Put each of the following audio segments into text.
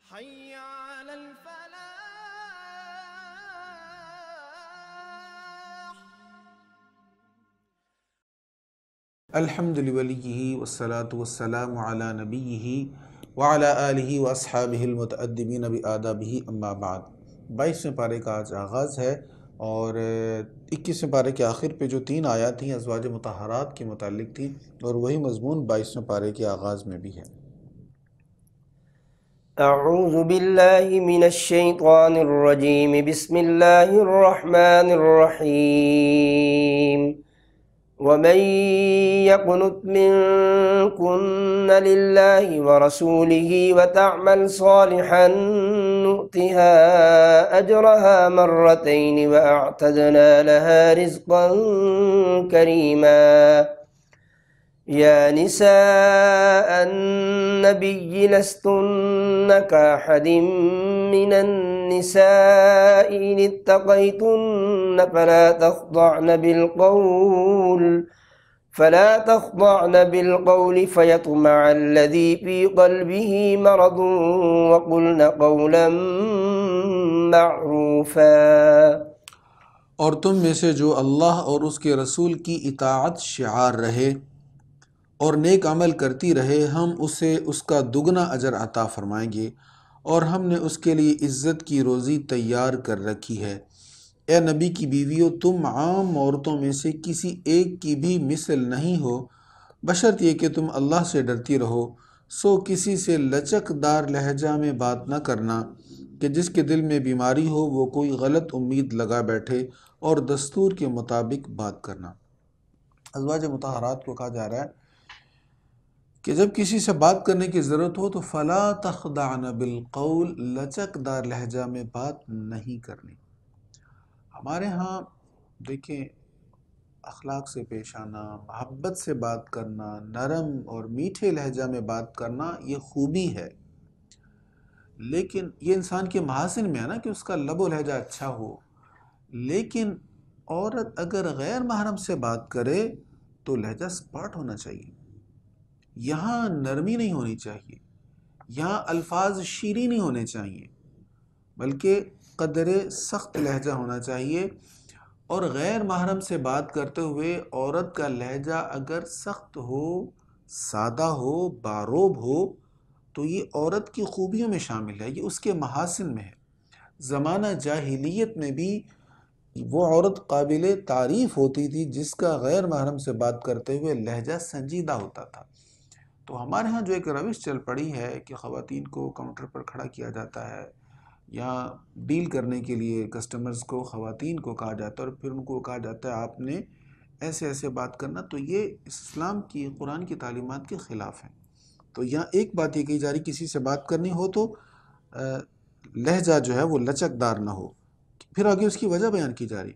حي على الفلاح. الحمد لوليه والصلاة والسلام على نبيه وعلى آله واصحابه المتأدبين بآدابه اما بعد۔ 22ویں پارے کا آج آغاز ہے اور 21ویں پارے کے آخر پہ جو 3 آیات تھیں ازواج مطہرات کے متعلق تھیں اور وہی مضمون 22ویں پارے کے آغاز میں بھی ہے۔ اعوذ باللہ من الشیطان الرجیم بسم اللہ الرحمن الرحیم ومن يقنت منكن لله ورسوله وتعمل صالحا نؤتها أجرها مرتين وأعتدنا لها رزقا كريما يا نساء النبي لستن كأحد من النساء إن اتقيتن فلا تخضعن بالقول فيطمع الذي في قلبه مرض وقلن قولا معروفا۔ اور تم میں سے جو اللہ اور اس کے رسول کی اطاعت شعار رہے اور نیک عمل کرتی رہے، ہم اسے اس کا دگنا اجر عطا فرمائیں گے، اور ہم نے اس کے لیے عزت کی روزی تیار کر رکھی ہے۔ اے نبی کی بیویوں، تم عام عورتوں میں سے کسی ایک کی بھی مثل نہیں ہو، بشرط یہ کہ تم اللہ سے ڈرتی رہو۔ سو کسی سے لچک دار لہجہ میں بات نہ کرنا کہ جس کے دل میں بیماری ہو، وہ کوئی غلط امید لگا بیٹھے، اور دستور کے مطابق بات کرنا۔ ازواج مطہرات کو کہا جا رہا ہے کہ جب کسی سے بات کرنے کی ضرورت ہو تو فلا تخضعن بالقول، لچک دار لہجہ میں بات نہیں کرنی۔ ہمارے ہاں دیکھیں، اخلاق سے پیش آنا، محبت سے بات کرنا، نرم اور میٹھے لہجہ میں بات کرنا، یہ خوبی ہے، لیکن یہ انسان کے محاسن میں ہے نا کہ اس کا لب و لہجہ اچھا ہو۔ لیکن عورت اگر غیر محرم سے بات کرے تو لہجہ سپاٹ ہونا چاہیے، یہاں نرمی نہیں ہونی چاہیے، یہاں الفاظ شیریں نہیں ہونے چاہیے، بلکہ قدر سخت لہجہ ہونا چاہیے۔ اور غیر محرم سے بات کرتے ہوئے عورت کا لہجہ اگر سخت ہو، سادہ ہو، باروب ہو، تو یہ عورت کی خوبیوں میں شامل ہے، یہ اس کے محاسن میں ہے۔ زمانہ جاہلیت میں بھی وہ عورت قابل تعریف ہوتی تھی جس کا غیر محرم سے بات کرتے ہوئے لہجہ سنجیدہ ہوتا تھا۔ تو ہمارے ہاں جو ایک روش چل پڑی ہے کہ خواتین کو کاؤنٹر پر کھڑا کیا جاتا ہے، یا ڈیل کرنے کے لیے کسٹمرز کو خواتین کو کہا جاتا ہے اور پھر ان کو کہا جاتا ہے آپ نے ایسے ایسے بات کرنا، تو یہ اسلام کی، قرآن کی تعلیمات کے خلاف ہے۔ تو یہاں ایک بات یہ کہی جا رہی، کسی سے بات کرنی ہو تو لہجہ جو ہے وہ لچک دار نہ ہو۔ پھر آگے اس کی وجہ بیان کی جا رہی،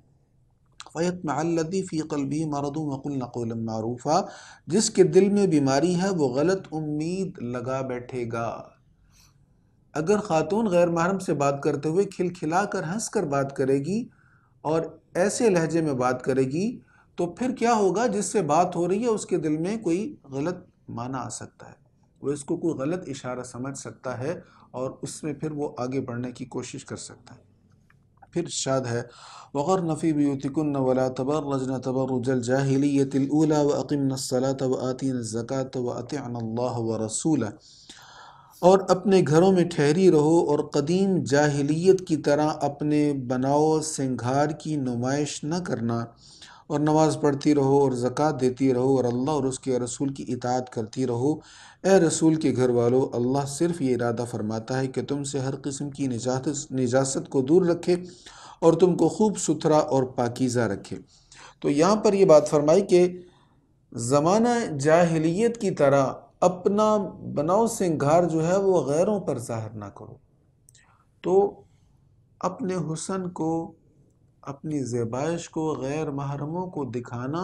فَيَطْمَعَ الَّذِي فِي قَلْبِهِ مَرَضٌ وَقُلْنَ قَوْلًا مَّعْرُوفًا، جس کے دل میں بیماری ہے وہ غلط امید لگا بیٹھے گا۔ اگر خاتون غیر محرم سے بات کرتے ہوئے کھلکھلا کر ہنس کر بات کرے گی اور ایسے لہجے میں بات کرے گی تو پھر کیا ہوگا؟ جس سے بات ہو رہی ہے اس کے دل میں کوئی غلط معنی آ سکتا ہے، وہ اس کو کوئی غلط اشارہ سمجھ سکتا ہے اور اس میں پھر وہ آگے بڑھنے کی کوشش کر سکتا ہے۔ پھر ارشاد ہے وَقَرْنَ فِي بُيُوتِكُنَّ وَلَا تَبَرَّجْنَ تَبَرُّجَ الْجَاهِلِيَّةِ الْأُولَى وَأَقِمْنَ الصَّلَاةَ وَآتِينَ الزَّكَاةَ وَأَطِعْنَ اللَّهَ وَرَسُولَهُ، اور اپنے گھروں میں ٹھہری رہو اور قدیم جاہلیت کی طرح اپنے بناؤ سنگھار کی نمائش نہ کرنا، اور نماز پڑھتی رہو اور زکوٰۃ دیتی رہو اور اللہ اور اس کے رسول کی اطاعت کرتی رہو۔ اے رسول کے گھر والو، اللہ صرف یہ ارادہ فرماتا ہے کہ تم سے ہر قسم کی نجاست کو دور رکھے اور تم کو خوب ستھرا اور پاکیزہ رکھے۔ تو یہاں پر یہ بات فرمائی کہ زمانہ جاہلیت کی طرح اپنا بناؤ سنگھار جو ہے وہ غیروں پر ظاہر نہ کرو۔ تو اپنے حسن کو، اپنی زیبائش کو غیر محرموں کو دکھانا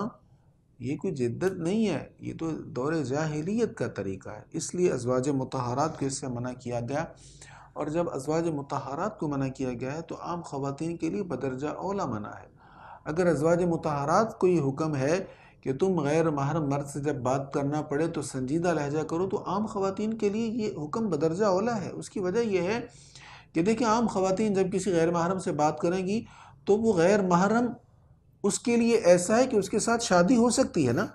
یہ کوئی جدت نہیں ہے، یہ تو دور جاہلیت کا طریقہ ہے۔ اس لیے ازواج مطہرات کو اس سے منع کیا گیا، اور جب ازواج مطہرات کو منع کیا گیا ہے تو عام خواتین کے لیے بدرجہ اولا منع ہے۔ اگر ازواج مطہرات کو یہ حکم ہے کہ تم غیر محرم مرد سے جب بات کرنا پڑے تو سنجیدہ لہجہ کرو، تو عام خواتین کے لیے یہ حکم بدرجہ اولا ہے۔ اس کی وجہ یہ ہے کہ دیکھیں عام خواتین جب کسی غیر محرم سے بات کریں گی تو وہ غیر محرم اس کے لیے ایسا ہے کہ اس کے ساتھ شادی ہو سکتی ہے نا،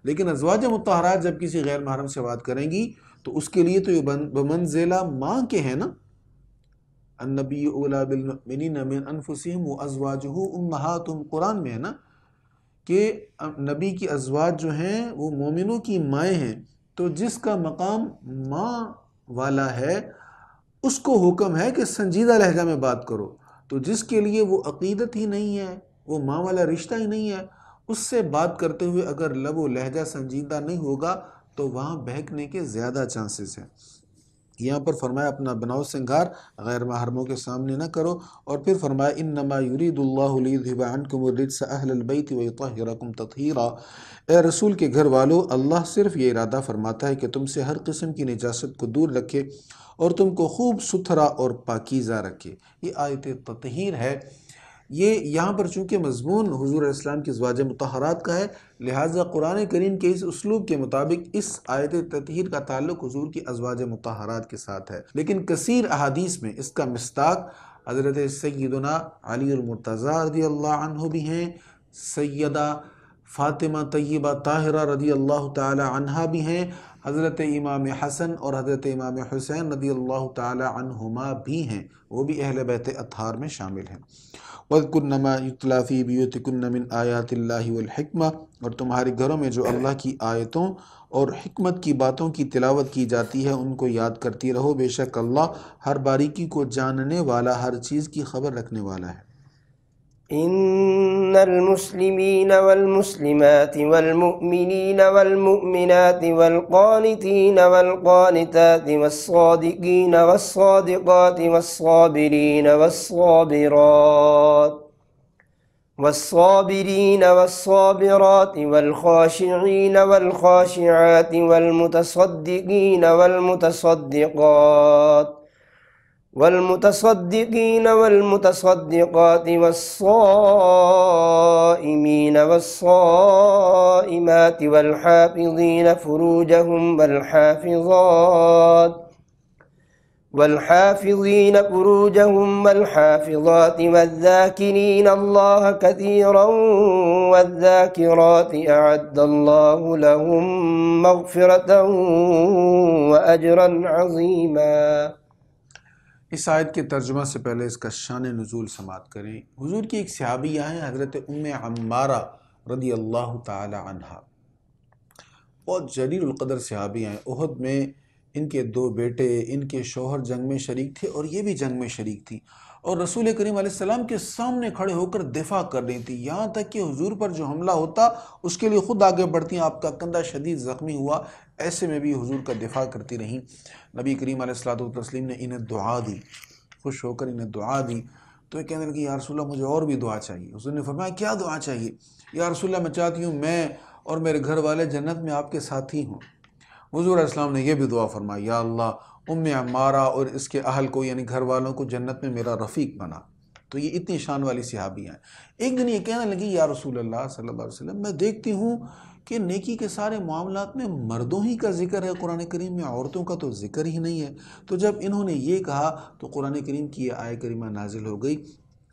لیکن ازواج مطہرات جب کسی غیر محرم سے بات کریں گی تو اس کے لیے تو یہ بمنزلہ ماں کے ہیں نا۔ النبی اولی بالمؤمنین من انفسہم وازواجہ امہاتہم، قرآن میں ہے نا کہ نبی کی ازواج جو ہیں وہ مومنوں کی مائیں ہیں، تو جس کا مقام ماں والا ہے اس کو حکم ہے کہ سنجیدہ لہجہ میں بات کرو، تو جس کے لیے وہ عقیدت ہی نہیں ہے، وہ ماں والا رشتہ ہی نہیں ہے، اس سے بات کرتے ہوئے اگر لب و لہجہ سنجیدہ نہیں ہوگا تو وہاں بہکنے کے زیادہ چانسز ہیں۔ یہاں پر فرمایا اپنا بناؤ سنگار غیر محرموں کے سامنے نہ کرو، اور پھر فرمایا انما یرید اللہ لیذھب عنکم الرجس اہل البیت ویطہرکم تطہیرا، اے رسول کے گھر والو، اللہ صرف یہ ارادہ فرماتا ہے کہ تم سے ہر قسم کی نجاست کو دور رکھے اور تم کو خوب ستھرا اور پاکیزہ رکھے۔ یہ آیت تطہیر ہے۔ یہ یہاں پر چونکہ مضمون حضور علیہ السلام کی ازواج مطہرات کا ہے، لہٰذا قرآن کریم کے اس اسلوب کے مطابق اس آیت تطہیر کا تعلق حضور کی ازواج مطہرات کے ساتھ ہے، لیکن کثیر احادیث میں اس کا مصداق حضرت سیدنا علی المرتضیٰ رضی اللہ عنہ بھی ہیں، سیدہ فاطمہ طیبہ طاہرہ رضی اللہ تعالی عنہا بھی ہیں، حضرت امام حسن اور حضرت امام حسین رضی اللہ تعالی عنہما بھی ہیں، وہ بھی اہل بیت اطہار میں شامل ہیں۔ وَاذْكُرْنَ مَا يُتْلَى فِي بُيُوتِكُنَّ مِنْ آيَاتِ اللَّهِ وَالْحِكْمَةِ، اور تمہارے گھروں میں جو اللہ کی آیتوں اور حکمت کی باتوں کی تلاوت کی جاتی ہے ان کو یاد کرتی رہو، بے شک اللہ ہر باریکی کو جاننے والا، ہر چیز کی خبر رکھنے والا ہے۔ إن المسلمين والمسلمات والمؤمنين والمؤمنات والقانتين والقانتات والصادقين والصادقات والصابرين والصابرات والخاشعين والخاشعات والمتصدقين والمتصدقات والصائمين والصائمات والحافظين فروجهم والحافظات والذاكرين الله كثيرا والذاكرات أعد الله لهم مغفرة وأجرا عظيما۔ اس آیت کے ترجمہ سے پہلے اس کا شان نزول سماعت کریں۔ حضور کی ایک صحابیہ ہیں حضرت ام عمارہ رضی اللہ تعالی عنہا، بہت جلیل القدر صحابیہ ہیں۔ احد میں ان کے 2 بیٹے، ان کے شوہر جنگ میں شریک تھے اور یہ بھی جنگ میں شریک تھی، اور رسول کریم علیہ السلام کے سامنے کھڑے ہو کر دفاع کر رہی تھی، یہاں تک کہ حضور پر جو حملہ ہوتا اس کے لیے خود آگے بڑھتی ہیں۔ آپ کا کندھا شدید زخمی ہوا، ایسے میں بھی حضور کا دفاع کرتی رہیں۔ نبی کریم علیہ السلام نے انہیں دعا دی، خوش ہو کر انہیں دعا دی، تو یہ کہنے لگے یا رسول اللہ مجھے اور بھی دعا چاہیے۔ حضور نے فرمایا کیا دعا چاہیے؟ یا رسول اللہ میں چاہتی ہوں میں اور میرے گھر والے جنت میں آپ کے ساتھی ہوں۔ حضور علیہ السلام نے یہ بھی دعا فرمائی، یا اللہ ام عمارہ اور اس کے اہل کو یعنی گھر والوں کو جنت میں میرا رفیق بنا۔ تو یہ اتنی شان والی صحابیاں ہیں۔ ایک دن یہ کہنے لگی یا رسول اللہ صلی اللہ علیہ وسلم میں دیکھتی ہوں کہ نیکی کے سارے معاملات میں مردوں ہی کا ذکر ہے، قرآن کریم میں عورتوں کا تو ذکر ہی نہیں ہے۔ تو جب انہوں نے یہ کہا تو قرآن کریم کی یہ آیت کریمہ نازل ہو گئی،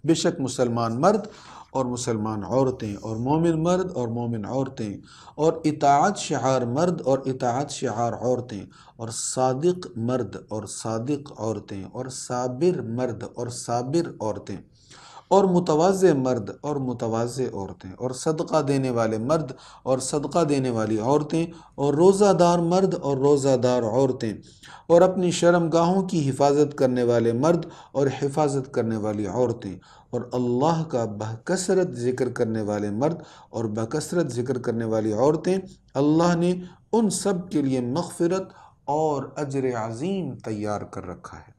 بے شک مسلمان مرد اور مسلمان عورتیں اور مومن مرد اور مومن عورتیں اور اطاعت شعار مرد اور اطاعت شعار عورتیں اور صادق مرد اور صادق عورتیں اور صابر مرد اور صابر عورتیں اور متواضع مرد اور متواضع عورتیں اور صدقہ دینے والے مرد اور صدقہ دینے والی عورتیں اور روزہ دار مرد اور روزہ دار عورتیں اور اپنی شرمگاہوں کی حفاظت کرنے والے مرد اور حفاظت کرنے والی عورتیں اور اللہ کا بکثرت ذکر کرنے والے مرد اور بکثرت ذکر کرنے والی عورتیں، اللہ نے ان سب کے لیے مغفرت اور اجر عظیم تیار کر رکھا ہے۔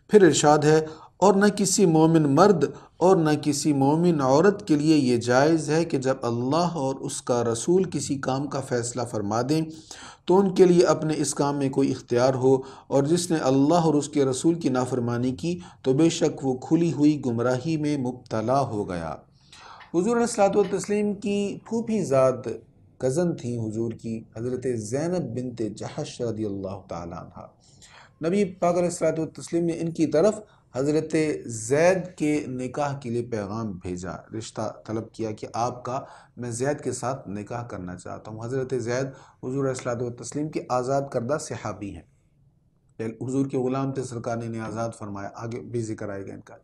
پھر ارشاد ہے اور نہ کسی مومن مرد اور نہ کسی مومن عورت کے لیے یہ جائز ہے کہ جب اللہ اور اس کا رسول کسی کام کا فیصلہ فرما دیں تو ان کے لیے اپنے اس کام میں کوئی اختیار ہو، اور جس نے اللہ اور اس کے رسول کی نافرمانی کی تو بے شک وہ کھلی ہوئی گمراہی میں مبتلا ہو گیا۔ حضور علیہ الصلوۃ والتسلیم کی پھوپھی ذات کزن تھیں حضور کی، حضرت زینب بنت جحش رضی اللہ تعالیٰ عنہ۔ نبی پاک علیہ الصلوۃ والتسلیم نے ان کی طرف حضرت زید کے نکاح کے لیے پیغام بھیجا، رشتہ طلب کیا کہ آپ کا میں زید کے ساتھ نکاح کرنا چاہتا ہوں۔ حضرت زید حضور علیہ الصلوۃ والتسلیم کے آزاد کردہ صحابی ہیں، حضور کے غلام تھے، سرکار نے انہیں آزاد فرمایا، آگے بھی ذکر آئے گا ان کا۔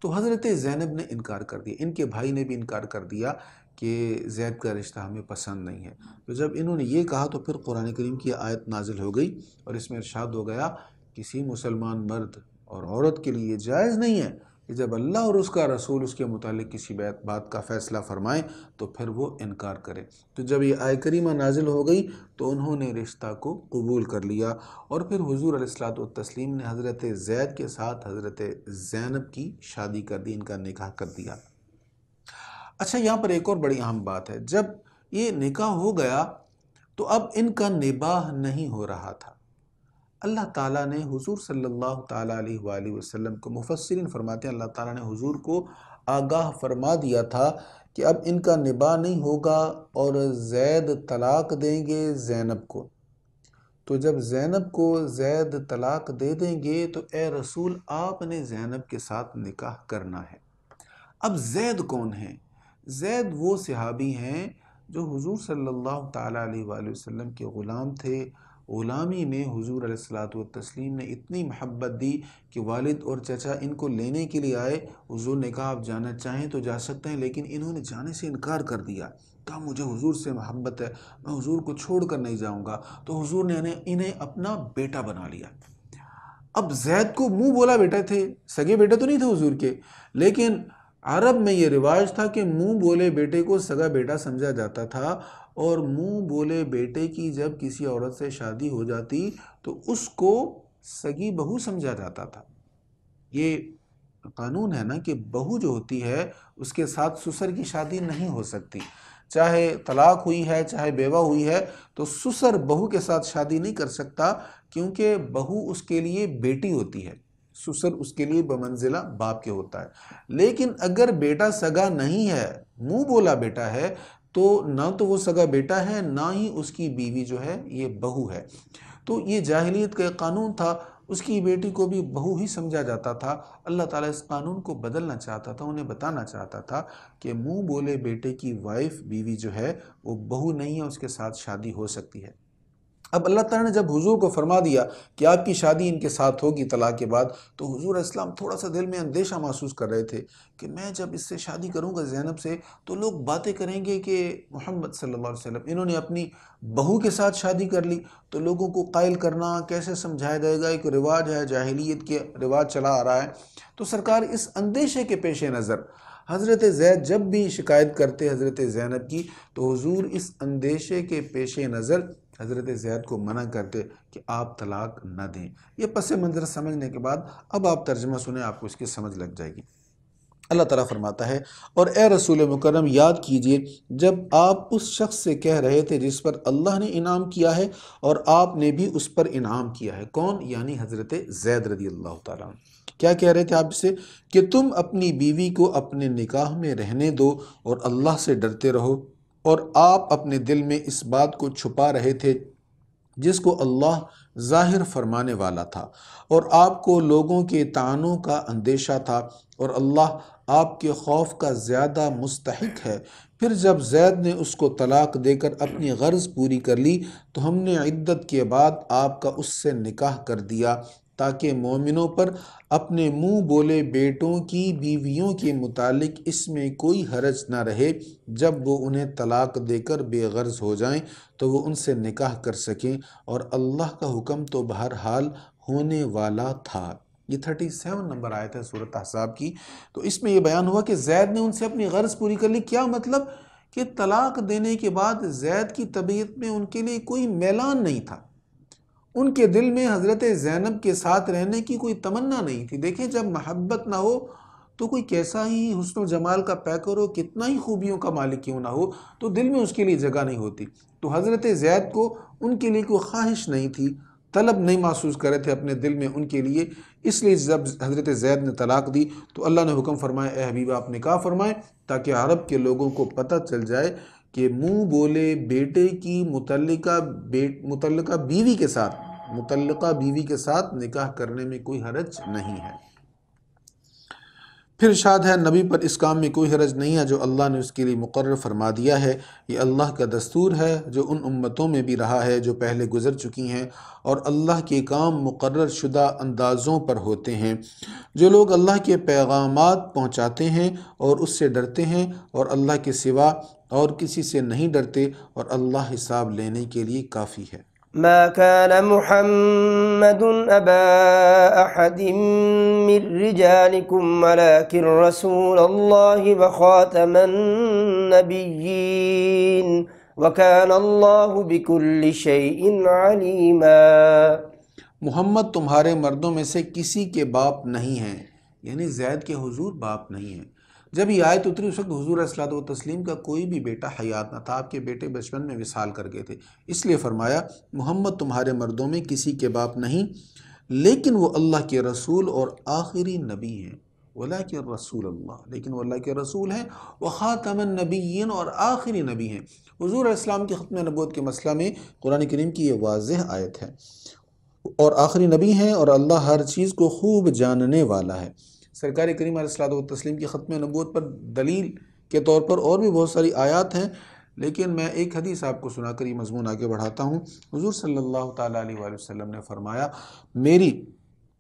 تو حضرت زینب نے انکار کر دیا، ان کے بھائی نے بھی انکار کر دیا کہ زید کا رشتہ ہمیں پسند نہیں ہے۔ تو جب انہوں نے یہ کہا تو پھر قرآن کریم کی آیت نازل ہو گئی اور اس میں ارشاد ہو گیا کسی مسلمان مرد اور عورت کے لیے یہ جائز نہیں ہے کہ جب اللہ اور اس کا رسول اس کے متعلق کسی بات کا فیصلہ فرمائیں تو پھر وہ انکار کرے۔ تو جب یہ آیت کریمہ نازل ہو گئی تو انہوں نے رشتہ کو قبول کر لیا اور پھر حضور علیہ الصلوۃ والتسلیم نے حضرت زید کے ساتھ حضرت زینب کی شادی کر دی، ان کا نکاح کر دیا۔ اچھا، یہاں پر ایک اور بڑی اہم بات ہے، جب یہ نکاح ہو گیا تو اب ان کا نباہ نہیں ہو رہا تھا۔ اللہ تعالیٰ نے حضور صلی اللہ تعالیٰ علیہ وآلہ وسلم کو، مفسرین فرماتے ہیں اللہ تعالیٰ نے حضور کو آگاہ فرما دیا تھا کہ اب ان کا نباہ نہیں ہوگا اور زید طلاق دیں گے زینب کو۔ تو جب زینب کو زید طلاق دے دیں گے تو اے رسول آپ نے زینب کے ساتھ نکاح کرنا ہے۔ اب زید کون ہیں؟ زید وہ صحابی ہیں جو حضور صلی اللہ تعالیٰ علیہ وآلہ وسلم کے غلام تھے۔ غلامی میں حضور علیہ الصلوۃ والتسلیم نے اتنی محبت دی کہ والد اور چچا ان کو لینے کے لیے آئے، حضور نے کہا آپ جانا چاہیں تو جا سکتے ہیں، لیکن انہوں نے جانے سے انکار کر دیا، کہا مجھے حضور سے محبت ہے، میں حضور کو چھوڑ کر نہیں جاؤں گا۔ تو حضور نے انہیں اپنا بیٹا بنا لیا۔ اب زید کو منہ بولا بیٹا تھے، سگے بیٹے تو نہیں تھے حضور کے، لیکن عرب میں یہ رواج تھا کہ منہ بولے بیٹے کو سگا بیٹا سمجھا جاتا تھا، اور منہ بولے بیٹے کی جب کسی عورت سے شادی ہو جاتی تو اس کو سگی بہو سمجھا جاتا تھا۔ یہ قانون ہے نا کہ بہو جو ہوتی ہے اس کے ساتھ سسر کی شادی نہیں ہو سکتی، چاہے طلاق ہوئی ہے چاہے بیوہ ہوئی ہے تو سسر بہو کے ساتھ شادی نہیں کر سکتا، کیونکہ بہو اس کے لیے بیٹی ہوتی ہے، سسر اس کے لیے بمنزلہ باپ کے ہوتا ہے۔ لیکن اگر بیٹا سگا نہیں ہے، منہ بولا بیٹا ہے، تو نہ تو وہ سگا بیٹا ہے نہ ہی اس کی بیوی جو ہے یہ بہو ہے۔ تو یہ جاہلیت کا قانون تھا، اس کی بیٹی کو بھی بہو ہی سمجھا جاتا تھا۔ اللہ تعالیٰ اس قانون کو بدلنا چاہتا تھا، انہیں بتانا چاہتا تھا کہ منہ بولے بیٹے کی وائف بیوی جو ہے وہ بہو نہیں ہے، اس کے ساتھ شادی ہو سکتی ہے۔ اب اللہ تعالیٰ نے جب حضور کو فرما دیا کہ آپ کی شادی ان کے ساتھ ہوگی طلاق کے بعد، تو حضور علیہ السلام تھوڑا سا دل میں اندیشہ محسوس کر رہے تھے کہ میں جب اس سے شادی کروں گا زینب سے تو لوگ باتیں کریں گے کہ محمد صلی اللہ علیہ وسلم انہوں نے اپنی بہو کے ساتھ شادی کر لی، تو لوگوں کو قائل کرنا کیسے سمجھایا جائے گا، ایک رواج ہے، جاہلیت کے رواج چلا آ رہا ہے۔ تو سرکار اس اندیشے کے پیش نظر حضرت زید جب بھی شکایت کرتے حضرت زینب کی تو حضور اس اندیشے کے پیش نظر حضرت زید کو منع کرتے کہ آپ طلاق نہ دیں۔ یہ پس منظر سمجھنے کے بعد اب آپ ترجمہ سنیں، آپ کو اس کی سمجھ لگ جائے گی۔ اللہ تعالیٰ فرماتا ہے، اور اے رسول مکرم یاد کیجئے جب آپ اس شخص سے کہہ رہے تھے جس پر اللہ نے انعام کیا ہے اور آپ نے بھی اس پر انعام کیا ہے۔ کون؟ یعنی حضرت زید رضی اللہ تعالیٰ عنہ۔ کیا کہہ رہے تھے آپ سے؟ کہ تم اپنی بیوی کو اپنے نکاح میں رہنے دو اور اللہ سے ڈرتے رہو، اور آپ اپنے دل میں اس بات کو چھپا رہے تھے جس کو اللہ ظاہر فرمانے والا تھا، اور آپ کو لوگوں کے طعنوں کا اندیشہ تھا، اور اللہ آپ کے خوف کا زیادہ مستحق ہے۔ پھر جب زید نے اس کو طلاق دے کر اپنی غرض پوری کر لی تو ہم نے عدت کے بعد آپ کا اس سے نکاح کر دیا، تاکہ مومنوں پر اپنے منہ بولے بیٹوں کی بیویوں کے متعلق اس میں کوئی حرج نہ رہے، جب وہ انہیں طلاق دے کر بے غرض ہو جائیں تو وہ ان سے نکاح کر سکیں، اور اللہ کا حکم تو بہرحال ہونے والا تھا۔ یہ 37 نمبر آیت ہے سورۃ احزاب کی۔ تو اس میں یہ بیان ہوا کہ زید نے ان سے اپنی غرض پوری کر لی۔ کیا مطلب؟ کہ طلاق دینے کے بعد زید کی طبیعت میں ان کے لیے کوئی میلان نہیں تھا، ان کے دل میں حضرت زینب کے ساتھ رہنے کی کوئی تمنا نہیں تھی۔ دیکھیں جب محبت نہ ہو تو کوئی کیسا ہی حسن و جمال کا پیکر ہو، کتنا ہی خوبیوں کا مالک کیوں نہ ہو، تو دل میں اس کے لیے جگہ نہیں ہوتی۔ تو حضرت زید کو ان کے لیے کوئی خواہش نہیں تھی، طلب نہیں محسوس کر رہے تھے اپنے دل میں ان کے لیے، اس لیے جب حضرت زید نے طلاق دی تو اللہ نے حکم فرمایا اے حبیب آپ نکاح فرمائیں، تاکہ عرب کے لوگوں کو پتہ چل جائے کہ منہ بولے بیٹے کی متعلقہ بیوی کے ساتھ نکاح کرنے میں کوئی حرج نہیں ہے۔ پھر ارشاد ہے نبی پر اس کام میں کوئی حرج نہیں ہے جو اللہ نے اس کے لیے مقرر فرما دیا ہے، یہ اللہ کا دستور ہے جو ان امتوں میں بھی رہا ہے جو پہلے گزر چکی ہیں، اور اللہ کے کام مقرر شدہ اندازوں پر ہوتے ہیں۔ جو لوگ اللہ کے پیغامات پہنچاتے ہیں اور اس سے ڈرتے ہیں اور اللہ کے سوا اور کسی سے نہیں ڈرتے، اور اللہ حساب لینے کے لیے کافی ہے۔ ما كان محمد أبا أحد من رجالكم ولكن رسول الله وخاتم النبيين وكان الله بكل شيء عليما۔ محمد تمہارے مردوں میں سے کسی کے باپ نہیں ہیں، یعنی زید کے حضور باپ نہیں ہیں۔ جب یہ آیت اتری اس وقت حضور علیہ الصلوۃ والتسلیم کا کوئی بھی بیٹا حیات نہ تھا، آپ کے بیٹے بچپن میں وصال کر گئے تھے، اس لیے فرمایا محمد تمہارے مردوں میں کسی کے باپ نہیں، لیکن وہ اللہ کے رسول اور آخری نبی ہیں۔ ولیکن رسول اللہ، لیکن وہ اللہ کے رسول ہیں، وخاتم النبیین، اور آخری نبی ہیں۔ حضور علیہ السلام کی ختم نبوت کے مسئلہ میں قرآن کریم کی یہ واضح آیت ہے، اور آخری نبی ہیں، اور اللہ ہر چیز کو خوب جاننے والا ہے۔ سرکار کریم علیہ الصلوۃ والتسلیم کی ختم نبوت پر دلیل کے طور پر اور بھی بہت ساری آیات ہیں، لیکن میں ایک حدیث آپ کو سنا کر یہ مضمون آگے بڑھاتا ہوں۔ حضور صلی اللہ تعالیٰ علیہ وآلہ وسلم نے فرمایا میری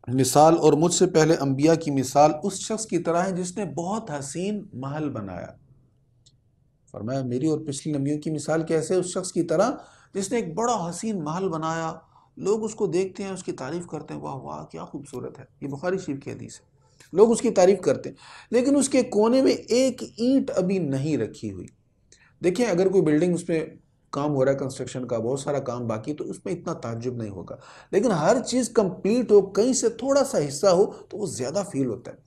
مثال اور مجھ سے پہلے انبیاء کی مثال اس شخص کی طرح ہے جس نے بہت حسین محل بنایا۔ فرمایا میری اور پچھلی نبیوں کی مثال کیسے؟ اس شخص کی طرح جس نے ایک بڑا حسین محل بنایا، لوگ اس کو دیکھتے ہیں، اس کی تعریف کرتے ہیں، واہ واہ کیا خوبصورت ہے۔ یہ بخاری شریف کی حدیث ہے، لوگ اس کی تعریف کرتے ہیں، لیکن اس کے کونے میں ایک اینٹ ابھی نہیں رکھی ہوئی۔ دیکھیں اگر کوئی بلڈنگ اس میں کام ہو رہا ہے، کنسٹرکشن کا بہت سارا کام باقی، تو اس میں اتنا تعجب نہیں ہوگا، لیکن ہر چیز کمپلیٹ ہو، کہیں سے تھوڑا سا حصہ ہو تو وہ زیادہ فیل ہوتا ہے۔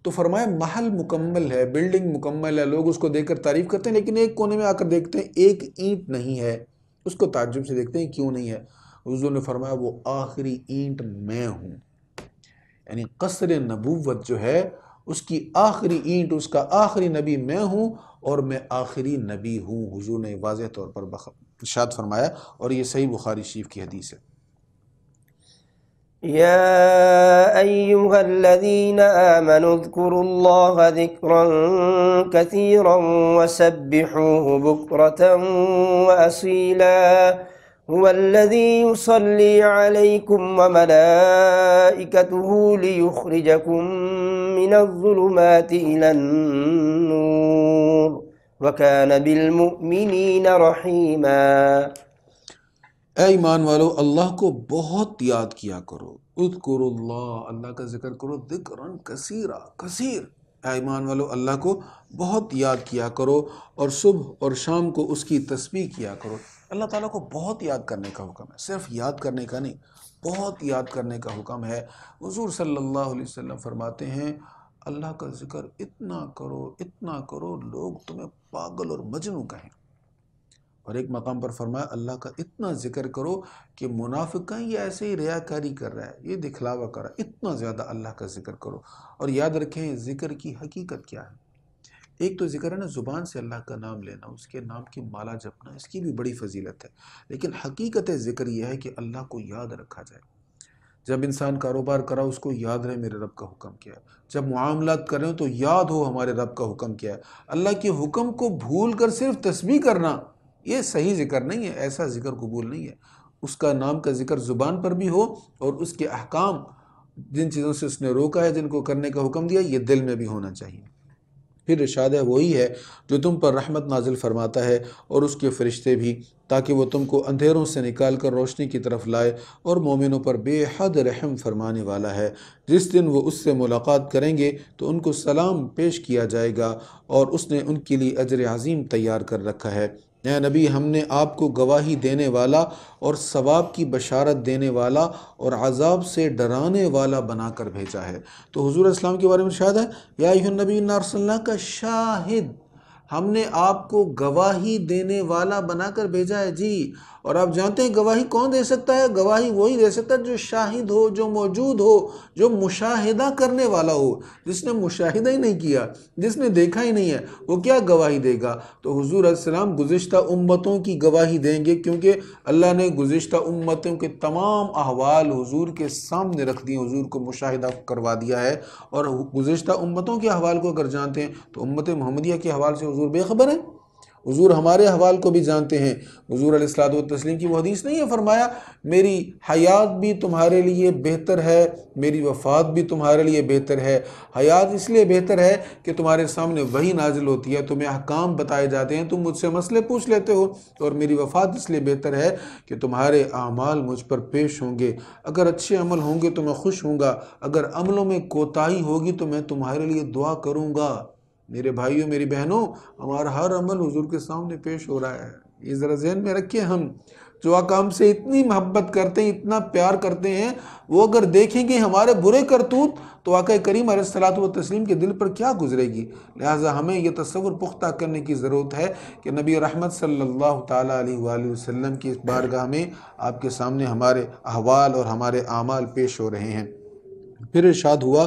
تو فرمایا محل مکمل ہے، بلڈنگ مکمل ہے، لوگ اس کو دیکھ کر تعریف کرتے ہیں، لیکن ایک کونے میں آ کر دیکھتے ہیں ایک اینٹ نہیں ہے، اس کو تعجب سے دیکھتے ہیں کیوں نہیں ہے۔ حضور نے فرمایا وہ آخری اینٹ میں ہوں، یعنی قصر نبوت جو ہے اس کی آخری اینٹ، اس کا آخری نبی میں ہوں، اور میں آخری نبی ہوں۔ حضور نے واضح طور پر ارشاد فرمایا، اور یہ صحیح بخاری شریف کی حدیث ہے۔ يا أيها الذين آمنوا اذكروا الله ذكرا كثيرا وسبحوه بكرة وأصيلا هو الذي يصلي عليكم وملائكته ليخرجكم من الظلمات إلى النور وكان بالمؤمنين رحيما۔ اے ایمان والو اللہ کو بہت یاد کیا کرو، اذکروا اللہ، اللہ کا ذکر کرو، ذکرن کثیرا، کثیر۔ اے ایمان والو اللہ کو بہت یاد کیا کرو، اور صبح اور شام کو اس کی تسبیح کیا کرو۔ اللہ تعالیٰ کو بہت یاد کرنے کا حکم ہے، صرف یاد کرنے کا نہیں، بہت یاد کرنے کا حکم ہے۔ حضور صلی اللہ علیہ وسلم فرماتے ہیں اللہ کا ذکر اتنا کرو لوگ تمہیں پاگل اور مجنوں کہیں، اور ایک مقام پر فرمایا اللہ کا اتنا ذکر کرو کہ منافق کہیں یہ ایسے ہی ریاکاری کر رہا ہے، یہ دکھلاوا کر رہا ہے، اتنا زیادہ اللہ کا ذکر کرو۔ اور یاد رکھیں ذکر کی حقیقت کیا ہے۔ ایک تو ذکر ہے نا زبان سے اللہ کا نام لینا، اس کے نام کی مالا جپنا، اس کی بھی بڑی فضیلت ہے، لیکن حقیقت ذکر یہ ہے کہ اللہ کو یاد رکھا جائے۔ جب انسان کاروبار کرا اس کو یاد رہے میرے رب کا حکم کیا ہے، جب معاملات کر رہے ہو تو یاد ہو ہمارے رب کا حکم کیا ہے۔ اللہ کے حکم کو بھول کر صرف تسبیح کرنا یہ صحیح ذکر نہیں ہے، ایسا ذکر قبول نہیں ہے۔ اس کا نام کا ذکر زبان پر بھی ہو، اور اس کے احکام جن چیزوں سے اس نے روکا ہے، جن کو کرنے کا حکم دیا، یہ دل میں بھی ہونا چاہیے۔ پھر ارشاد ہے وہی ہے جو تم پر رحمت نازل فرماتا ہے اور اس کے فرشتے بھی، تاکہ وہ تم کو اندھیروں سے نکال کر روشنی کی طرف لائے، اور مومنوں پر بے حد رحم فرمانے والا ہے۔ جس دن وہ اس سے ملاقات کریں گے تو ان کو سلام پیش کیا جائے گا، اور اس نے ان کے لیے اجر عظیم تیار کر رکھا ہے۔ اے نبی ہم نے آپ کو گواہی دینے والا اور ثواب کی بشارت دینے والا اور عذاب سے ڈرانے والا بنا کر بھیجا ہے۔ تو حضور اسلام کے بارے میں ارشاد ہے یا ایھا النبی انا ارسلناک شاہد، ہم نے آپ کو گواہی دینے والا بنا کر بھیجا ہے جی۔ اور آپ جانتے ہیں گواہی کون دے سکتا ہے؟ گواہی وہی دے سکتا ہے جو شاہد ہو، جو موجود ہو، جو مشاہدہ کرنے والا ہو۔ جس نے مشاہدہ ہی نہیں کیا، جس نے دیکھا ہی نہیں ہے، وہ کیا گواہی دے گا؟ تو حضور علیہ السلام گزشتہ امتوں کی گواہی دیں گے، کیونکہ اللہ نے گزشتہ امتوں کے تمام احوال حضور کے سامنے رکھ دیے، حضور کو مشاہدہ کروا دیا ہے۔ اور گزشتہ امتوں کے احوال کو اگر جانتے ہیں تو امت محمدیہ کے حوال سے حضور بے خبر ہیں؟ حضور ہمارے احوال کو بھی جانتے ہیں۔ حضور علیہ الصلوۃ والتسلیم کی وہ حدیث نہیں ہے، فرمایا میری حیات بھی تمہارے لیے بہتر ہے، میری وفات بھی تمہارے لیے بہتر ہے۔ حیات اس لیے بہتر ہے کہ تمہارے سامنے وحی نازل ہوتی ہے، تمہیں احکام بتائے جاتے ہیں، تم مجھ سے مسئلے پوچھ لیتے ہو۔ اور میری وفات اس لیے بہتر ہے کہ تمہارے اعمال مجھ پر پیش ہوں گے، اگر اچھے عمل ہوں گے تو میں خوش ہوں گا، اگر عملوں میں کوتاہی ہوگی تو میں تمہارے لیے دعا کروں گا۔ میرے بھائیوں، میری بہنوں، ہمارا ہر عمل حضور کے سامنے پیش ہو رہا ہے۔ یہ ذرا ذہن میں رکھیں، ہم جو آقا ہم سے اتنی محبت کرتے ہیں، اتنا پیار کرتے ہیں، وہ اگر دیکھیں گے ہمارے برے کرتوت تو آقا کریم علیہ الصلوۃ والتسلیم کے دل پر کیا گزرے گی؟ لہٰذا ہمیں یہ تصور پختہ کرنے کی ضرورت ہے کہ نبی رحمت صلی اللہ تعالیٰ علیہ وآلہ وسلم کی اس بارگاہ میں آپ کے سامنے ہمارے احوال اور ہمارے اعمال پیش ہو رہے ہیں۔ پھر ارشاد ہوا،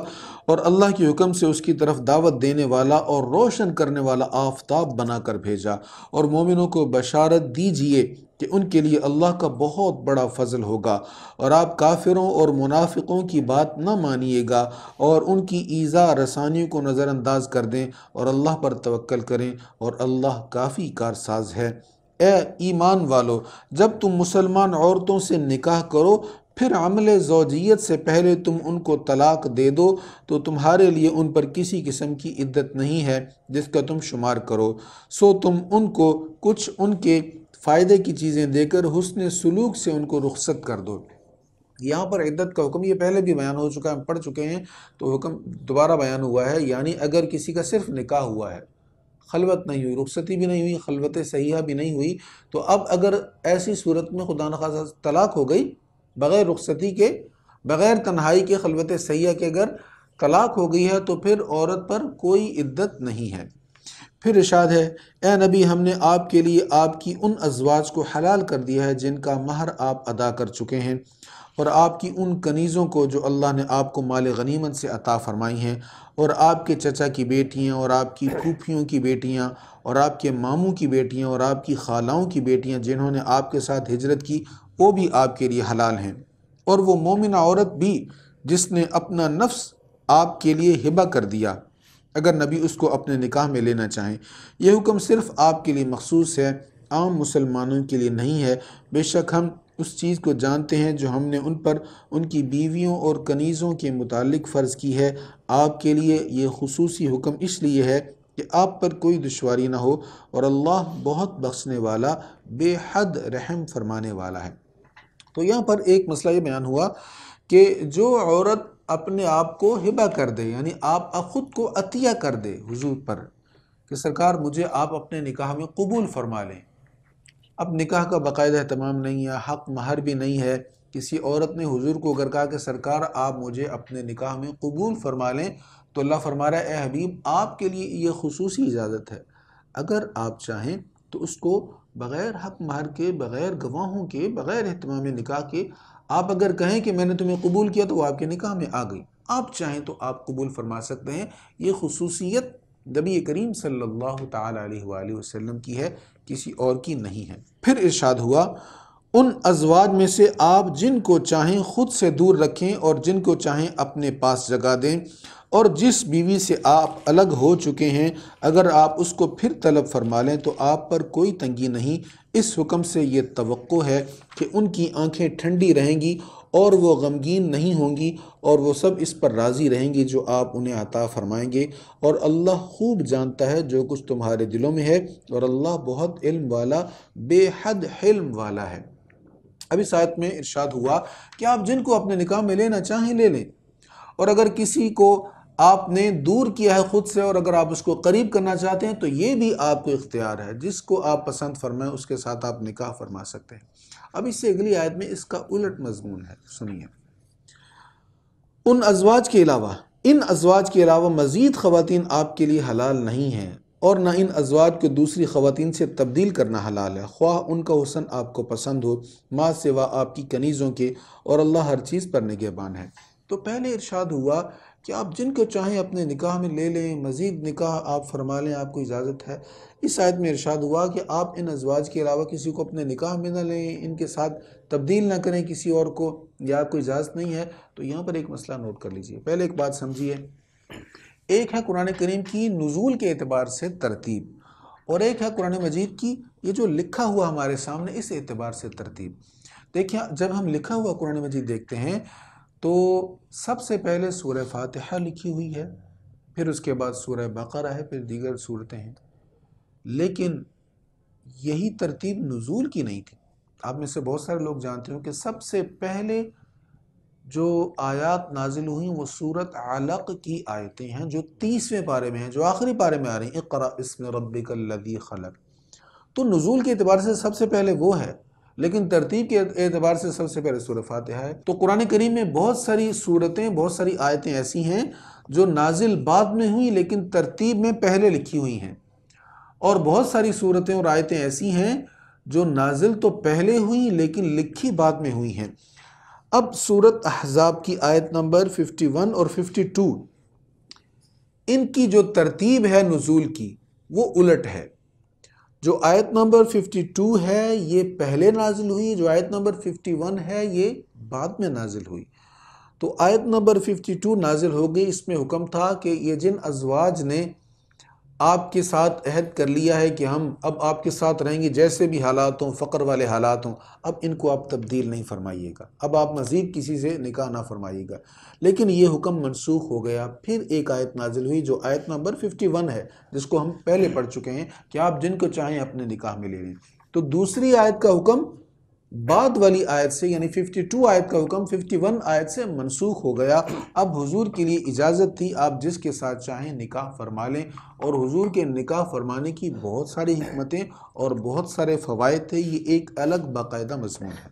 اور اللہ کے حکم سے اس کی طرف دعوت دینے والا اور روشن کرنے والا آفتاب بنا کر بھیجا، اور مومنوں کو بشارت دیجئے کہ ان کے لیے اللہ کا بہت بڑا فضل ہوگا، اور آپ کافروں اور منافقوں کی بات نہ مانیے گا اور ان کی ایذا رسانیوں کو نظر انداز کر دیں اور اللہ پر توکل کریں، اور اللہ کافی کارساز ہے۔ اے ایمان والو، جب تم مسلمان عورتوں سے نکاح کرو پھر عمل زوجیت سے پہلے تم ان کو طلاق دے دو تو تمہارے لیے ان پر کسی قسم کی عدت نہیں ہے جس کا تم شمار کرو، سو تم ان کو کچھ ان کے فائدے کی چیزیں دے کر حسن سلوک سے ان کو رخصت کر دو۔ یہاں پر عدت کا حکم یہ پہلے بھی بیان ہو چکا ہے، ہم پڑھ چکے ہیں، تو حکم دوبارہ بیان ہوا ہے۔ یعنی اگر کسی کا صرف نکاح ہوا ہے، خلوت نہیں ہوئی، رخصتی بھی نہیں ہوئی، خلوت صحیحہ بھی نہیں ہوئی، تو اب اگر ایسی صورت میں خدا نخواستہ طلاق ہو گئی، بغیر رخصتی کے، بغیر تنہائی کے، خلوت صحیحہ کے اگر طلاق ہو گئی ہے تو پھر عورت پر کوئی عدت نہیں ہے۔ پھر ارشاد ہے، اے نبی، ہم نے آپ کے لیے آپ کی ان ازواج کو حلال کر دیا ہے جن کا مہر آپ ادا کر چکے ہیں، اور آپ کی ان کنیزوں کو جو اللہ نے آپ کو مال غنیمت سے عطا فرمائی ہیں، اور آپ کے چچا کی بیٹیاں، اور آپ کی پھوپھیوں کی بیٹیاں، اور آپ کے ماموں کی بیٹیاں، اور آپ کی خالاؤں کی بیٹیاں جنہوں نے آپ کے ساتھ ہجرت کی، وہ بھی آپ کے لیے حلال ہیں، اور وہ مومنہ عورت بھی جس نے اپنا نفس آپ کے لیے ہبہ کر دیا، اگر نبی اس کو اپنے نکاح میں لینا چاہیں۔ یہ حکم صرف آپ کے لیے مخصوص ہے، عام مسلمانوں کے لیے نہیں ہے۔ بے شک ہم اس چیز کو جانتے ہیں جو ہم نے ان پر ان کی بیویوں اور کنیزوں کے متعلق فرض کی ہے۔ آپ کے لیے یہ خصوصی حکم اس لیے ہے کہ آپ پر کوئی دشواری نہ ہو، اور اللہ بہت بخشنے والا، بے حد رحم فرمانے والا ہے۔ تو یہاں پر ایک مسئلہ یہ بیان ہوا کہ جو عورت اپنے آپ کو ہبہ کر دے، یعنی آپ خود کو عطیہ کر دے حضور پر کہ سرکار مجھے آپ اپنے نکاح میں قبول فرما لیں، اب نکاح کا باقاعدہ اہتمام نہیں ہے، حق مہر بھی نہیں ہے، کسی عورت نے حضور کو اگر کہا کہ سرکار آپ مجھے اپنے نکاح میں قبول فرما لیں، تو اللہ فرما رہا ہے اے حبیب آپ کے لیے یہ خصوصی اجازت ہے، اگر آپ چاہیں تو اس کو بغیر حق مہر کے، بغیر گواہوں کے، بغیر اہتمام نکاح کے، آپ اگر کہیں کہ میں نے تمہیں قبول کیا تو وہ آپ کے نکاح میں آ گئی، آپ چاہیں تو آپ قبول فرما سکتے ہیں۔ یہ خصوصیت نبی کریم صلی اللہ تعالیٰ علیہ وآلہ وسلم کی ہے، کسی اور کی نہیں ہے۔ پھر ارشاد ہوا، ان ازواج میں سے آپ جن کو چاہیں خود سے دور رکھیں اور جن کو چاہیں اپنے پاس جگہ دیں، اور جس بیوی سے آپ الگ ہو چکے ہیں اگر آپ اس کو پھر طلب فرما لیں تو آپ پر کوئی تنگی نہیں۔ اس حکم سے یہ توقع ہے کہ ان کی آنکھیں ٹھنڈی رہیں گی اور وہ غمگین نہیں ہوں گی، اور وہ سب اس پر راضی رہیں گی جو آپ انہیں عطا فرمائیں گے، اور اللہ خوب جانتا ہے جو کچھ تمہارے دلوں میں ہے، اور اللہ بہت علم والا، بے حد حلم والا ہے۔ اب اس آیت میں ارشاد ہوا کہ آپ جن کو اپنے نکاح میں لینا چاہیں لے لیں، اور اگر کسی کو آپ نے دور کیا ہے خود سے اور اگر آپ اس کو قریب کرنا چاہتے ہیں تو یہ بھی آپ کو اختیار ہے، جس کو آپ پسند فرمائیں اس کے ساتھ آپ نکاح فرما سکتے ہیں۔ اب اس سے اگلی آیت میں اس کا الٹ مضمون ہے، سنیے، ان ازواج کے علاوہ مزید خواتین آپ کے لیے حلال نہیں ہیں، اور نہ ان ازواج کو دوسری خواتین سے تبدیل کرنا حلال ہے، خواہ ان کا حسن آپ کو پسند ہو، ما سوا آپ کی کنیزوں کے، اور اللہ ہر چیز پر نگہبان ہے۔ تو پہلے ارشاد ہوا کہ آپ جن کو چاہیں اپنے نکاح میں لے لیں، مزید نکاح آپ فرما لیں، آپ کو اجازت ہے۔ اس آیت میں ارشاد ہوا کہ آپ ان ازواج کے علاوہ کسی کو اپنے نکاح میں نہ لیں، ان کے ساتھ تبدیل نہ کریں کسی اور کو، یا آپ کو اجازت نہیں ہے۔ تو یہاں پر ایک مسئلہ نوٹ کر لیجئے۔ پہلے ایک بات سمجھیے، ایک ہے قرآن کریم کی نزول کے اعتبار سے ترتیب، اور ایک ہے قرآن مجید کی یہ جو لکھا ہوا ہمارے سامنے اس اعتبار سے ترتیب۔ دیکھیں جب ہم لکھا ہوا قرآن مجید دیکھتے ہیں تو سب سے پہلے سورہ فاتحہ لکھی ہوئی ہے، پھر اس کے بعد سورہ بقرہ ہے، پھر دیگر صورتیں ہیں، لیکن یہی ترتیب نزول کی نہیں تھی۔ آپ میں سے بہت سارے لوگ جانتے ہوں کہ سب سے پہلے جو آیات نازل ہوئیں وہ سورۃ علق کی آیتیں ہیں، جو 30ویں پارے میں ہیں، جو آخری پارے میں آ رہی ہیں، اقرأ بسم ربک الذی خلق۔ تو نزول کے اعتبار سے سب سے پہلے وہ ہے، لیکن ترتیب کے اعتبار سے سب سے پہلے سورہ فاتحہ ہے۔ تو قرآن کریم میں بہت ساری صورتیں، بہت ساری آیتیں ایسی ہیں جو نازل بعد میں ہوئی لیکن ترتیب میں پہلے لکھی ہوئی ہیں، اور بہت ساری صورتیں اور آیتیں ایسی ہیں جو نازل تو پہلے ہوئی لیکن لکھی بعد میں ہوئی ہیں۔ اب سورۃ احزاب کی آیت نمبر 51 اور 52، ان کی جو ترتیب ہے نزول کی وہ الٹ ہے۔ جو آیت نمبر 52 ہے یہ پہلے نازل ہوئی، جو آیت نمبر 51 ہے یہ بعد میں نازل ہوئی۔ تو آیت نمبر 52 نازل ہو گئی، اس میں حکم تھا کہ یہ جن ازواج نے آپ کے ساتھ عہد کر لیا ہے کہ ہم اب آپ کے ساتھ رہیں گے، جیسے بھی حالات ہوں، فقر والے حالات ہوں، اب ان کو آپ تبدیل نہیں فرمائیے گا، اب آپ مزید کسی سے نکاح نہ فرمائیے گا۔ لیکن یہ حکم منسوخ ہو گیا۔ پھر ایک آیت نازل ہوئی جو آیت نمبر 51 ہے، جس کو ہم پہلے پڑھ چکے ہیں کہ آپ جن کو چاہیں اپنے نکاح میں لے لیں۔ تو دوسری آیت کا حکم بعد والی آیت سے، یعنی 52 آیت کا حکم 51 آیت سے منسوخ ہو گیا۔ اب حضور کے لیے اجازت تھی آپ جس کے ساتھ چاہیں نکاح فرما لیں، اور حضور کے نکاح فرمانے کی بہت ساری حکمتیں اور بہت سارے فوائد تھے، یہ ایک الگ باقاعدہ مضمون ہے۔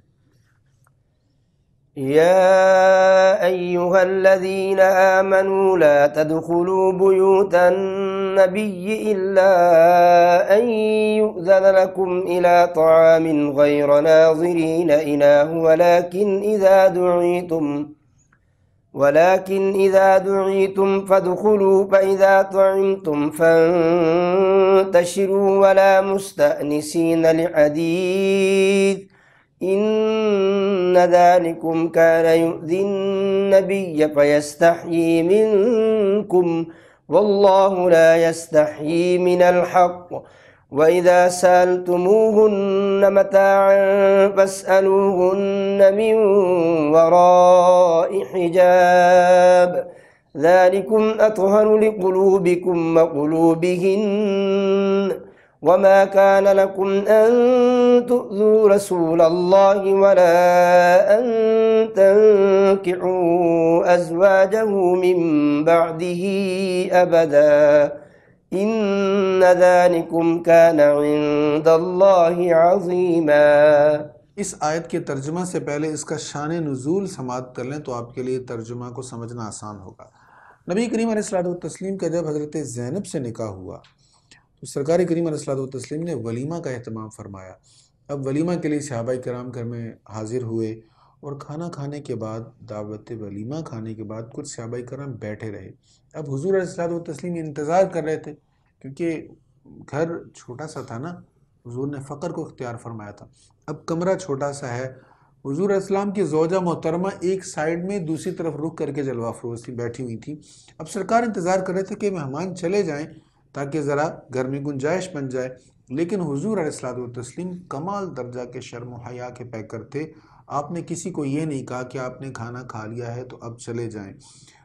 يا أيها الذين آمنوا لا تدخلوا بيوت النبي إلا أن يؤذن لكم إلى طعام غير ناظرين إناه ولكن إذا دعيتم فادخلوا فإذا طعمتم فانتشروا ولا مستأنسين لحديث إن ذلكم كان يؤذي النبي فيستحيي منكم والله لا يستحيي من الحق وإذا سألتموهن متاعا فاسألوهن من وراء حجاب ذلكم أطهر لقلوبكم وقلوبهن وما كان لكم أن تؤذوا رسول الله ولا أن تنكحوا أزواجه من بعده أبدا إن ذلكم كان عند الله عظيما۔ اس آیت کے ترجمہ سے پہلے اس کا شان نزول سماعت کر لیں تو آپ کے لیے ترجمہ کو سمجھنا آسان ہوگا۔ نبی کریم علیہ الصلوۃ والتسلیم کا جب حضرت زینب سے نکاح ہوا تو سرکار کریم علیہ الصلوۃ والتسلیم نے ولیمہ کا اہتمام فرمایا۔ اب ولیمہ کے لیے صحابہ کرام گھر میں حاضر ہوئے، اور کھانا کھانے کے بعد، دعوت ولیمہ کھانے کے بعد کچھ صحابہ کرام بیٹھے رہے۔ اب حضور علیہ الصلوۃ والتسلیم انتظار کر رہے تھے، کیونکہ گھر چھوٹا سا تھا نا، حضور نے فقر کو اختیار فرمایا تھا، اب کمرہ چھوٹا سا ہے۔ حضور علیہ السلام کی زوجہ محترمہ ایک سائیڈ میں دوسری طرف رخ کر کے جلوہ فروز تھی، بیٹھی ہوئی تھی۔ اب سرکار انتظار کر رہے تھے کہ مہمان چلے جائیں تاکہ ذرا گھر میں گنجائش بن جائے، لیکن حضور علیہ الصلوۃ والتسلیم کمال درجہ کے شرم و حیا کے پیکر تھے۔ آپ نے کسی کو یہ نہیں کہا کہ آپ نے کھانا کھا لیا ہے تو اب چلے جائیں،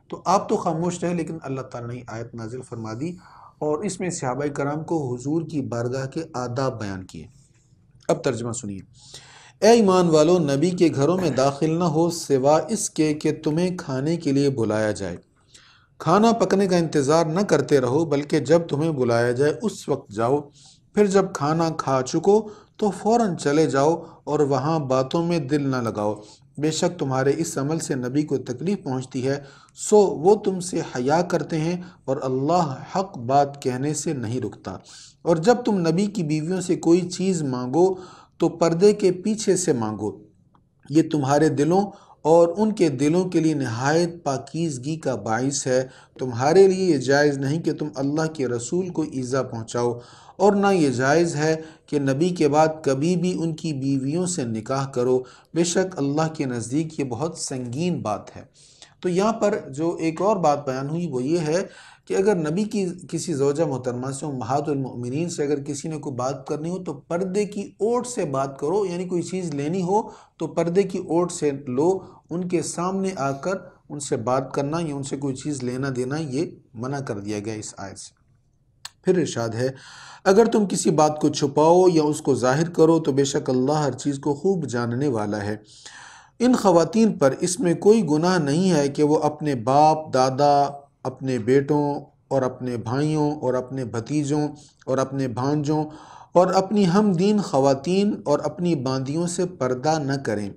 تو آپ تو خاموش رہے، لیکن اللہ تعالیٰ نے آیت نازل فرما دی اور اس میں صحابہ کرام کو حضور کی بارگاہ کے آداب بیان کیے۔ اب ترجمہ سنیے۔ اے ایمان والو، نبی کے گھروں میں داخل نہ ہو سوا اس کے کہ تمہیں کھانے کے لیے بلایا جائے۔ کھانا پکنے کا انتظار نہ کرتے رہو، بلکہ جب تمہیں بلایا جائے اس وقت جاؤ، پھر جب کھانا کھا چکو تو فوراً چلے جاؤ اور وہاں باتوں میں دل نہ لگاؤ، بے شک تمہارے اس عمل سے نبی کو تکلیف پہنچتی ہے، سو وہ تم سے حیا کرتے ہیں اور اللہ حق بات کہنے سے نہیں رکتا۔ اور جب تم نبی کی بیویوں سے کوئی چیز مانگو تو پردے کے پیچھے سے مانگو، یہ تمہارے دلوں اور ان کے دلوں کے لیے نہایت پاکیزگی کا باعث ہے۔ تمہارے لیے یہ جائز نہیں کہ تم اللہ کے رسول کو ایذا پہنچاؤ، اور نہ یہ جائز ہے کہ نبی کے بعد کبھی بھی ان کی بیویوں سے نکاح کرو، بے شک اللہ کے نزدیک یہ بہت سنگین بات ہے۔ تو یہاں پر جو ایک اور بات بیان ہوئی وہ یہ ہے کہ اگر نبی کی کسی زوجہ محترمہ سے، امہات المؤمنین سے اگر کسی نے کوئی بات کرنی ہو تو پردے کی اوٹ سے بات کرو، یعنی کوئی چیز لینی ہو تو پردے کی اوٹ سے لو، ان کے سامنے آ کر ان سے بات کرنا یا ان سے کوئی چیز لینا دینا یہ منع کر دیا گیا اس آیت سے۔ پھر ارشاد ہے، اگر تم کسی بات کو چھپاؤ یا اس کو ظاہر کرو تو بے شک اللہ ہر چیز کو خوب جاننے والا ہے۔ ان خواتین پر اس میں کوئی گناہ نہیں ہے کہ وہ اپنے باپ، دادا، اپنے بیٹوں اور اپنے بھائیوں اور اپنے بھتیجوں اور اپنے بھانجوں اور اپنی ہم دین خواتین اور اپنی باندیوں سے پردہ نہ کریں،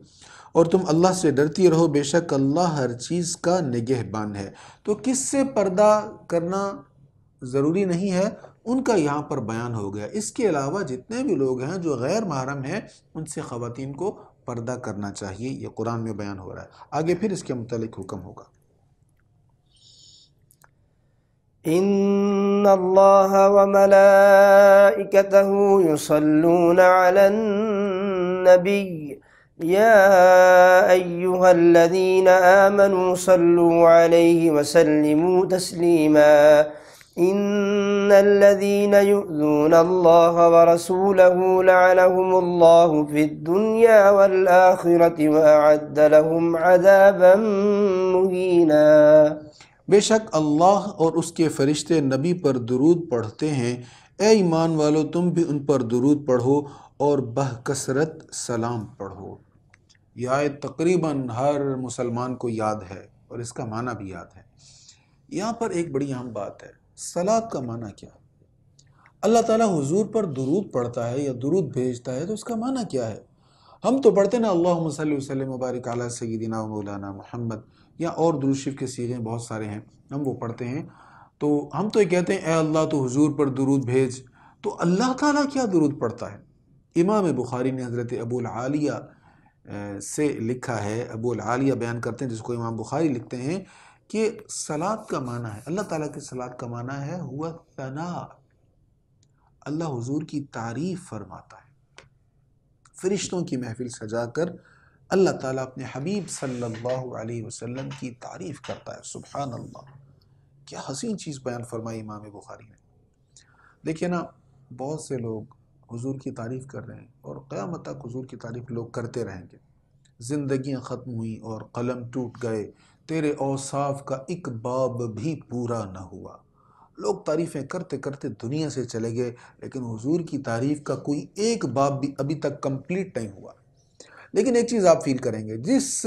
اور تم اللہ سے ڈرتی رہو، بے شک اللہ ہر چیز کا نگہبان ہے۔ تو کس سے پردہ کرنا ضروری نہیں ہے ان کا یہاں پر بیان ہو گیا۔ اس کے علاوہ جتنے بھی لوگ ہیں جو غیر محرم ہیں ان سے خواتین کو پردہ کرنا چاہیے، یہ قرآن میں بیان ہو رہا ہے۔ آگے پھر اس کے متعلق حکم ہوگا۔ ان اللہ وملائکتہ یصلون علی النبی یا ایہا الذین آمنوا صلوا علیہ وسلموا تسلیما ان الذین یؤذون اللہ ورسولہ لعنہم اللہ فی الدنیا والآخرۃ وأعد لهم عذابا مہینا۔ بے شک اللہ اور اس کے فرشتے نبی پر درود پڑھتے ہیں، اے ایمان والو تم بھی ان پر درود پڑھو اور بکثرت سلام پڑھو۔ یہ آیت تقریباً ہر مسلمان کو یاد ہے اور اس کا معنی بھی یاد ہے۔ یہاں پر ایک بڑی اہم بات ہے، صلاۃ کا معنی کیا ہے؟ اللہ تعالیٰ حضور پر درود پڑھتا ہے یا درود بھیجتا ہے تو اس کا معنی کیا ہے؟ ہم تو پڑھتے نا اللہم صلی وسلم وبارک علی سیدنا و مولانا محمد، یا اور درود شریف کے صیغے بہت سارے ہیں، ہم وہ پڑھتے ہیں، تو ہم تو یہ کہتے ہیں اے اللہ تو حضور پر درود بھیج، تو اللہ تعالیٰ کیا درود پڑھتا ہے؟ امام بخاری نے حضرت ابو العالیہ سے لکھا ہے، ابو العالیہ بیان کرتے ہیں جس کو امام بخاری لکھتے ہیں کہ صلاۃ کا معنی ہے، اللہ تعالیٰ کی صلاۃ کا معنی ہے ہوا ثناء، اللہ حضور کی تعریف فرماتا ہے، فرشتوں کی محفل سجا کر اللہ تعالیٰ اپنے حبیب صلی اللہ علیہ وسلم کی تعریف کرتا ہے۔ سبحان اللہ، کیا حسین چیز بیان فرمائی امام بخاری نے۔ دیکھیں نا، بہت سے لوگ حضور کی تعریف کر رہے ہیں اور قیامت تک حضور کی تعریف لوگ کرتے رہیں گے۔ زندگیاں ختم ہوئیں اور قلم ٹوٹ گئے، تیرے اوصاف کا ایک باب بھی پورا نہ ہوا۔ لوگ تعریفیں کرتے کرتے دنیا سے چلے گئے، لیکن حضور کی تعریف کا کوئی ایک باب بھی ابھی تک کمپلیٹ نہیں ہوا۔ لیکن ایک چیز آپ فیل کریں گے، جس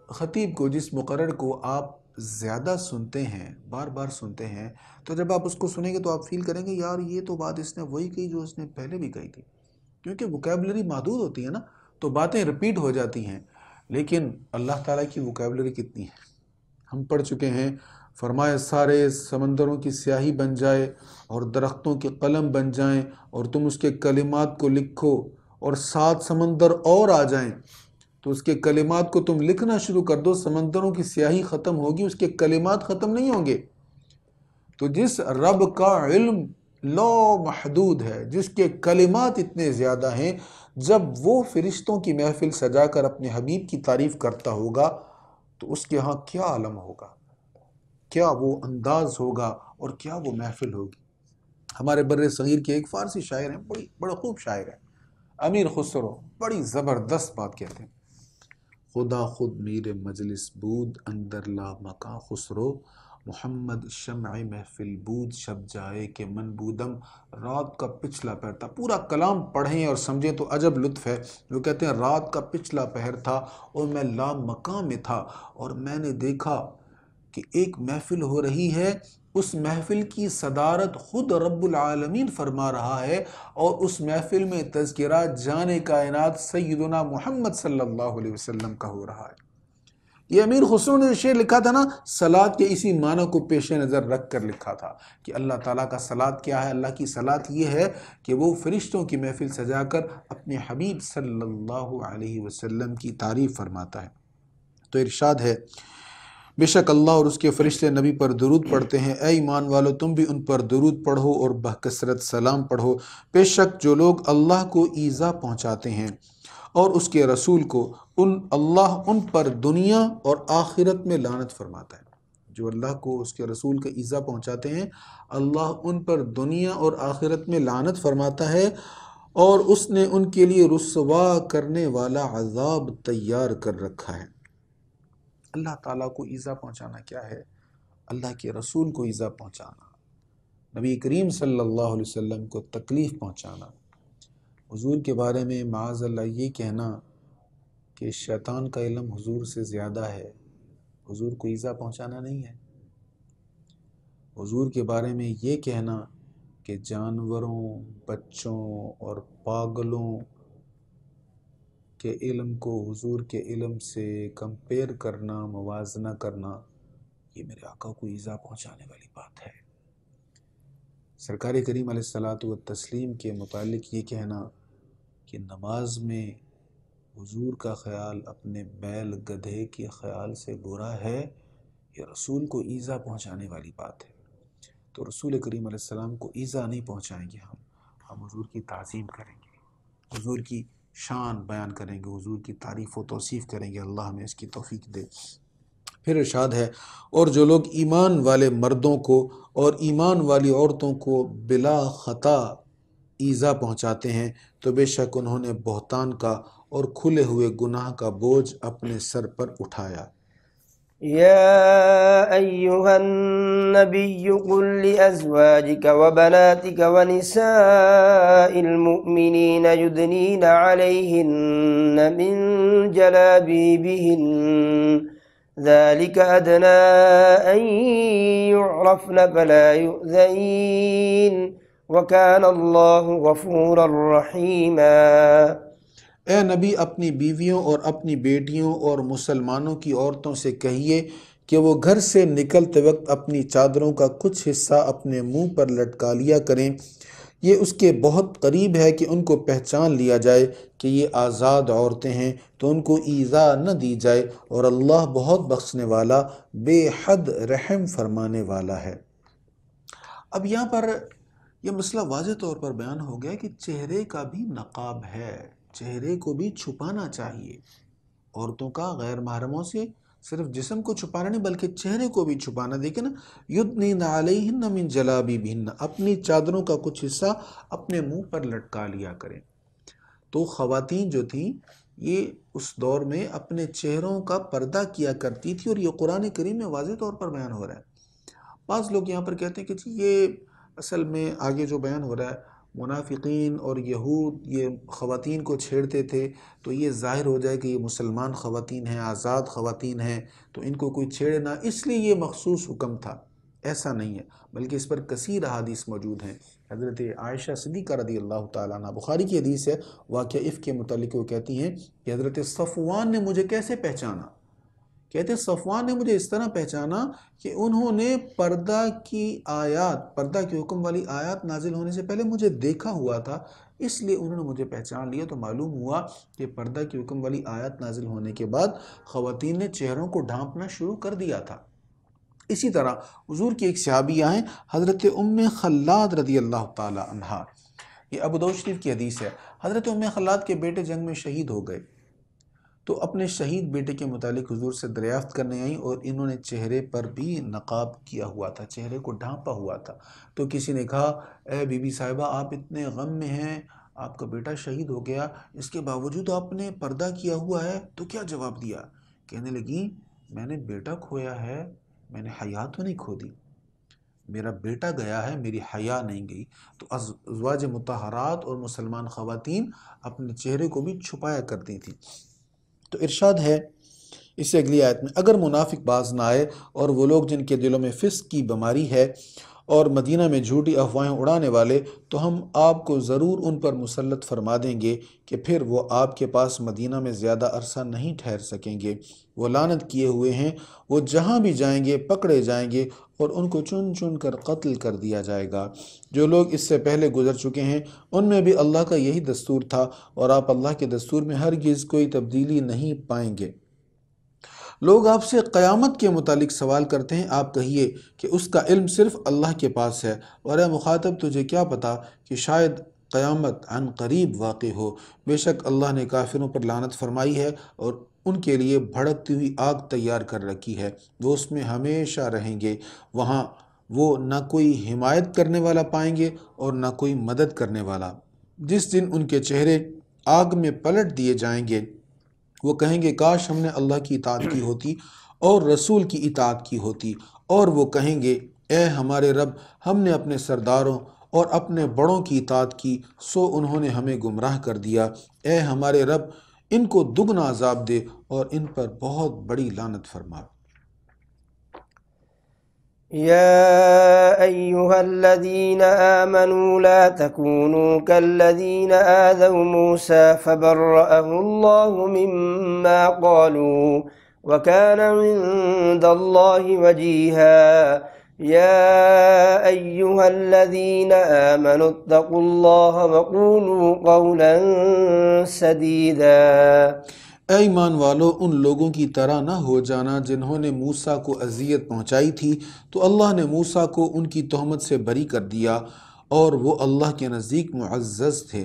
خطیب کو، جس مقرر کو آپ زیادہ سنتے ہیں، بار بار سنتے ہیں، تو جب آپ اس کو سنیں گے تو آپ فیل کریں گے یار یہ تو بات اس نے وہی کہی جو اس نے پہلے بھی کہی تھی، کیونکہ ووکیبلری محدود ہوتی ہے نا، تو باتیں رپیٹ ہو جاتی ہیں۔ لیکن اللہ تعالیٰ کی ووکیبلری کتنی ہے، ہم پڑھ چکے ہیں، فرمایا سارے سمندروں کی سیاہی بن جائے اور درختوں کے قلم بن جائیں اور تم اس کے کلمات کو لکھو اور 7 سمندر اور آ جائیں تو اس کے کلمات کو تم لکھنا شروع کر دو، سمندروں کی سیاہی ختم ہوگی، اس کے کلمات ختم نہیں ہوں گے۔ تو جس رب کا علم لا محدود ہے، جس کے کلمات اتنے زیادہ ہیں، جب وہ فرشتوں کی محفل سجا کر اپنے حبیب کی تعریف کرتا ہوگا تو اس کے ہاں کیا عالم ہوگا، کیا وہ انداز ہوگا اور کیا وہ محفل ہوگی۔ ہمارے بر صغیر کے ایک فارسی شاعر ہیں، بڑا خوب شاعر ہے، امیر خسرو، بڑی زبردست بات کہتے ہیں، خدا خود میر مجلس بود اندر لا مکاں خسرو، محمد شمع محفل بود شب جائے کہ من بودم، رات کا پچھلا پہر تھا۔ پورا کلام پڑھیں اور سمجھیں تو عجب لطف ہے۔ وہ کہتے ہیں رات کا پچھلا پہر تھا اور میں لا مکاں میں تھا اور میں نے دیکھا کہ ایک محفل ہو رہی ہے، اس محفل کی صدارت خود رب العالمین فرما رہا ہے، اور اس محفل میں تذکرہ جان کائنات سیدنا محمد صلی اللہ علیہ وسلم کا ہو رہا ہے۔ یہ امیر خسرو نے شعر لکھا تھا نا، صلاۃ کے اسی معنی کو پیش نظر رکھ کر لکھا تھا کہ اللہ تعالیٰ کا صلاۃ کیا ہے؟ اللہ کی صلاۃ یہ ہے کہ وہ فرشتوں کی محفل سجا کر اپنے حبیب صلی اللہ علیہ وسلم کی تعریف فرماتا ہے۔ تو ارشاد ہے، بے شک اللہ اور اس کے فرشتے نبی پر درود پڑھتے ہیں، اے ایمان والو تم بھی ان پر درود پڑھو اور بکثرت سلام پڑھو۔ بے شک جو لوگ اللہ کو ایذا پہنچاتے ہیں اور اس کے رسول کو، اللہ ان پر دنیا اور آخرت میں لعنت فرماتا ہے۔ جو اللہ کو اس کے رسول کا ایذا پہنچاتے ہیں، اللہ ان پر دنیا اور آخرت میں لعنت فرماتا ہے، اور اس نے ان کے لیے رسوا کرنے والا عذاب تیار کر رکھا ہے۔ اللہ تعالیٰ کو ایذا پہنچانا کیا ہے؟ اللہ کے رسول کو ایذا پہنچانا، نبی کریم صلی اللہ علیہ وسلم کو تکلیف پہنچانا، حضور کے بارے میں معاذ اللہ یہ کہنا کہ شیطان کا علم حضور سے زیادہ ہے، حضور کو ایذا پہنچانا نہیں ہے۔ حضور کے بارے میں یہ کہنا کہ جانوروں، بچوں اور پاگلوں کے علم کو حضور کے علم سے کمپیئر کرنا، موازنہ کرنا، یہ میرے آقا کو ایذا پہنچانے والی بات ہے۔ سرکار کریم علیہ الصلاۃ والتسلیم کے متعلق یہ کہنا کہ نماز میں حضور کا خیال اپنے بیل گدھے کے خیال سے برا ہے، یہ رسول کو ایذا پہنچانے والی بات ہے۔ تو رسول کریم علیہ السلام کو ایذا نہیں پہنچائیں گے ہم حضور کی تعظیم کریں گے، حضور کی شان بیان کریں گے، حضور کی تعریف و توصیف کریں گے۔ اللہ ہمیں اس کی توفیق دے۔ پھر ارشاد ہے، اور جو لوگ ایمان والے مردوں کو اور ایمان والی عورتوں کو بلا خطا ایذا پہنچاتے ہیں تو بے شک انہوں نے بہتان کا اور کھلے ہوئے گناہ کا بوجھ اپنے سر پر اٹھایا۔ يا أيها النبي قل لأزواجك وبناتك ونساء المؤمنين يدنين عليهن من جلابيبهن ذلك أدنى أن يعرفن فلا يؤذين وكان الله غفورا رحيما۔ اے نبی اپنی بیویوں اور اپنی بیٹیوں اور مسلمانوں کی عورتوں سے کہیے کہ وہ گھر سے نکلتے وقت اپنی چادروں کا کچھ حصہ اپنے منہ پر لٹکا لیا کریں، یہ اس کے بہت قریب ہے کہ ان کو پہچان لیا جائے کہ یہ آزاد عورتیں ہیں، تو ان کو ایذا نہ دی جائے، اور اللہ بہت بخشنے والا بے حد رحم فرمانے والا ہے۔ اب یہاں پر یہ مسئلہ واضح طور پر بیان ہو گیا کہ چہرے کا بھی نقاب ہے، چہرے کو بھی چھپانا چاہیے۔ عورتوں کا غیر محرموں سے صرف جسم کو چھپانا نہیں بلکہ چہرے کو بھی چھپانا۔ دیکھیں نا، یدنین علیہن من جلابیبہن، اپنی چادروں کا کچھ حصہ اپنے منہ پر لٹکا لیا کریں۔ تو خواتین جو تھیں یہ اس دور میں اپنے چہروں کا پردہ کیا کرتی تھی، اور یہ قرآن کریم میں واضح طور پر بیان ہو رہا ہے۔ بعض لوگ یہاں پر کہتے ہیں کہ یہ اصل میں آگے جو بیان ہو رہا ہے منافقین اور یہود یہ خواتین کو چھیڑتے تھے، تو یہ ظاہر ہو جائے کہ یہ مسلمان خواتین ہیں، آزاد خواتین ہیں، تو ان کو کوئی چھیڑے نہ، اس لیے یہ مخصوص حکم تھا۔ ایسا نہیں ہے، بلکہ اس پر کثیر احادیث موجود ہیں۔ حضرت عائشہ صدیقہ رضی اللہ تعالیٰ عنہ، بخاری کی حدیث ہے، واقعہ عفق کے متعلق وہ کہتی ہیں کہ حضرت صفوان نے مجھے کیسے پہچانا؟ کہتے ہیں صفوان نے مجھے اس طرح پہچانا کہ انہوں نے پردہ کی آیات، پردہ کے حکم والی آیات نازل ہونے سے پہلے مجھے دیکھا ہوا تھا، اس لیے انہوں نے مجھے پہچان لیا۔ تو معلوم ہوا کہ پردہ کے حکم والی آیات نازل ہونے کے بعد خواتین نے چہروں کو ڈھانپنا شروع کر دیا تھا۔ اسی طرح حضور کی ایک صحابیہ ہیں حضرت ام خلاد رضی اللہ تعالی عنہا، یہ ابو داؤد شریف کی حدیث ہے۔ حضرت ام خلاد کے بیٹے جنگ میں شہید ہو گئے، تو اپنے شہید بیٹے کے متعلق حضور سے دریافت کرنے آئیں، اور انہوں نے چہرے پر بھی نقاب کیا ہوا تھا، چہرے کو ڈھانپا ہوا تھا۔ تو کسی نے کہا، اے بی بی صاحبہ آپ اتنے غم میں ہیں، آپ کا بیٹا شہید ہو گیا، اس کے باوجود آپ نے پردہ کیا ہوا ہے، تو کیا جواب دیا؟ کہنے لگی، میں نے بیٹا کھویا ہے، میں نے حیا تو نہیں کھو دی، میرا بیٹا گیا ہے، میری حیا نہیں گئی۔ تو ازواج مطہرات اور مسلمان خواتین اپنے چہرے کو بھی چھپایا کرتی تھیں۔ تو ارشاد ہے اس سے اگلی آیت میں اگر منافق باز نہ آئے اور وہ لوگ جن کے دلوں میں فسق کی بیماری ہے اور مدینہ میں جھوٹی افواہیں اڑانے والے، تو ہم آپ کو ضرور ان پر مسلط فرما دیں گے کہ پھر وہ آپ کے پاس مدینہ میں زیادہ عرصہ نہیں ٹھہر سکیں گے۔ وہ لعنت کیے ہوئے ہیں، وہ جہاں بھی جائیں گے پکڑے جائیں گے اور ان کو چن چن کر قتل کر دیا جائے گا۔ جو لوگ اس سے پہلے گزر چکے ہیں ان میں بھی اللہ کا یہی دستور تھا، اور آپ اللہ کے دستور میں ہرگز کوئی تبدیلی نہیں پائیں گے۔ لوگ آپ سے قیامت کے متعلق سوال کرتے ہیں، آپ کہیے کہ اس کا علم صرف اللہ کے پاس ہے، اور اے مخاطب تجھے کیا پتا کہ شاید قیامت عن قریب واقع ہو۔ بے شک اللہ نے کافروں پر لعنت فرمائی ہے اور ان کے لیے بھڑکتی ہوئی آگ تیار کر رکھی ہے، وہ اس میں ہمیشہ رہیں گے، وہاں وہ نہ کوئی حمایت کرنے والا پائیں گے اور نہ کوئی مدد کرنے والا۔ جس دن ان کے چہرے آگ میں پلٹ دیے جائیں گے، وہ کہیں گے کاش ہم نے اللہ کی اطاعت کی ہوتی اور رسول کی اطاعت کی ہوتی، اور وہ کہیں گے اے ہمارے رب، ہم نے اپنے سرداروں اور اپنے بڑوں کی اطاعت کی، سو انہوں نے ہمیں گمراہ کر دیا۔ اے ہمارے رب، ان کو دگنا عذاب دے اور ان پر بہت بڑی لعنت فرما۔ يا أيها الذين آمنوا لا تكونوا كالذين آذوا موسى فبرأه الله مما قالوا وكان عند الله وجيها يا أيها الذين آمنوا اتقوا الله وقولوا قولا سديدا۔ اے ایمان والو، ان لوگوں کی طرح نہ ہو جانا جنہوں نے موسیٰ کو اذیت پہنچائی تھی، تو اللہ نے موسیٰ کو ان کی تہمت سے بری کر دیا اور وہ اللہ کے نزدیک معزز تھے۔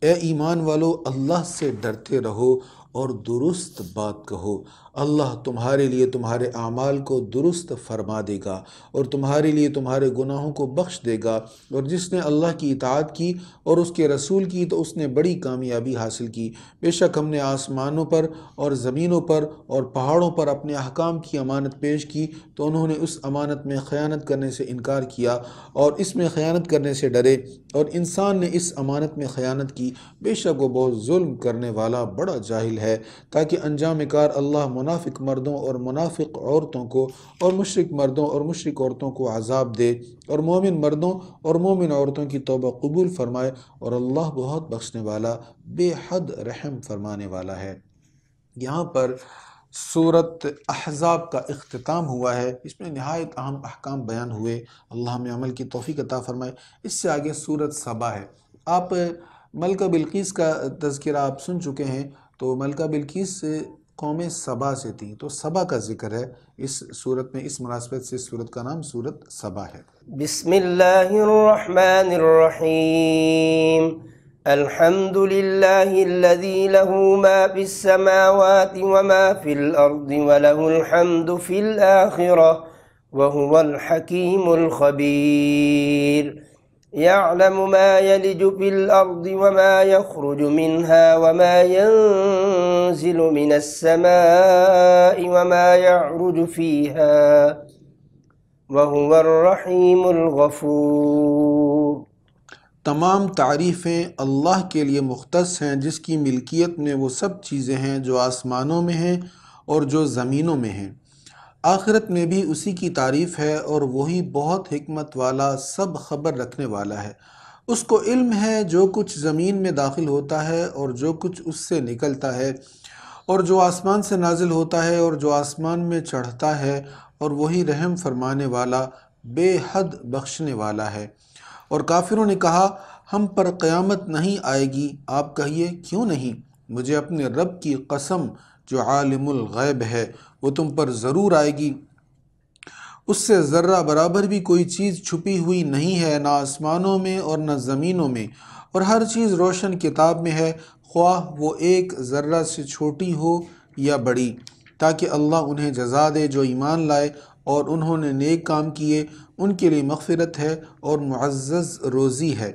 اے ایمان والو، اللہ سے ڈرتے رہو اور درست بات کہو، اللہ تمہارے لیے تمہارے اعمال کو درست فرما دے گا اور تمہارے لیے تمہارے گناہوں کو بخش دے گا، اور جس نے اللہ کی اطاعت کی اور اس کے رسول کی تو اس نے بڑی کامیابی حاصل کی۔ بے شک ہم نے آسمانوں پر اور زمینوں پر اور پہاڑوں پر اپنے احکام کی امانت پیش کی، تو انہوں نے اس امانت میں خیانت کرنے سے انکار کیا اور اس میں خیانت کرنے سے ڈرے، اور انسان نے اس امانت میں خیانت کی، بے شک وہ بہت ظلم کرنے والا بڑا جاہل ہے۔ تاکہ انجام کار اللہ منافق مردوں اور منافق عورتوں کو اور مشرک مردوں اور مشرک عورتوں کو عذاب دے، اور مومن مردوں اور مومن عورتوں کی توبہ قبول فرمائے، اور اللہ بہت بخشنے والا بے حد رحم فرمانے والا ہے۔ یہاں پر سورت احزاب کا اختتام ہوا ہے، اس میں نہایت اہم احکام بیان ہوئے، اللہ ہمیں عمل کی توفیق عطا فرمائے۔ اس سے آگے سورت سبا ہے۔ آپ ملکہ بلقیس کا تذکرہ آپ سن چکے ہیں، تو ملکہ بلقیس قوم سبا سے تھی، تو سبا کا ذکر ہے اس سورت میں۔ اس مناسبت سے اس سورت کا نام سورت سبا ہے۔ بسم اللہ الرحمن الرحیم الحمد للہ الذی لہ ما فی السماوات وما فی الارض ولہ الحمد فی الآخرہ وہو الحکیم الخبیر۔ يعلم ما يلج في الأرض وما يخرج منها وما ينزل من السماء وما يعرج فيها وهو الرحيم الغفور۔ تمام تعریفیں اللہ کے لیے مختص ہیں، جس کی ملکیت میں وہ سب چیزیں ہیں جو آسمانوں میں ہیں اور جو زمینوں میں ہیں۔ آخرت میں بھی اسی کی تعریف ہے، اور وہی بہت حکمت والا، سب خبر رکھنے والا ہے۔ اس کو علم ہے جو کچھ زمین میں داخل ہوتا ہے اور جو کچھ اس سے نکلتا ہے، اور جو آسمان سے نازل ہوتا ہے اور جو آسمان میں چڑھتا ہے، اور وہی رحم فرمانے والا بے حد بخشنے والا ہے۔ اور کافروں نے کہا ہم پر قیامت نہیں آئے گی۔ آپ کہیے کیوں نہیں؟ مجھے اپنے رب کی قسم جو عالم الغیب ہے، وہ تم پر ضرور آئے گی۔ اس سے ذرہ برابر بھی کوئی چیز چھپی ہوئی نہیں ہے، نہ آسمانوں میں اور نہ زمینوں میں، اور ہر چیز روشن کتاب میں ہے، خواہ وہ ایک ذرہ سے چھوٹی ہو یا بڑی، تاکہ اللہ انہیں جزا دے جو ایمان لائے اور انہوں نے نیک کام کیے، ان کے لیے مغفرت ہے اور معزز روزی ہے۔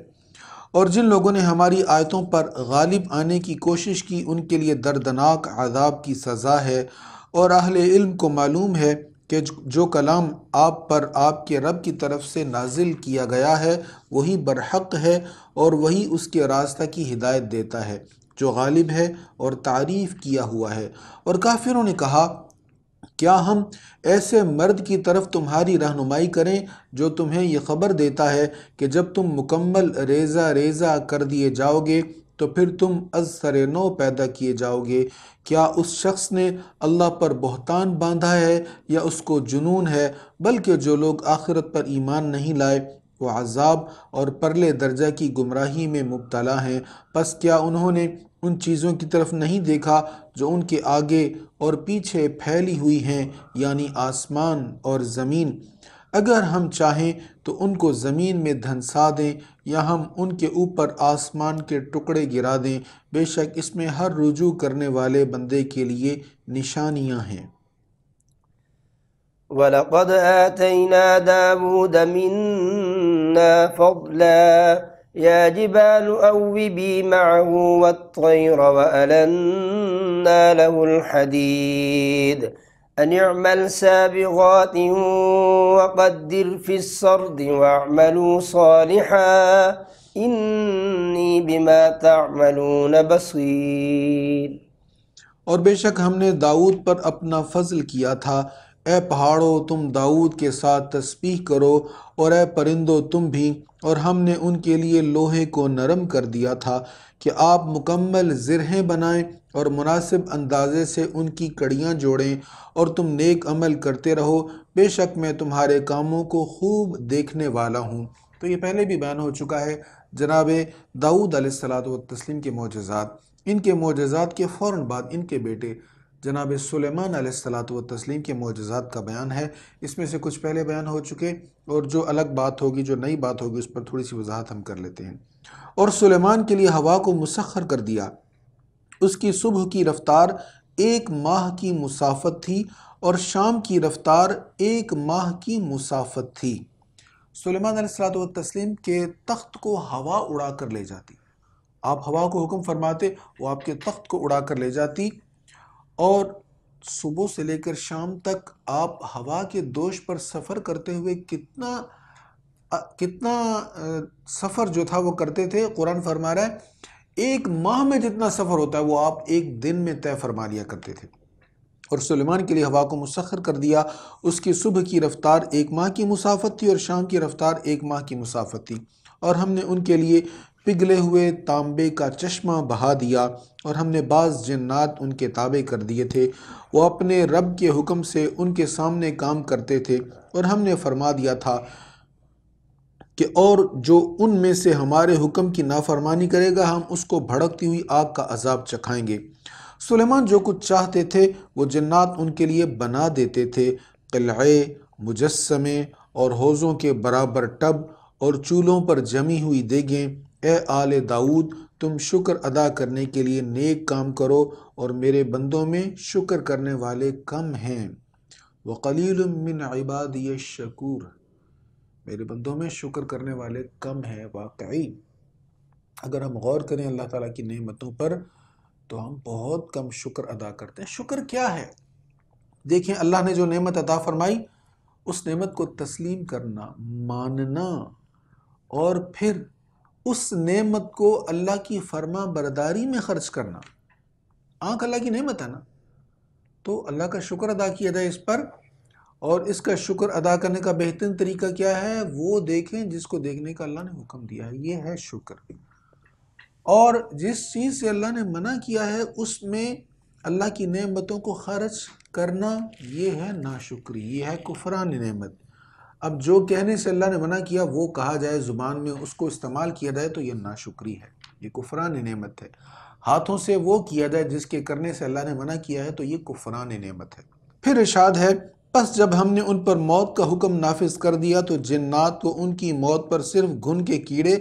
اور جن لوگوں نے ہماری آیتوں پر غالب آنے کی کوشش کی، ان کے لیے دردناک عذاب کی سزا ہے۔ اور اہل علم کو معلوم ہے کہ جو کلام آپ پر آپ کے رب کی طرف سے نازل کیا گیا ہے وہی برحق ہے، اور وہی اس کے راستہ کی ہدایت دیتا ہے جو غالب ہے اور تعریف کیا ہوا ہے۔ اور کافروں نے کہا کیا ہم ایسے مرد کی طرف تمہاری رہنمائی کریں جو تمہیں یہ خبر دیتا ہے کہ جب تم مکمل ریزہ ریزہ کر دیے جاؤ گے تو پھر تم از سر نو پیدا کیے جاؤ گے؟ کیا اس شخص نے اللہ پر بہتان باندھا ہے یا اس کو جنون ہے؟ بلکہ جو لوگ آخرت پر ایمان نہیں لائے وہ عذاب اور پرلے درجہ کی گمراہی میں مبتلا ہیں۔ پس کیا انہوں نے ان چیزوں کی طرف نہیں دیکھا جو ان کے آگے اور پیچھے پھیلی ہوئی ہیں، یعنی آسمان اور زمین؟ اگر ہم چاہیں تو ان کو زمین میں دھنسا دیں یا ہم ان کے اوپر آسمان کے ٹکڑے گرا دیں، بے شک اس میں ہر رجوع کرنے والے بندے کے لیے نشانیاں ہیں۔ وَلَقَدْ آتَيْنَا دَاوُودَ مِنَّا فَضْلًا يَا جِبَالُ أَوِّبِي مَعَهُ وَالطَّيْرَ وَأَلَنَّا لَهُ الْحَدِيدَ أَنِ اعْمَلْ سَابِغَاتٍ وَقَدِّرْ فِي السَّرْدِ وَاعْمَلُوا صَالِحًا إِنِّي بِمَا تَعْمَلُونَ بَصِيرٌ۔ اور بے شک ہم نے داؤد پر اپنا فضل کیا تھا۔ اے پہاڑوں تم داؤد کے ساتھ تسبیح کرو، اور اے پرندوں تم بھی، اور ہم نے ان کے لیے لوہے کو نرم کر دیا تھا کہ آپ مکمل زرہیں بنائیں اور مناسب اندازے سے ان کی کڑیاں جوڑیں، اور تم نیک عمل کرتے رہو، بے شک میں تمہارے کاموں کو خوب دیکھنے والا ہوں۔ تو یہ پہلے بھی بیان ہو چکا ہے جناب داؤد علیہ السلام کے معجزات۔ ان کے معجزات کے فوراً بعد ان کے بیٹے جناب سلیمان علیہ السلام کے معجزات کا بیان ہے۔ اس میں سے کچھ پہلے بیان ہو چکے، اور جو الگ بات ہوگی، جو نئی بات ہوگی، اس پر تھوڑی سی وضاحت ہم کر لیتے ہیں۔ اور سلیمان کے لیے ہوا کو مسخر کر دیا، اس کی صبح کی رفتار 1 ماہ کی مسافت تھی اور شام کی رفتار 1 ماہ کی مسافت تھی۔ سلیمان علیہ السلام کے تخت کو ہوا اڑا کر لے جاتی، آپ ہوا کو حکم فرماتے، وہ آپ کے تخت کو اڑا کر لے جاتی، اور صبح سے لے کر شام تک آپ ہوا کے دوش پر سفر کرتے ہوئے کتنا سفر جو تھا وہ کرتے تھے۔ قرآن فرما رہا ہے 1 ماہ میں جتنا سفر ہوتا ہے وہ آپ 1 دن میں طے فرما لیا کرتے تھے۔ اور سلیمان کے لیے ہوا کو مسخر کر دیا، اس کی صبح کی رفتار 1 ماہ کی مسافت تھی اور شام کی رفتار 1 ماہ کی مسافت تھی۔ اور ہم نے ان کے لیے پگھلے ہوئے تانبے کا چشمہ بہا دیا، اور ہم نے بعض جنات ان کے تابع کر دیے تھے، وہ اپنے رب کے حکم سے ان کے سامنے کام کرتے تھے۔ اور ہم نے فرما دیا تھا کہ اور جو ان میں سے ہمارے حکم کی نافرمانی کرے گا ہم اس کو بھڑکتی ہوئی آگ کا عذاب چکھائیں گے۔ سلیمان جو کچھ چاہتے تھے وہ جنات ان کے لیے بنا دیتے تھے، قلعے، مجسمے اور حوضوں کے برابر ٹب اور چولہوں پر جمی ہوئی دیگیں۔ اے آل داؤد تم شکر ادا کرنے کے لیے نیک کام کرو، اور میرے بندوں میں شکر کرنے والے کم ہیں۔ وَقَلِيلٌ مِّنْ عِبَادِيَ الشَّكُورُ، میرے بندوں میں شکر کرنے والے کم ہیں۔ واقعی اگر ہم غور کریں اللہ تعالیٰ کی نعمتوں پر تو ہم بہت کم شکر ادا کرتے ہیں۔ شکر کیا ہے؟ دیکھیں اللہ نے جو نعمت عطا فرمائی اس نعمت کو تسلیم کرنا، ماننا، اور پھر اس نعمت کو اللہ کی فرما برداری میں خرچ کرنا۔ آنکھ اللہ کی نعمت ہے نا، تو اللہ کا شکر ادا کیا جائے اس پر۔ اور اس کا شکر ادا کرنے کا بہترین طریقہ کیا ہے؟ وہ دیکھیں جس کو دیکھنے کا اللہ نے حکم دیا ہے، یہ ہے شکر۔ اور جس چیز سے اللہ نے منع کیا ہے اس میں اللہ کی نعمتوں کو خرچ کرنا، یہ ہے ناشکری، یہ ہے کفران نعمت۔ اب جو کہنے سے اللہ نے منع کیا وہ کہا جائے زبان میں، اس کو استعمال کیا جائے تو یہ ناشکری ہے، یہ کفران نعمت ہے۔ ہاتھوں سے وہ کیا جائے جس کے کرنے سے اللہ نے منع کیا ہے تو یہ کفران نعمت ہے۔ پھر ارشاد ہے پس جب ہم نے ان پر موت کا حکم نافذ کر دیا تو جنات کو ان کی موت پر صرف گھن کے کیڑے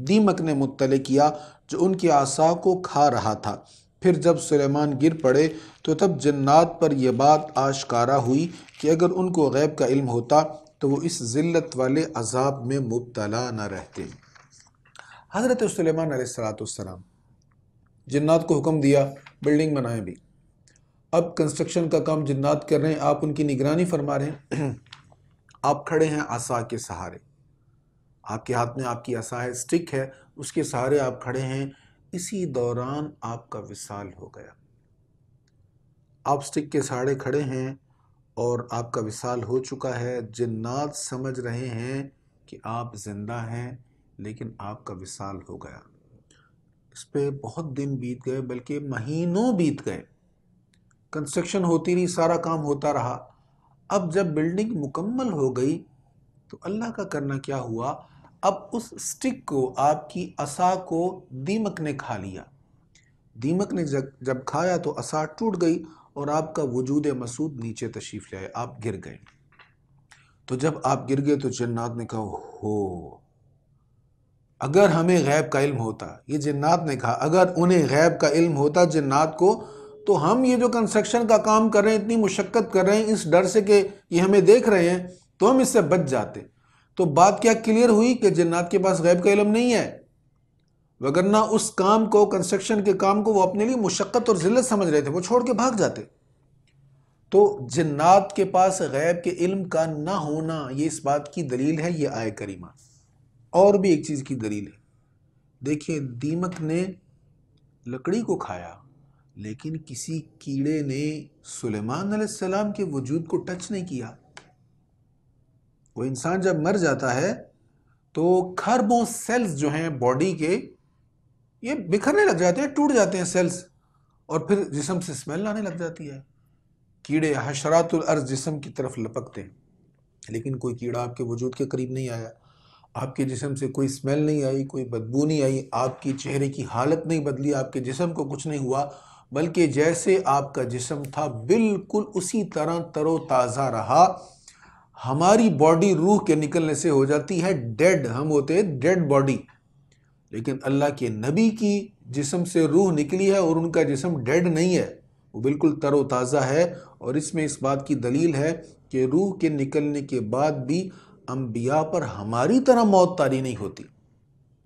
دیمک نے مطلع کیا جو ان کے اعصا کو کھا رہا تھا۔ پھر جب سلیمان گر پڑے تو تب جنات پر یہ بات آشکارا ہوئی کہ اگر ان کو غیب کا علم ہوتا تو وہ اس ذلت والے عذاب میں مبتلا نہ رہتے۔ حضرت سلیمان علیہ السلام جنات کو حکم دیا بلڈنگ بنائیں بھی۔ اب کنسٹرکشن کا کام جنات کر رہے ہیں، آپ ان کی نگرانی فرما رہے ہیں، آپ کھڑے ہیں عصا کے سہارے، آپ کے ہاتھ میں آپ کی عصا ہے، سٹک ہے، اس کے سہارے آپ کھڑے ہیں۔ اسی دوران آپ کا وصال ہو گیا، آپ سٹک کے سہارے کھڑے ہیں اور آپ کا وصال ہو چکا ہے، جنات سمجھ رہے ہیں کہ آپ زندہ ہیں لیکن آپ کا وصال ہو گیا۔ اس پہ بہت دن بیت گئے، بلکہ مہینوں بیت گئے، کنسٹرکشن ہوتی رہی، سارا کام ہوتا رہا۔ اب جب بلڈنگ مکمل ہو گئی تو اللہ کا کرنا کیا ہوا، اب اس سٹک کو، آپ کی عصا کو دیمک نے کھا لیا۔ دیمک نے جب کھایا تو عصا ٹوٹ گئی اور آپ کا وجود مسعود نیچے تشریف لے آئے، آپ گر گئے۔ تو جب آپ گر گئے تو جنات نے کہا ہو، اگر ہمیں غیب کا علم ہوتا، یہ جنات نے کہا اگر انہیں غیب کا علم ہوتا جنات کو، تو ہم یہ جو کنسٹرکشن کا کام کر رہے ہیں، اتنی مشقت کر رہے ہیں اس ڈر سے کہ یہ ہمیں دیکھ رہے ہیں، تو ہم اس سے بچ جاتے۔ تو بات کیا کلیئر ہوئی کہ جنات کے پاس غیب کا علم نہیں ہے، وگرنہ اس کام کو، کنسٹرکشن کے کام کو وہ اپنے لیے مشقت اور ذلت سمجھ رہے تھے، وہ چھوڑ کے بھاگ جاتے۔ تو جنات کے پاس غیب کے علم کا نہ ہونا، یہ اس بات کی دلیل ہے، یہ آیہ کریمہ۔ اور بھی ایک چیز کی دلیل ہے، دیکھیں دیمک نے لکڑی کو کھایا لیکن کسی کیڑے نے سلیمان علیہ السلام کے وجود کو ٹچ نہیں کیا۔ وہ انسان جب مر جاتا ہے تو کھربوں سیلز جو ہیں باڈی کے، یہ بکھرنے لگ جاتے ہیں، ٹوٹ جاتے ہیں سیلز، اور پھر جسم سے اسمیل آنے لگ جاتی ہے۔ کیڑے، حشرات الارض جسم کی طرف لپکتے ہیں، لیکن کوئی کیڑا آپ کے وجود کے قریب نہیں آیا، آپ کے جسم سے کوئی اسمیل نہیں آئی، کوئی بدبو نہیں آئی، آپ کی چہرے کی حالت نہیں بدلی، آپ کے جسم کو کچھ نہیں ہوا، بلکہ جیسے آپ کا جسم تھا بالکل اسی طرح تر و تازہ رہا۔ ہماری باڈی روح کے نکلنے سے ہو جاتی ہے ڈیڈ، ہم ہوتے ہیں ڈیڈ باڈی، لیکن اللہ کے نبی کی جسم سے روح نکلی ہے اور ان کا جسم ڈیڈ نہیں ہے، وہ بالکل تر و تازہ ہے۔ اور اس میں اس بات کی دلیل ہے کہ روح کے نکلنے کے بعد بھی انبیاء پر ہماری طرح موت طاری نہیں ہوتی،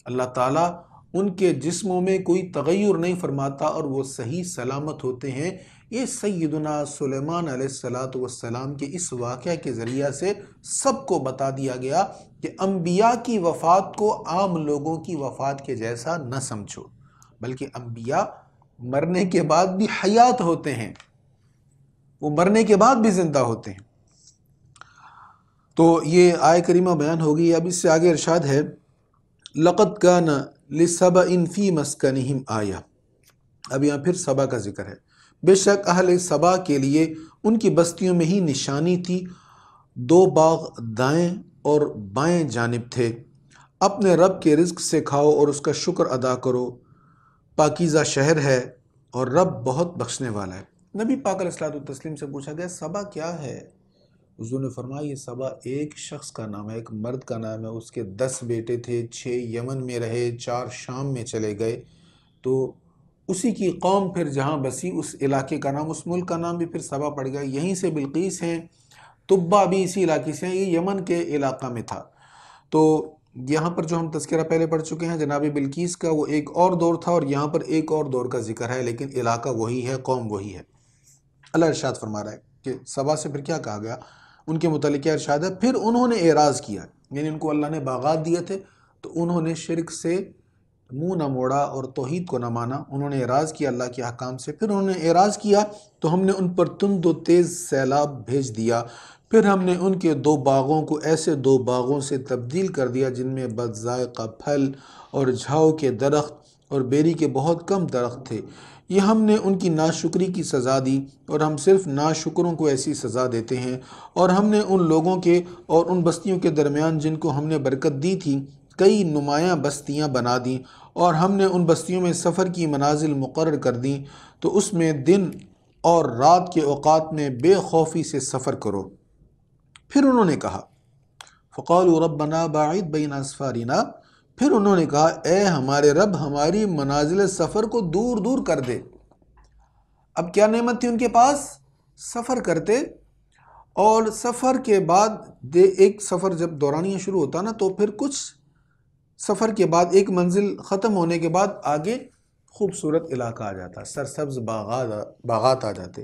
اللہ تعالیٰ ان کے جسموں میں کوئی تغیر نہیں فرماتا اور وہ صحیح سلامت ہوتے ہیں۔ یہ سیدنا سلیمان علیہ السلام کے اس واقعہ کے ذریعہ سے سب کو بتا دیا گیا کہ انبیاء کی وفات کو عام لوگوں کی وفات کے جیسا نہ سمجھو، بلکہ انبیاء مرنے کے بعد بھی حیات ہوتے ہیں، وہ مرنے کے بعد بھی زندہ ہوتے ہیں۔ تو یہ آیہ کریمہ بیان ہوگی۔ اب اس سے آگے ارشاد ہے لَقَدْ كَانَ لِسَبَإٍ فِي مَسْكَنِهِمْ آیَةٌ، اب یہاں پھر سبا کا ذکر ہے۔ بے شک اہل سبا کے لیے ان کی بستیوں میں ہی نشانی تھی، دو باغ دائیں اور بائیں جانب تھے، اپنے رب کے رزق سے کھاؤ اور اس کا شکر ادا کرو، پاکیزہ شہر ہے اور رب بہت بخشنے والا ہے۔ نبی پاک علیہ الصلوۃ والتسلیم سے پوچھا گیا سبا کیا ہے؟ حضور نے فرمایا یہ سبا ایک شخص کا نام ہے، ایک مرد کا نام ہے، اس کے 10 بیٹے تھے، 6 یمن میں رہے، 4 شام میں چلے گئے، تو اسی کی قوم پھر جہاں بسی، اس علاقے کا نام، اس ملک کا نام بھی پھر سبا پڑ گیا۔ یہیں سے بلقیس ہیں، طبا بھی اسی علاقے سے ہیں، یہ یمن کے علاقہ میں تھا۔ تو یہاں پر جو ہم تذکرہ پہلے پڑھ چکے ہیں جناب بلقیس کا، وہ ایک اور دور تھا، اور یہاں پر ایک اور دور کا ذکر ہے، لیکن علاقہ وہی ہے، قوم وہی ہے۔ اللہ ارشاد فرما رہا ہے کہ سبا سے پھر کیا کہا گیا، ان کے متعلق کیا ارشاد ہے، پھر انہوں نے اعراض کیا، یعنی ان کو اللہ نے باغات دیے تھے تو انہوں نے شرک سے منہ نہ موڑا اور توحید کو نہ مانا، انہوں نے اعراض کیا اللہ کے احکام سے۔ پھر انہوں نے اعراض کیا تو ہم نے ان پر تند و تیز سیلاب بھیج دیا، پھر ہم نے ان کے 2 باغوں کو ایسے 2 باغوں سے تبدیل کر دیا جن میں بد ذائقہ پھل اور جھاؤ کے درخت اور بیری کے بہت کم درخت تھے۔ یہ ہم نے ان کی ناشکری کی سزا دی، اور ہم صرف ناشکروں کو ایسی سزا دیتے ہیں۔ اور ہم نے ان لوگوں کے اور ان بستیوں کے درمیان جن کو ہم نے برکت دی تھی کئی نمایاں بستیاں بنا دیں، اور ہم نے ان بستیوں میں سفر کی منازل مقرر کر دیں، تو اس میں دن اور رات کے اوقات میں بے خوفی سے سفر کرو۔ پھر انہوں نے کہا فَقَالُوا رَبَّنَا بَاعِدْ بَيْنَ أَسْفَارِنَا، پھر انہوں نے کہا اے ہمارے رب ہماری منازل سفر کو دور دور کر دے۔ اب کیا نعمت تھی ان کے پاس؟ سفر کرتے، اور سفر کے بعد ایک سفر جب دورانیہ شروع ہوتا نا تو پھر کچھ سفر کے بعد ایک منزل ختم ہونے کے بعد آگے خوبصورت علاقہ آ جاتا، سرسبز باغات آ جاتے،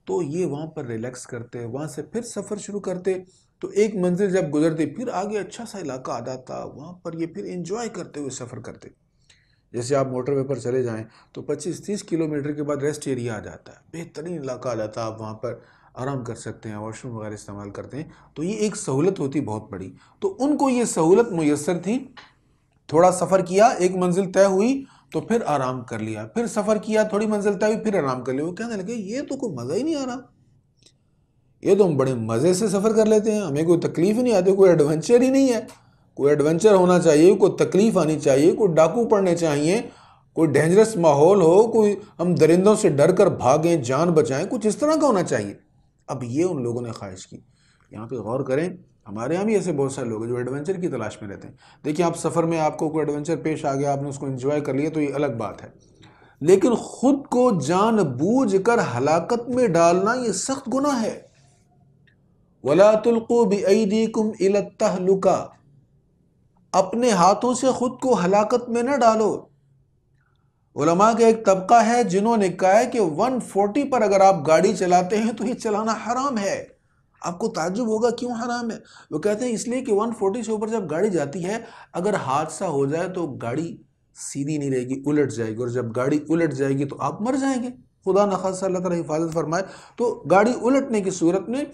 تو یہ وہاں پر ریلیکس کرتے، وہاں سے پھر سفر شروع کرتے، تو ایک منزل جب گزرتے پھر آگے اچھا سا علاقہ آ جاتا، وہاں پر یہ پھر انجوائے کرتے ہوئے سفر کرتے۔ جیسے آپ موٹر وے پر چلے جائیں تو 25-30 کلومیٹر کے بعد ریسٹ ایریا آ جاتا ہے، بہترین علاقہ آ جاتا ہے، آپ وہاں پر آرام کر سکتے ہیں، واش روم وغیرہ استعمال کرتے ہیں، تو یہ ایک سہولت ہوتی بہت بڑی. تو ان کو یہ سہولت میسر تھی. تھوڑا سفر کیا، ایک منزل طے ہوئی تو پھر آرام کر لیا، پھر سفر کیا، تھوڑی منزل طے ہوئی، پھر آرام کر لیا. وہ کہنے لگے یہ تو کوئی مزہ ہی نہیں آ رہا، یہ تو ہم بڑے مزے سے سفر کر لیتے ہیں، ہمیں کوئی تکلیف ہی نہیں آتی، کوئی ایڈونچر ہی نہیں ہے. کوئی ایڈونچر ہونا چاہیے، کوئی تکلیف آنی چاہیے، کوئی ڈاکو پڑنے چاہیے، کوئی ڈینجرس ماحول ہو، کوئی ہم درندوں سے ڈر کر بھاگیں، جان بچائیں، کچھ اس طرح کا ہونا چاہیے. اب یہ ان لوگوں نے خواہش کی. یہاں پہ غور کریں، ہمارے یہاں بھی ایسے بہت سارے لوگ ہیں جو ایڈونچر کی تلاش میں رہتے ہیں. دیکھیں آپ سفر میں آپ کو کوئی ایڈونچر پیش آ گیا، آپ نے اس کو انجوائے کر لیا تو یہ الگ بات ہے، لیکن خود کو جان بوجھ کر ہلاکت میں ڈالنا یہ سخت گناہ ہے. وَلَا تُلْقُوا بِأَيْدِيكُمْ إِلَى التَّهْلُكَةِ، اپنے ہاتھوں سے خود کو ہلاکت میں نہ ڈالو. علماء کا ایک طبقہ ہے جنہوں نے کہا ہے کہ 140 پر اگر آپ گاڑی چلاتے ہیں تو یہ چلانا حرام ہے. آپ کو تعجب ہوگا کیوں حرام ہے؟ وہ کہتے ہیں اس لیے کہ 140 سے اوپر جب گاڑی جاتی ہے، اگر حادثہ ہو جائے تو گاڑی سیدھی نہیں رہے گی، الٹ جائے گی، اور جب گاڑی الٹ جائے گی تو آپ مر جائیں گے. خدا نخواستہ اللہ تعالیٰ حفاظت فرمائے. تو گاڑی الٹنے کی صورت میں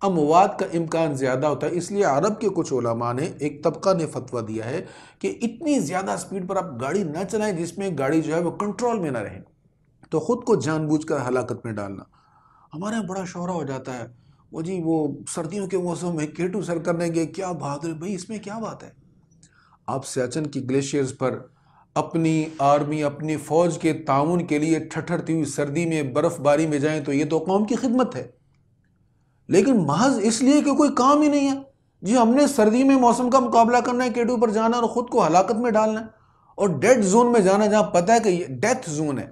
اموات کا امکان زیادہ ہوتا ہے. اس لیے عرب کے کچھ علماء نے، ایک طبقہ نے فتویٰ دیا ہے کہ اتنی زیادہ سپیڈ پر آپ گاڑی نہ چلائیں جس میں گاڑی جو ہے وہ کنٹرول میں نہ رہے. تو خود کو جان بوجھ کر ہلاکت میں ڈالنا. ہمارے یہاں بڑا شہرہ ہو جاتا ہے، وہ جی وہ سردیوں کے موسم میں K2 سر کرنے گے، کیا بات ہے بھائی، اس میں کیا بات ہے؟ آپ سیاچن کی گلیشیئرز پر اپنی آرمی، اپنی فوج کے تعاون کے لیے ٹھٹھرتی ہوئی سردی میں برف باری میں جائیں تو یہ تو قوم کی خدمت ہے. لیکن محض اس لیے کہ کوئی کام ہی نہیں ہے، جی ہم نے سردی میں موسم کا مقابلہ کرنا ہے، K2 پر جانا اور خود کو ہلاکت میں ڈالنا ہے، اور ڈیڈ زون میں جانا جہاں پتہ ہے کہ یہ ڈیتھ زون ہے،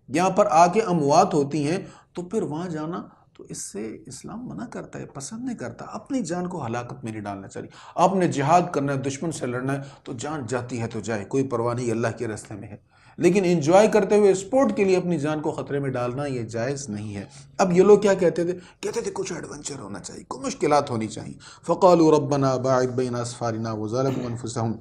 یہاں پر آ کے اموات ہوتی ہیں، تو پھر وہاں جانا تو اس سے اسلام منع کرتا ہے، پسند نہیں کرتا. اپنی جان کو ہلاکت میں نہیں ڈالنا چاہیے. آپ نے جہاد کرنا ہے، دشمن سے لڑنا ہے تو جان جاتی ہے تو جائے، کوئی پرواہ نہیں، اللہ کے راستے میں ہے. لیکن انجوائے کرتے ہوئے اسپورٹ کے لیے اپنی جان کو خطرے میں ڈالنا یہ جائز نہیں ہے. اب یہ لوگ کیا کہتے تھے کچھ ایڈونچر ہونا چاہیے، کوئی مشکلات ہونی چاہیے. فقالوا ربنا باعد بین اسفارنا وظلموا انفسهم،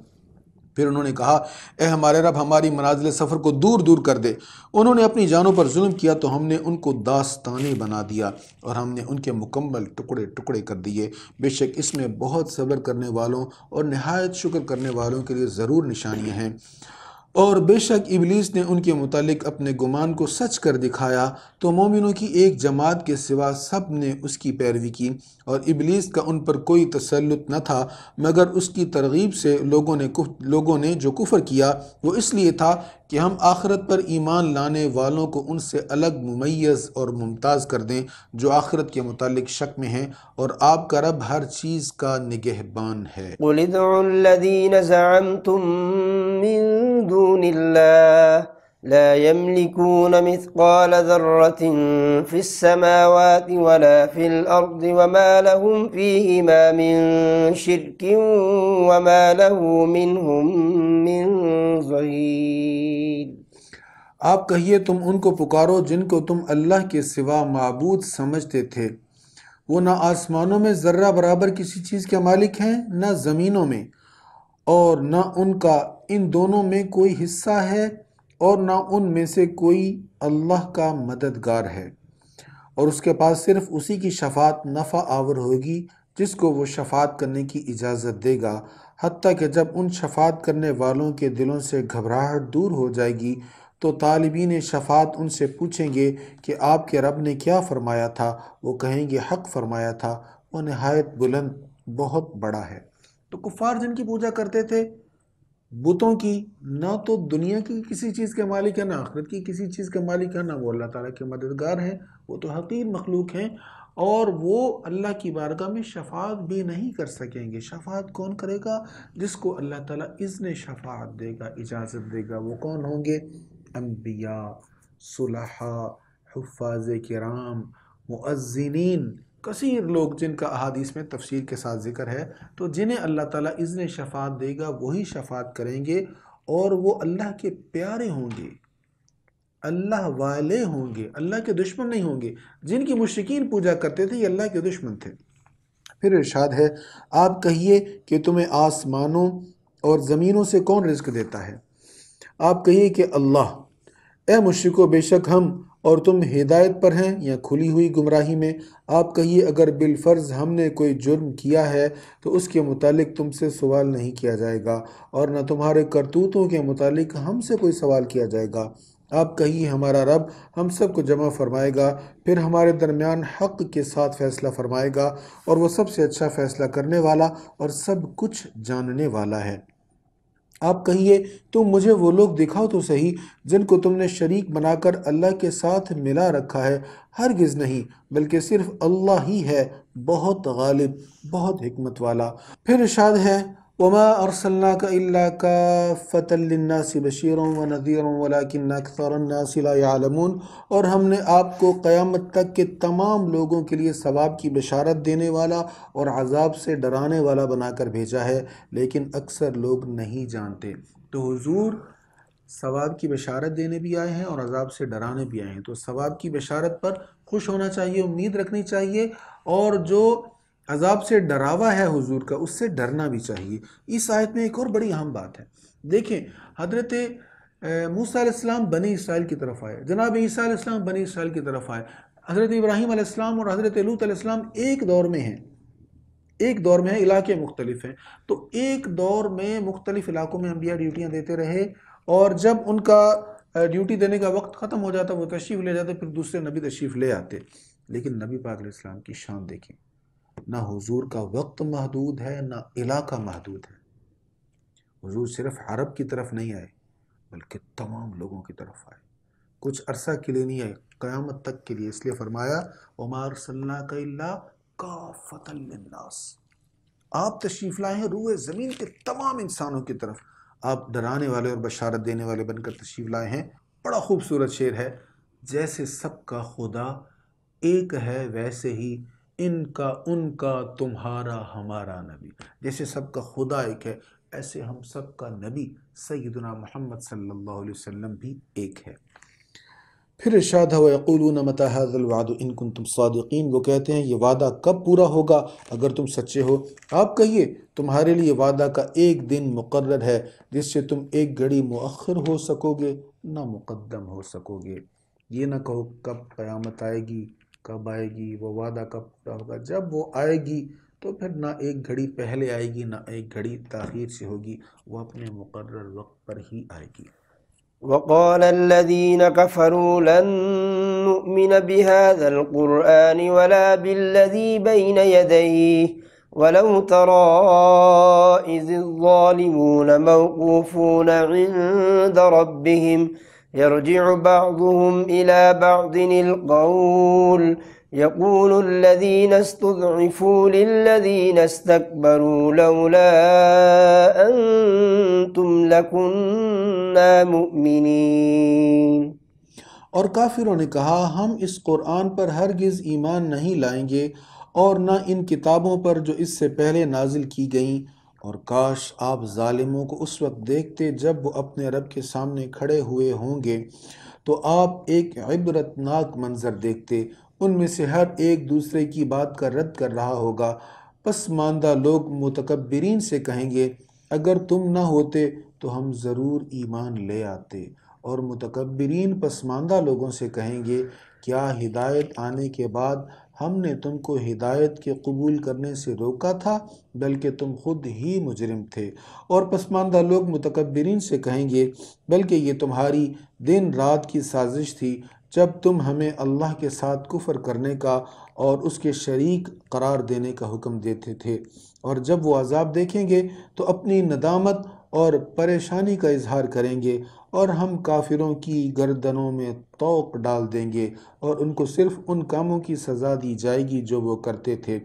پھر انہوں نے کہا اے ہمارے رب ہماری منازل سفر کو دور دور کر دے. انہوں نے اپنی جانوں پر ظلم کیا تو ہم نے ان کو داستانے بنا دیا اور ہم نے ان کے مکمل ٹکڑے ٹکڑے کر دیے. بے شک اس میں بہت صبر کرنے والوں اور نہایت شکر کرنے والوں کے لیے ضرور نشانیاں ہیں. اور بے شک ابلیس نے ان کے متعلق اپنے گمان کو سچ کر دکھایا تو مومنوں کی ایک جماعت کے سوا سب نے اس کی پیروی کی، اور ابلیس کا ان پر کوئی تسلط نہ تھا مگر اس کی ترغیب سے. لوگوں نے جو کفر کیا وہ اس لیے تھا کہ ہم آخرت پر ایمان لانے والوں کو ان سے الگ ممیز اور ممتاز کر دیں جو آخرت کے متعلق شک میں ہیں، اور آپ کا رب ہر چیز کا نگہبان ہے. قل ادعوا الذين زعمتم من دون الله لا يملكون مثقال ذرة في السماوات ولا في الأرض وما لهم فيهما من شرك وما له منهم من ظهير. آپ کہیے تم ان کو پکارو جن کو تم اللہ کے سوا معبود سمجھتے تھے، وہ نہ آسمانوں میں ذرہ برابر کسی چیز کے مالک ہیں نہ زمینوں میں، اور نہ ان کا ان دونوں میں کوئی حصہ ہے، اور نہ ان میں سے کوئی اللہ کا مددگار ہے. اور اس کے پاس صرف اسی کی شفاعت نفع آور ہوگی جس کو وہ شفاعت کرنے کی اجازت دے گا، حتیٰ کہ جب ان شفاعت کرنے والوں کے دلوں سے گھبراہٹ دور ہو جائے گی تو طالبین شفاعت ان سے پوچھیں گے کہ آپ کے رب نے کیا فرمایا تھا. وہ کہیں گے حق فرمایا تھا، وہ نہایت بلند بہت بڑا ہے. تو کفار جن کی پوجا کرتے تھے بتوں کی، نہ تو دنیا کی کسی چیز کے مالک ہے، نہ آخرت کی کسی چیز کے مالک ہے، نہ وہ اللہ تعالیٰ کے مددگار ہیں، وہ تو حقیر مخلوق ہیں، اور وہ اللہ کی بارگاہ میں شفاعت بھی نہیں کر سکیں گے. شفاعت کون کرے گا؟ جس کو اللہ تعالیٰ اذن شفاعت دے گا، اجازت دے گا. وہ کون ہوں گے؟ انبیاء، صلحاء، حفاظ کرام، مؤذنین، کثیر لوگ جن کا احادیث میں تفصیل کے ساتھ ذکر ہے. تو جنہیں اللہ تعالیٰ اذن شفاعت دے گا وہی شفاعت کریں گے، اور وہ اللہ کے پیارے ہوں گے، اللہ والے ہوں گے، اللہ کے دشمن نہیں ہوں گے. جن کی مشرکین پوجا کرتے تھے یہ اللہ کے دشمن تھے. پھر ارشاد ہے آپ کہیے کہ تمہیں آسمانوں اور زمینوں سے کون رزق دیتا ہے؟ آپ کہیے کہ اللہ. اے مشرکو، بے شک ہم اور تم ہدایت پر ہیں یا کھلی ہوئی گمراہی میں؟ آپ کہیے اگر بالفرض ہم نے کوئی جرم کیا ہے تو اس کے متعلق تم سے سوال نہیں کیا جائے گا، اور نہ تمہارے کرتوتوں کے متعلق ہم سے کوئی سوال کیا جائے گا۔ آپ کہیے ہمارا رب ہم سب کو جمع فرمائے گا، پھر ہمارے درمیان حق کے ساتھ فیصلہ فرمائے گا، اور وہ سب سے اچھا فیصلہ کرنے والا اور سب کچھ جاننے والا ہے۔ آپ کہیے تم مجھے وہ لوگ دکھاؤ تو صحیح جن کو تم نے شریک بنا کر اللہ کے ساتھ ملا رکھا ہے۔ ہرگز نہیں، بلکہ صرف اللہ ہی ہے، بہت غالب، بہت حکمت والا۔ پھر ارشاد ہے وَمَا أَرْسَلْنَاكَ إِلَّا كَافَّةً لِلنَّاسِ بَشِيرًا وَنَذِيرًا وَلَكِنَّ أَكْثَرَ النَّاسِ لَا يَعْلَمُونَ، اور ہم نے آپ کو قیامت تک کے تمام لوگوں کے لیے ثواب کی بشارت دینے والا اور عذاب سے ڈرانے والا بنا کر بھیجا ہے، لیکن اکثر لوگ نہیں جانتے۔ تو حضور ثواب کی بشارت دینے بھی آئے ہیں اور عذاب سے ڈرانے بھی آئے ہیں، تو ثواب کی بشارت پر خوش ہونا چاہیے، امید رکھنی چاہیے، اور جو عذاب سے ڈراوا ہے حضور کا، اس سے ڈرنا بھی چاہیے۔ اس آیت میں ایک اور بڑی اہم بات ہے، دیکھیں حضرت موسیٰ علیہ السلام بنی اسرائیل کی طرف آئے، جناب عیسیٰ علیہ السلام بنی اسرائیل کی طرف آئے، حضرت ابراہیم علیہ السلام اور حضرت لوط علیہ السلام ایک دور میں ہیں، علاقے مختلف ہیں، تو ایک دور میں مختلف علاقوں میں انبیاء ڈیوٹیاں دیتے رہے، اور جب ان کا ڈیوٹی دینے کا وقت ختم ہو جاتا وہ تشریف لے جاتے، پھر دوسرے نبی تشریف لے آتے۔ لیکن نبی پاک علیہ السلام کی شان دیکھیں، نہ حضور کا وقت محدود ہے نہ علاقہ محدود ہے۔ حضور صرف عرب کی طرف نہیں آئے بلکہ تمام لوگوں کی طرف آئے، کچھ عرصہ کے لیے نہیں آئے، قیامت تک کے لیے۔ اس لیے فرمایا وَمَا أَرْسَلْنَاكَ إِلَّا كَافَّةً لِلنَّاسِ، آپ تشریف لائے ہیں روئے زمین کے تمام انسانوں کی طرف، آپ ڈرانے والے اور بشارت دینے والے بن کر تشریف لائے ہیں۔ بڑا خوبصورت شعر ہے، جیسے سب کا خدا ایک ہے ویسے ہی ان کا تمہارا ہمارا نبی، جیسے سب کا خدا ایک ہے ایسے ہم سب کا نبی سیدنا محمد صلی اللہ علیہ وسلم بھی ایک ہے۔ پھر ارشاد ہے وَيَقُولُونَ مَتَى هَذَا الْوَعْدُ إِن كُنتُمْ صَادِقِينَ، وہ کہتے ہیں یہ وعدہ کب پورا ہوگا اگر تم سچے ہو۔ آپ کہیے تمہارے لیے وعدہ کا ایک دن مقرر ہے جس سے تم ایک گھڑی مؤخر ہو سکو گے نہ مقدم ہو سکو گے۔ یہ نہ کہو کب قیامت آئے گی، کب آئے گی، وہ وعدہ کب پورا ہوگا۔ جب وہ آئے گی تو پھر نہ ایک گھڑی پہلے آئے گی نہ ایک گھڑی تاخیر سے ہوگی، وہ اپنے مقرر وقت پر ہی آئے گی۔ وقال الذين كفروا لن نؤمن بهذا القرآن ولا بالذي بين يديه ولو ترى إذ الظالمون موقوفون عند ربهم يرجع بعضهم إلى بعض القول يقول الذين استضعفوا للذين استكبروا لولا أنتم لكنا مؤمنين۔ اور کافروں نے کہا ہم اس قرآن پر ہرگز ایمان نہیں لائیں گے اور نہ ان کتابوں پر جو اس سے پہلے نازل کی گئیں، اور کاش آپ ظالموں کو اس وقت دیکھتے جب وہ اپنے رب کے سامنے کھڑے ہوئے ہوں گے تو آپ ایک عبرتناک منظر دیکھتے، ان میں سے ہر ایک دوسرے کی بات کا رد کر رہا ہوگا۔ پسماندہ لوگ متکبرین سے کہیں گے اگر تم نہ ہوتے تو ہم ضرور ایمان لے آتے، اور متکبرین پسماندہ لوگوں سے کہیں گے کیا ہدایت آنے کے بعد ہم نے تم کو ہدایت کے قبول کرنے سے روکا تھا، بلکہ تم خود ہی مجرم تھے۔ اور پسماندہ لوگ متکبرین سے کہیں گے بلکہ یہ تمہاری دن رات کی سازش تھی جب تم ہمیں اللہ کے ساتھ کفر کرنے کا اور اس کے شریک قرار دینے کا حکم دیتے تھے، اور جب وہ عذاب دیکھیں گے تو اپنی ندامت اور پریشانی کا اظہار کریں گے، اور ہم کافروں کی گردنوں میں طوق ڈال دیں گے اور ان کو صرف ان کاموں کی سزا دی جائے گی جو وہ کرتے تھے۔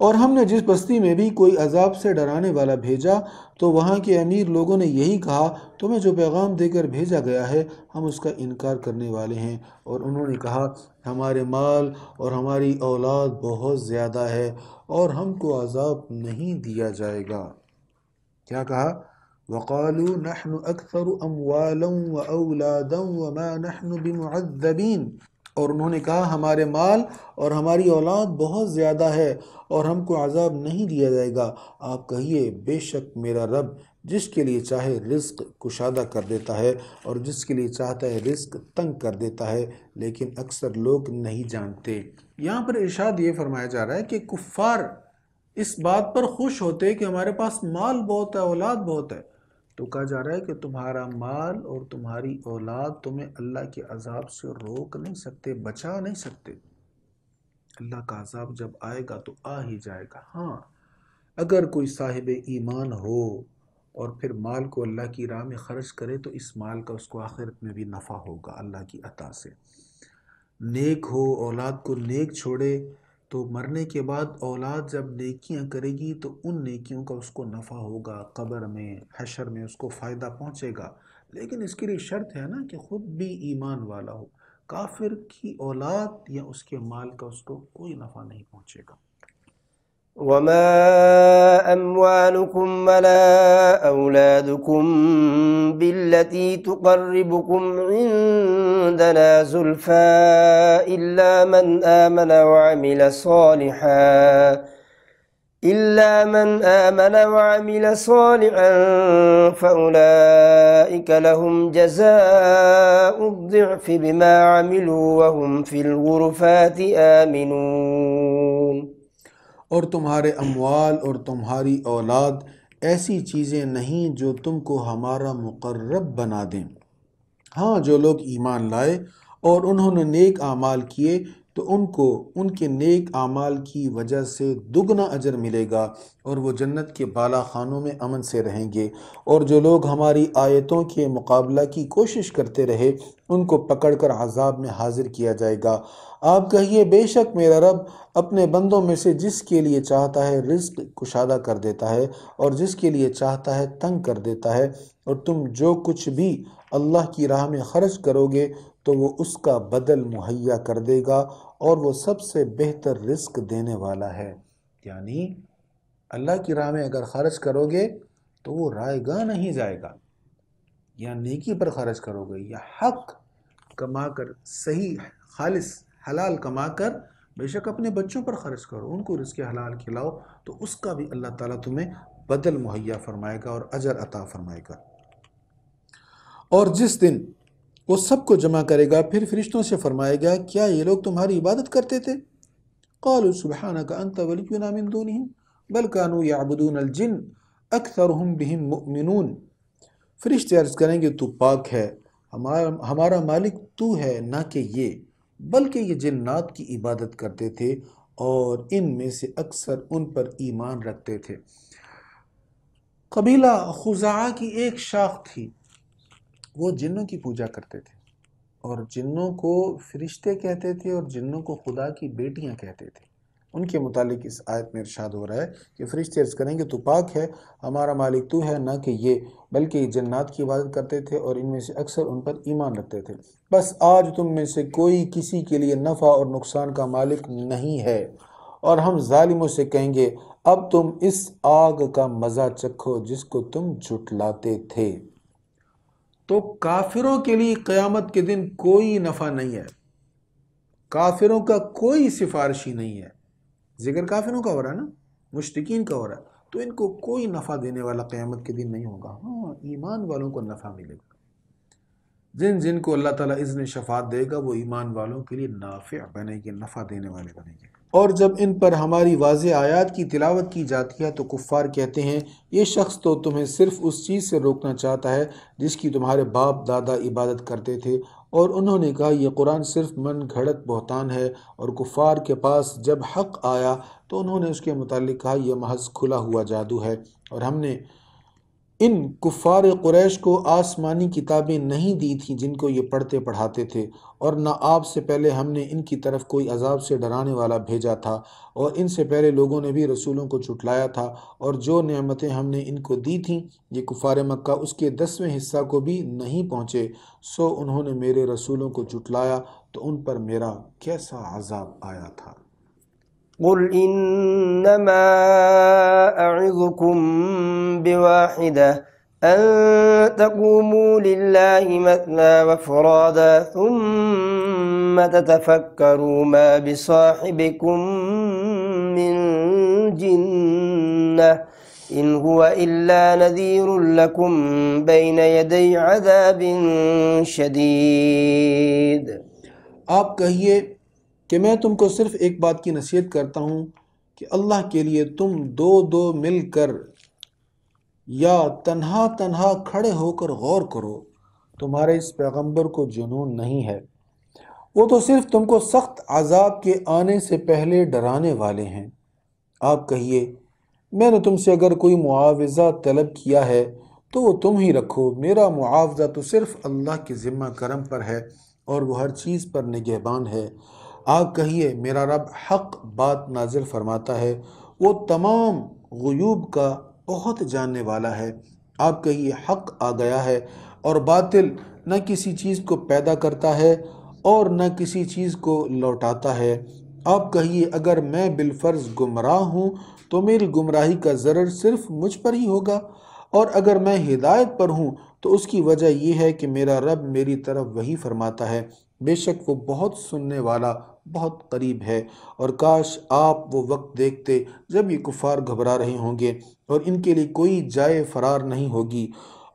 اور ہم نے جس بستی میں بھی کوئی عذاب سے ڈرانے والا بھیجا تو وہاں کے امیر لوگوں نے یہی کہا تمہیں جو پیغام دے کر بھیجا گیا ہے ہم اس کا انکار کرنے والے ہیں، اور انہوں نے کہا ہمارے مال اور ہماری اولاد بہت زیادہ ہے اور ہم کو عذاب نہیں دیا جائے گا۔ کیا کہا؟ وَقَالُوا نَحْنُ أَكْثَرُ أَمْوَالًا وَأَوْلَادًا وَمَا نَحْنُ بِمُعَذَّبِينَ، اور انہوں نے کہا ہمارے مال اور ہماری اولاد بہت زیادہ ہے اور ہم کو عذاب نہیں دیا جائے گا۔ آپ کہیے بے شک میرا رب جس کے لیے چاہے رزق کشادہ کر دیتا ہے اور جس کے لیے چاہتا ہے رزق تنگ کر دیتا ہے، لیکن اکثر لوگ نہیں جانتے۔ یہاں پر ارشاد یہ فرمایا جا رہا ہے کہ کفار اس بات پر خوش ہوتے کہ ہمارے پاس مال بہت ہے، اولاد بہت ہے، تو کہا جا رہا ہے کہ تمہارا مال اور تمہاری اولاد تمہیں اللہ کے عذاب سے روک نہیں سکتے، بچا نہیں سکتے۔ اللہ کا عذاب جب آئے گا تو آ ہی جائے گا۔ ہاں، اگر کوئی صاحب ایمان ہو اور پھر مال کو اللہ کی راہ میں خرچ کرے تو اس مال کا اس کو آخرت میں بھی نفع ہوگا اللہ کی عطا سے۔ نیک ہو، اولاد کو نیک چھوڑے تو مرنے کے بعد اولاد جب نیکیاں کرے گی تو ان نیکیوں کا اس کو نفع ہوگا، قبر میں، حشر میں اس کو فائدہ پہنچے گا۔ لیکن اس کے لیے شرط ہے نا کہ خود بھی ایمان والا ہو۔ کافر کی اولاد یا اس کے مال کا اس کو کوئی نفع نہیں پہنچے گا۔ وما أموالكم ولا أولادكم بالتي تقربكم عندنا زلفى إلا من آمن وعمل صالحا فأولئك لهم جزاء الضعف بما عملوا وهم في الغرفات آمنون۔ اور تمہارے اموال اور تمہاری اولاد ایسی چیزیں نہیں جو تم کو ہمارا مقرب بنا دیں۔ ہاں، جو لوگ ایمان لائے اور انہوں نے نیک اعمال کیے تو ان کو ان کے نیک اعمال کی وجہ سے دگنا اجر ملے گا اور وہ جنت کے بالا خانوں میں امن سے رہیں گے۔ اور جو لوگ ہماری آیتوں کے مقابلہ کی کوشش کرتے رہے ان کو پکڑ کر عذاب میں حاضر کیا جائے گا۔ آپ کہیے بے شک میرا رب اپنے بندوں میں سے جس کے لیے چاہتا ہے رزق کشادہ کر دیتا ہے اور جس کے لیے چاہتا ہے تنگ کر دیتا ہے، اور تم جو کچھ بھی اللہ کی راہ میں خرچ کرو گے تو وہ اس کا بدل مہیا کر دے گا اور وہ سب سے بہتر رزق دینے والا ہے۔ یعنی اللہ کی راہ میں اگر خرچ کرو گے تو وہ رائے گاہ نہیں جائے گا، یا نیکی پر خرچ کرو گے یا حق کما کر، صحیح خالص حلال کما کر، بے شک اپنے بچوں پر خرچ کرو، ان کو رزق حلال کھلاؤ، تو اس کا بھی اللہ تعالیٰ تمہیں بدل مہیا فرمائے گا اور اجر عطا فرمائے گا۔ اور جس دن وہ سب کو جمع کرے گا پھر فرشتوں سے فرمائے گا کیا یہ لوگ تمہاری عبادت کرتے تھے؟ قالوا سبحانك انت ولينا من دونهم بل كانوا يعبدون الجن اکثرهم بهم مؤمنون۔ فرشتے عرض کریں گے تو پاک ہے، ہمارا مالک تو ہے، نہ کہ یہ، بلکہ یہ جنات کی عبادت کرتے تھے اور ان میں سے اکثر ان پر ایمان رکھتے تھے۔ قبیلہ خزاعہ کی ایک شاخ تھی، وہ جنوں کی پوجا کرتے تھے اور جنوں کو فرشتے کہتے تھے اور جنوں کو خدا کی بیٹیاں کہتے تھے۔ ان کے متعلق اس آیت میں ارشاد ہو رہا ہے کہ فرشتے عرض کریں گے تو پاک ہے، ہمارا مالک تو ہے، نہ کہ یہ، بلکہ یہ جنات کی عبادت کرتے تھے اور ان میں سے اکثر ان پر ایمان رکھتے تھے۔ بس آج تم میں سے کوئی کسی کے لیے نفع اور نقصان کا مالک نہیں ہے، اور ہم ظالموں سے کہیں گے اب تم اس آگ کا مزہ چکھو جس کو تم جھٹلاتے تھے۔ تو کافروں کے لیے قیامت کے دن کوئی نفع نہیں ہے، کافروں کا کوئی سفارشی نہیں ہے۔ ذکر کافروں کا ہو رہا ہے نا، مشرکین کا ہو رہا ہے، تو ان کو کوئی نفع دینے والا قیامت کے دن نہیں ہوگا۔ ہاں، ایمان والوں کو نفع ملے گا۔ جن کو اللہ تعالیٰ اذن شفاعت دے گا وہ ایمان والوں کے لیے نافع بنے گے، نفع دینے والے بنے گے۔ اور جب ان پر ہماری واضح آیات کی تلاوت کی جاتی ہے تو کفار کہتے ہیں یہ شخص تو تمہیں صرف اس چیز سے روکنا چاہتا ہے جس کی تمہارے باپ دادا عبادت کرتے تھے، اور انہوں نے کہا یہ قرآن صرف من گھڑت بہتان ہے۔ اور کفار کے پاس جب حق آیا تو انہوں نے اس کے متعلق کہا یہ محض کھلا ہوا جادو ہے، اور ہم نے ان کفار قریش کو آسمانی کتابیں نہیں دی تھیں جن کو یہ پڑھتے پڑھاتے تھے، اور نہ آپ سے پہلے ہم نے ان کی طرف کوئی عذاب سے ڈرانے والا بھیجا تھا، اور ان سے پہلے لوگوں نے بھی رسولوں کو جھٹلایا تھا، اور جو نعمتیں ہم نے ان کو دی تھیں یہ کفار مکہ اس کے 10ویں حصہ کو بھی نہیں پہنچے، سو انہوں نے میرے رسولوں کو جھٹلایا تو ان پر میرا کیسا عذاب آیا تھا۔ قل انما اعظكم بواحدة ان تقوموا لله مثنى وفرادا ثم ثم تتفكروا ما بصاحبكم من جنة إن هو إلا نذير لكم بين يدي عذاب شديد۔ آپ کہیے کہ میں تم کو صرف ایک بات کی نصیحت کرتا ہوں کہ اللہ کے لیے تم دو دو مل کر یا تنہا تنہا کھڑے ہو کر غور کرو، تمہارے اس پیغمبر کو جنون نہیں ہے، وہ تو صرف تم کو سخت عذاب کے آنے سے پہلے ڈرانے والے ہیں۔ آپ کہیے میں نے تم سے اگر کوئی معاوضہ طلب کیا ہے تو وہ تم ہی رکھو، میرا معاوضہ تو صرف اللہ کے ذمہ کرم پر ہے اور وہ ہر چیز پر نگہبان ہے۔ آپ کہیے میرا رب حق بات نازل فرماتا ہے، وہ تمام غیوب کا بہت جاننے والا ہے۔ آپ کہیے حق آ گیا ہے اور باطل نہ کسی چیز کو پیدا کرتا ہے اور نہ کسی چیز کو لوٹاتا ہے۔ آپ کہیے اگر میں بالفرض گمراہ ہوں تو میری گمراہی کا ضرر صرف مجھ پر ہی ہوگا، اور اگر میں ہدایت پر ہوں تو اس کی وجہ یہ ہے کہ میرا رب میری طرف وحی فرماتا ہے، بے شک وہ بہت سننے والا بہت قریب ہے۔ اور کاش آپ وہ وقت دیکھتے جب یہ کفار گھبرا رہے ہوں گے اور ان کے لیے کوئی جائے فرار نہیں ہوگی،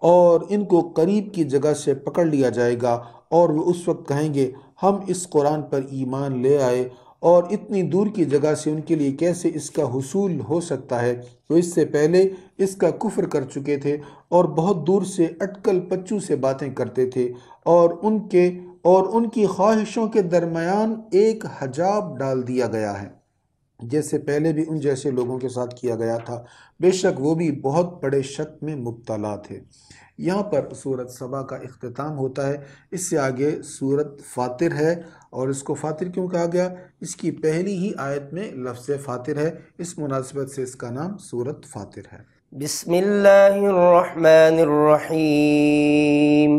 اور ان کو قریب کی جگہ سے پکڑ لیا جائے گا، اور وہ اس وقت کہیں گے ہم اس قرآن پر ایمان لے آئے، اور اتنی دور کی جگہ سے ان کے لیے کیسے اس کا حصول ہو سکتا ہے، وہ اس سے پہلے اس کا کفر کر چکے تھے اور بہت دور سے اٹکل پچو سے باتیں کرتے تھے، اور ان کی خواہشوں کے درمیان ایک حجاب ڈال دیا گیا ہے جیسے پہلے بھی ان جیسے لوگوں کے ساتھ کیا گیا تھا، بے شک وہ بھی بہت بڑے شک میں مبتلا تھے۔ یہاں پر سورت سبا کا اختتام ہوتا ہے، اس سے آگے سورت فاطر ہے، اور اس کو فاطر کیوں کہا گیا؟ اس کی پہلی ہی آیت میں لفظ فاطر ہے، اس مناسبت سے اس کا نام سورت فاطر ہے۔ بسم اللہ الرحمن الرحیم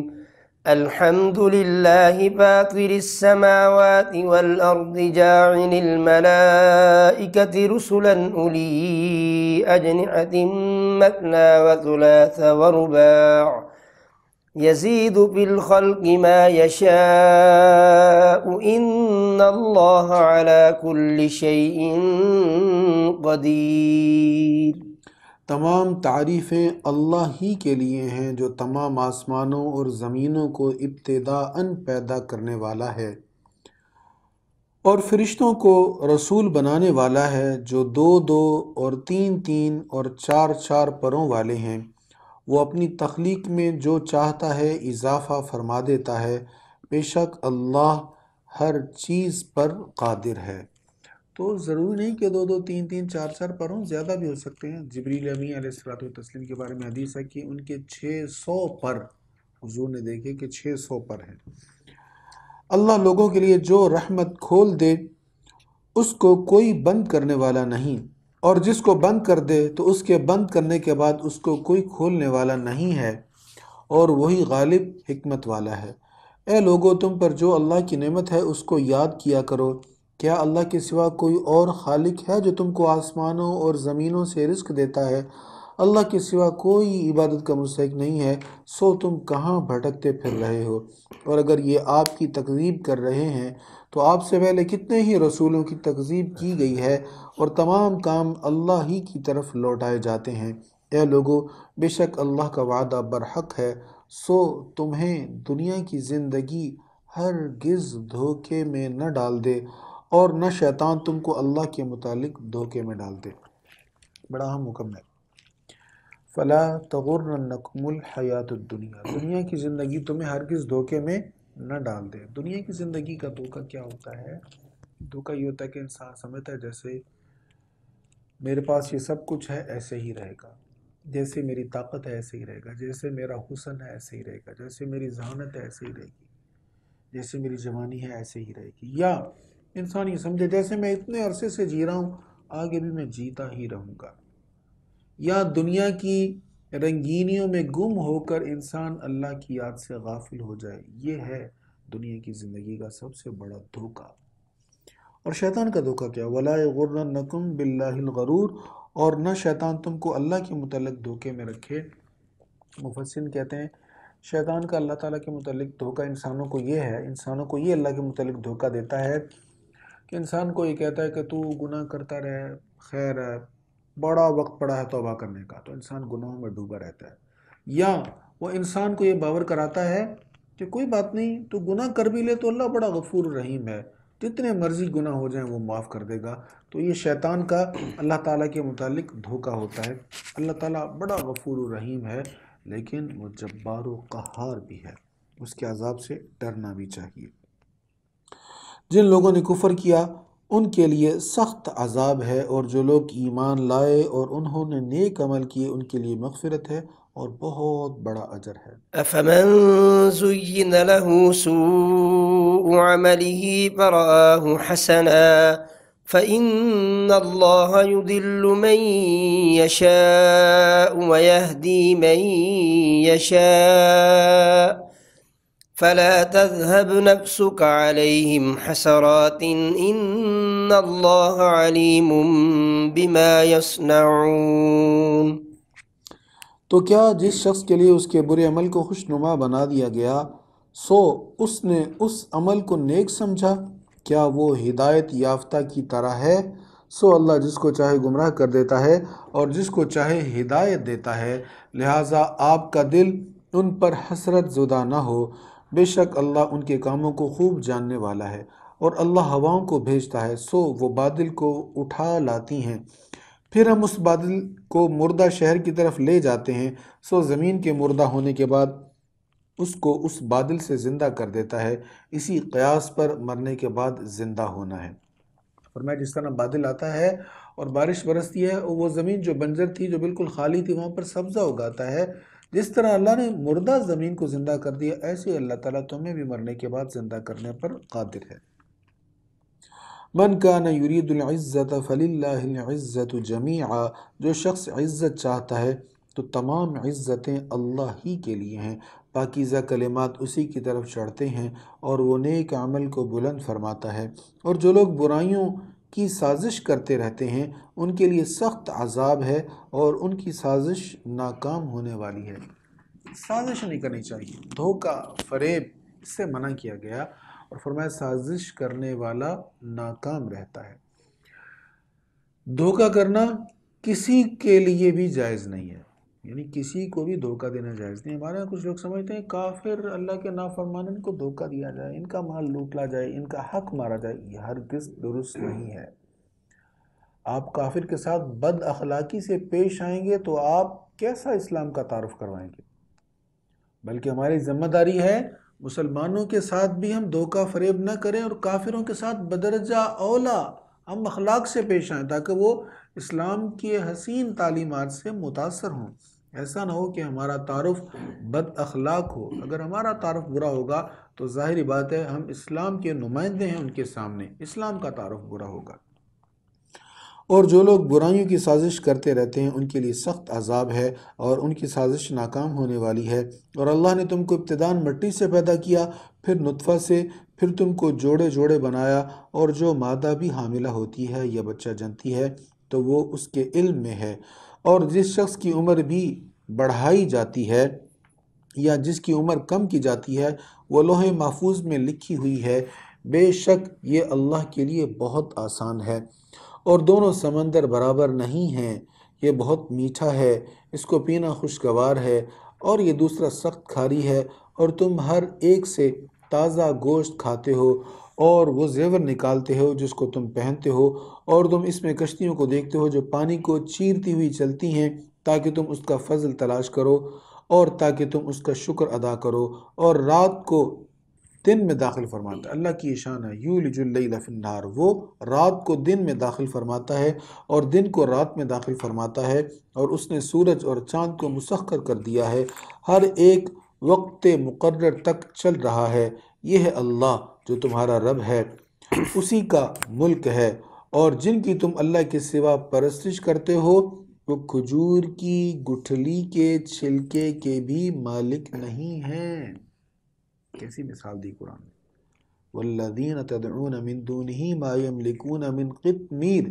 الحمد للہ فاطر السماوات والارض جاعل الملائکۃ رسلا اولی اجنحۃ مثنی وثلاث ورباع یزید فی الخلق ما یشاء ان اللہ علی کل شیء قدیر۔ تمام تعریفیں اللہ ہی کے لیے ہیں جو تمام آسمانوں اور زمینوں کو ابتداءً پیدا کرنے والا ہے، اور فرشتوں کو رسول بنانے والا ہے جو دو دو اور تین تین اور چار چار پروں والے ہیں۔ وہ اپنی تخلیق میں جو چاہتا ہے اضافہ فرما دیتا ہے، بے شک اللہ ہر چیز پر قادر ہے۔ تو ضروری نہیں کہ دو دو تین تین چار چار پر ہوں، زیادہ بھی ہو سکتے ہیں۔ جبریل امین علیہ الصلوۃ والتسلیم کے بارے میں حدیث ہے کہ ان کے 600 پر، حضور نے دیکھے کہ 600 پر ہیں۔ اللہ لوگوں کے لیے جو رحمت کھول دے اس کو کوئی بند کرنے والا نہیں، اور جس کو بند کر دے تو اس کے بند کرنے کے بعد اس کو کوئی کھولنے والا نہیں ہے، اور وہی غالب حکمت والا ہے۔ اے لوگو، تم پر جو اللہ کی نعمت ہے اس کو یاد کیا کرو۔ کیا اللہ کے سوا کوئی اور خالق ہے جو تم کو آسمانوں اور زمینوں سے رزق دیتا ہے؟ اللہ کے سوا کوئی عبادت کا مستحق نہیں ہے، سو تم کہاں بھٹکتے پھر رہے ہو؟ اور اگر یہ آپ کی تکذیب کر رہے ہیں تو آپ سے پہلے کتنے ہی رسولوں کی تکذیب کی گئی ہے، اور تمام کام اللہ ہی کی طرف لوٹائے جاتے ہیں۔ اے لوگو، بے شک اللہ کا وعدہ برحق ہے، سو تمہیں دنیا کی زندگی ہرگز دھوکے میں نہ ڈال دے، اور نہ شیطان تم کو اللہ کے متعلق دھوکے میں ڈال دے۔ بڑا اہم حکم ہے۔ فلا تغرنکم الحیات الدنیا، دنیا کی زندگی تمہیں ہرگز دھوکے میں نہ ڈال دے۔ دنیا کی زندگی کا دھوکہ کیا ہوتا ہے؟ دھوکہ یہ ہوتا ہے کہ انسان سمجھتا ہے جیسے میرے پاس یہ سب کچھ ہے ایسے ہی رہے گا، جیسے میری طاقت ہے ایسے ہی رہے گا، جیسے میرا حسن ہے ایسے ہی رہے گا، جیسے میری ذہانت ہے ایسے ہی رہے گی، جیسے میری جوانی ہے ایسے ہی رہے گی۔ یا انسان یہ سمجھے جیسے میں اتنے عرصے سے جی رہا ہوں آگے بھی میں جیتا ہی رہوں گا۔ یا دنیا کی رنگینیوں میں گم ہو کر انسان اللہ کی یاد سے غافل ہو جائے، یہ ہے دنیا کی زندگی کا سب سے بڑا دھوکہ۔ اور شیطان کا دھوکہ کیا؟ وَلَا يَغُرَّنَّكُمْ بِاللَّهِ الْغَرُورُ، اور نہ شیطان تم کو اللہ کے متعلق دھوکے میں رکھے۔ مفسرین کہتے ہیں شیطان کا اللہ تعالیٰ کے متعلق دھوکہ انسانوں کو یہ ہے، انسانوں کو یہ اللہ کے متعلق دھوکہ دیتا ہے کہ انسان کو یہ کہتا ہے کہ تو گناہ کرتا رہے، خیر ہے، بڑا وقت پڑا ہے توبہ کرنے کا، تو انسان گناہوں میں ڈوبا رہتا ہے۔ یا وہ انسان کو یہ باور کراتا ہے کہ کوئی بات نہیں، تو گناہ کر بھی لے تو اللہ بڑا غفور رحیم ہے، جتنے مرضی گناہ ہو جائیں وہ معاف کر دے گا۔ تو یہ شیطان کا اللہ تعالیٰ کے متعلق دھوکہ ہوتا ہے۔ اللہ تعالیٰ بڑا غفور و رحیم ہے، لیکن وہ جبار و قہار بھی ہے، اس کے عذاب سے ڈرنا بھی چاہیے۔ جن لوگوں نے کفر کیا ان کے لیے سخت عذاب ہے، اور جو لوگ ایمان لائے اور انہوں نے نیک عمل کیے ان کے لیے مغفرت ہے اور بہت بڑا اجر ہے۔ أفمن زين له سوء عمله فرآه حسنا فإن الله يضل من يشاء ويهدي من يشاء فلا تذهب نفسك عليهم حسرات إن الله عليم بما يصنعون۔ تو کیا جس شخص کے لیے اس کے برے عمل کو خوشنما بنا دیا گیا سو اس نے اس عمل کو نیک سمجھا؟ کیا وہ ہدایت یافتہ کی طرح ہے؟ سو اللہ جس کو چاہے گمراہ کر دیتا ہے اور جس کو چاہے ہدایت دیتا ہے، لہٰذا آپ کا دل ان پر حسرت زدہ نہ ہو، بے شک اللہ ان کے کاموں کو خوب جاننے والا ہے۔ اور اللہ ہواؤں کو بھیجتا ہے سو وہ بادل کو اٹھا لاتی ہیں، پھر ہم اس بادل کو مردہ شہر کی طرف لے جاتے ہیں، سو زمین کے مردہ ہونے کے بعد اس کو اس بادل سے زندہ کر دیتا ہے، اسی قیاس پر مرنے کے بعد زندہ ہونا ہے۔ فرمایا جس طرح بادل آتا ہے اور بارش برستی ہے اور وہ زمین جو بنجر تھی، جو بالکل خالی تھی، وہاں پر سبزہ اگاتا ہے، جس طرح اللہ نے مردہ زمین کو زندہ کر دیا، ایسے اللہ تعالیٰ تمہیں بھی مرنے کے بعد زندہ کرنے پر قادر ہے۔ من کان یرید العزت فللہ العزت جمیعا، جو شخص عزت چاہتا ہے تو تمام عزتیں اللہ ہی کے لیے ہیں، پاکیزہ کلمات اسی کی طرف چڑھتے ہیں اور وہ نیک عمل کو بلند فرماتا ہے۔ اور جو لوگ برائیوں کی سازش کرتے رہتے ہیں ان کے لیے سخت عذاب ہے اور ان کی سازش ناکام ہونے والی ہے۔ سازش نہیں کرنی چاہیے، دھوکہ فریب اس سے منع کیا گیا، اور فرمایا سازش کرنے والا ناکام رہتا ہے۔ دھوکہ کرنا کسی کے لیے بھی جائز نہیں ہے، یعنی کسی کو بھی دھوکہ دینا جائز نہیں۔ ہمارے یہاں کچھ لوگ سمجھتے ہیں کافر اللہ کے نافرمان ان کو دھوکہ دیا جائے، ان کا مال لوٹا جائے، ان کا حق مارا جائے، یہ ہرگز درست نہیں ہے۔ آپ کافر کے ساتھ بد اخلاقی سے پیش آئیں گے تو آپ کیسا اسلام کا تعارف کروائیں گے؟ بلکہ ہماری ذمہ داری ہے مسلمانوں کے ساتھ بھی ہم دھوکہ فریب نہ کریں، اور کافروں کے ساتھ بدرجہ اولا ہم اخلاق سے پیش آئیں تاکہ وہ اسلام کی حسین تعلیمات سے متاثر ہوں۔ ایسا نہ ہو کہ ہمارا تعارف بد اخلاق ہو۔ اگر ہمارا تعارف برا ہوگا تو ظاہری بات ہے ہم اسلام کے نمائندے ہیں، ان کے سامنے اسلام کا تعارف برا ہوگا۔ اور جو لوگ برائیوں کی سازش کرتے رہتے ہیں ان کے لیے سخت عذاب ہے اور ان کی سازش ناکام ہونے والی ہے۔ اور اللہ نے تم کو ابتداً مٹی سے پیدا کیا، پھر نطفہ سے، پھر تم کو جوڑے جوڑے بنایا، اور جو مادہ بھی حاملہ ہوتی ہے یا بچہ جنتی ہے تو وہ اس کے علم میں ہے۔ اور جس شخص کی عمر بھی بڑھائی جاتی ہے یا جس کی عمر کم کی جاتی ہے وہ لوح محفوظ میں لکھی ہوئی ہے، بے شک یہ اللہ کے لیے بہت آسان ہے۔ اور دونوں سمندر برابر نہیں ہیں، یہ بہت میٹھا ہے، اس کو پینا خوشگوار ہے، اور یہ دوسرا سخت کھاری ہے، اور تم ہر ایک سے تازہ گوشت کھاتے ہو اور وہ زیور نکالتے ہو جس کو تم پہنتے ہو، اور تم اس میں کشتیوں کو دیکھتے ہو جو پانی کو چیرتی ہوئی چلتی ہیں تاکہ تم اس کا فضل تلاش کرو اور تاکہ تم اس کا شکر ادا کرو، اور رات کو دن میں داخل فرماتا ہے۔ اللہ کی شان ہے یولج اللیل فی النہار، وہ رات کو دن میں داخل فرماتا ہے اور دن کو رات میں داخل فرماتا ہے، اور اس نے سورج اور چاند کو مسخر کر دیا ہے، ہر ایک وقت مقرر تک چل رہا ہے۔ یہ ہے اللہ جو تمہارا رب ہے، اسی کا ملک ہے، اور جن کی تم اللہ کے سوا پرستش کرتے ہو وہ کھجور کی گٹھلی کے چھلکے کے بھی مالک نہیں ہیں۔ کیسی مثال دی قرآن نے، والذین تدعون من دونہ ما یملکون من قطمیر،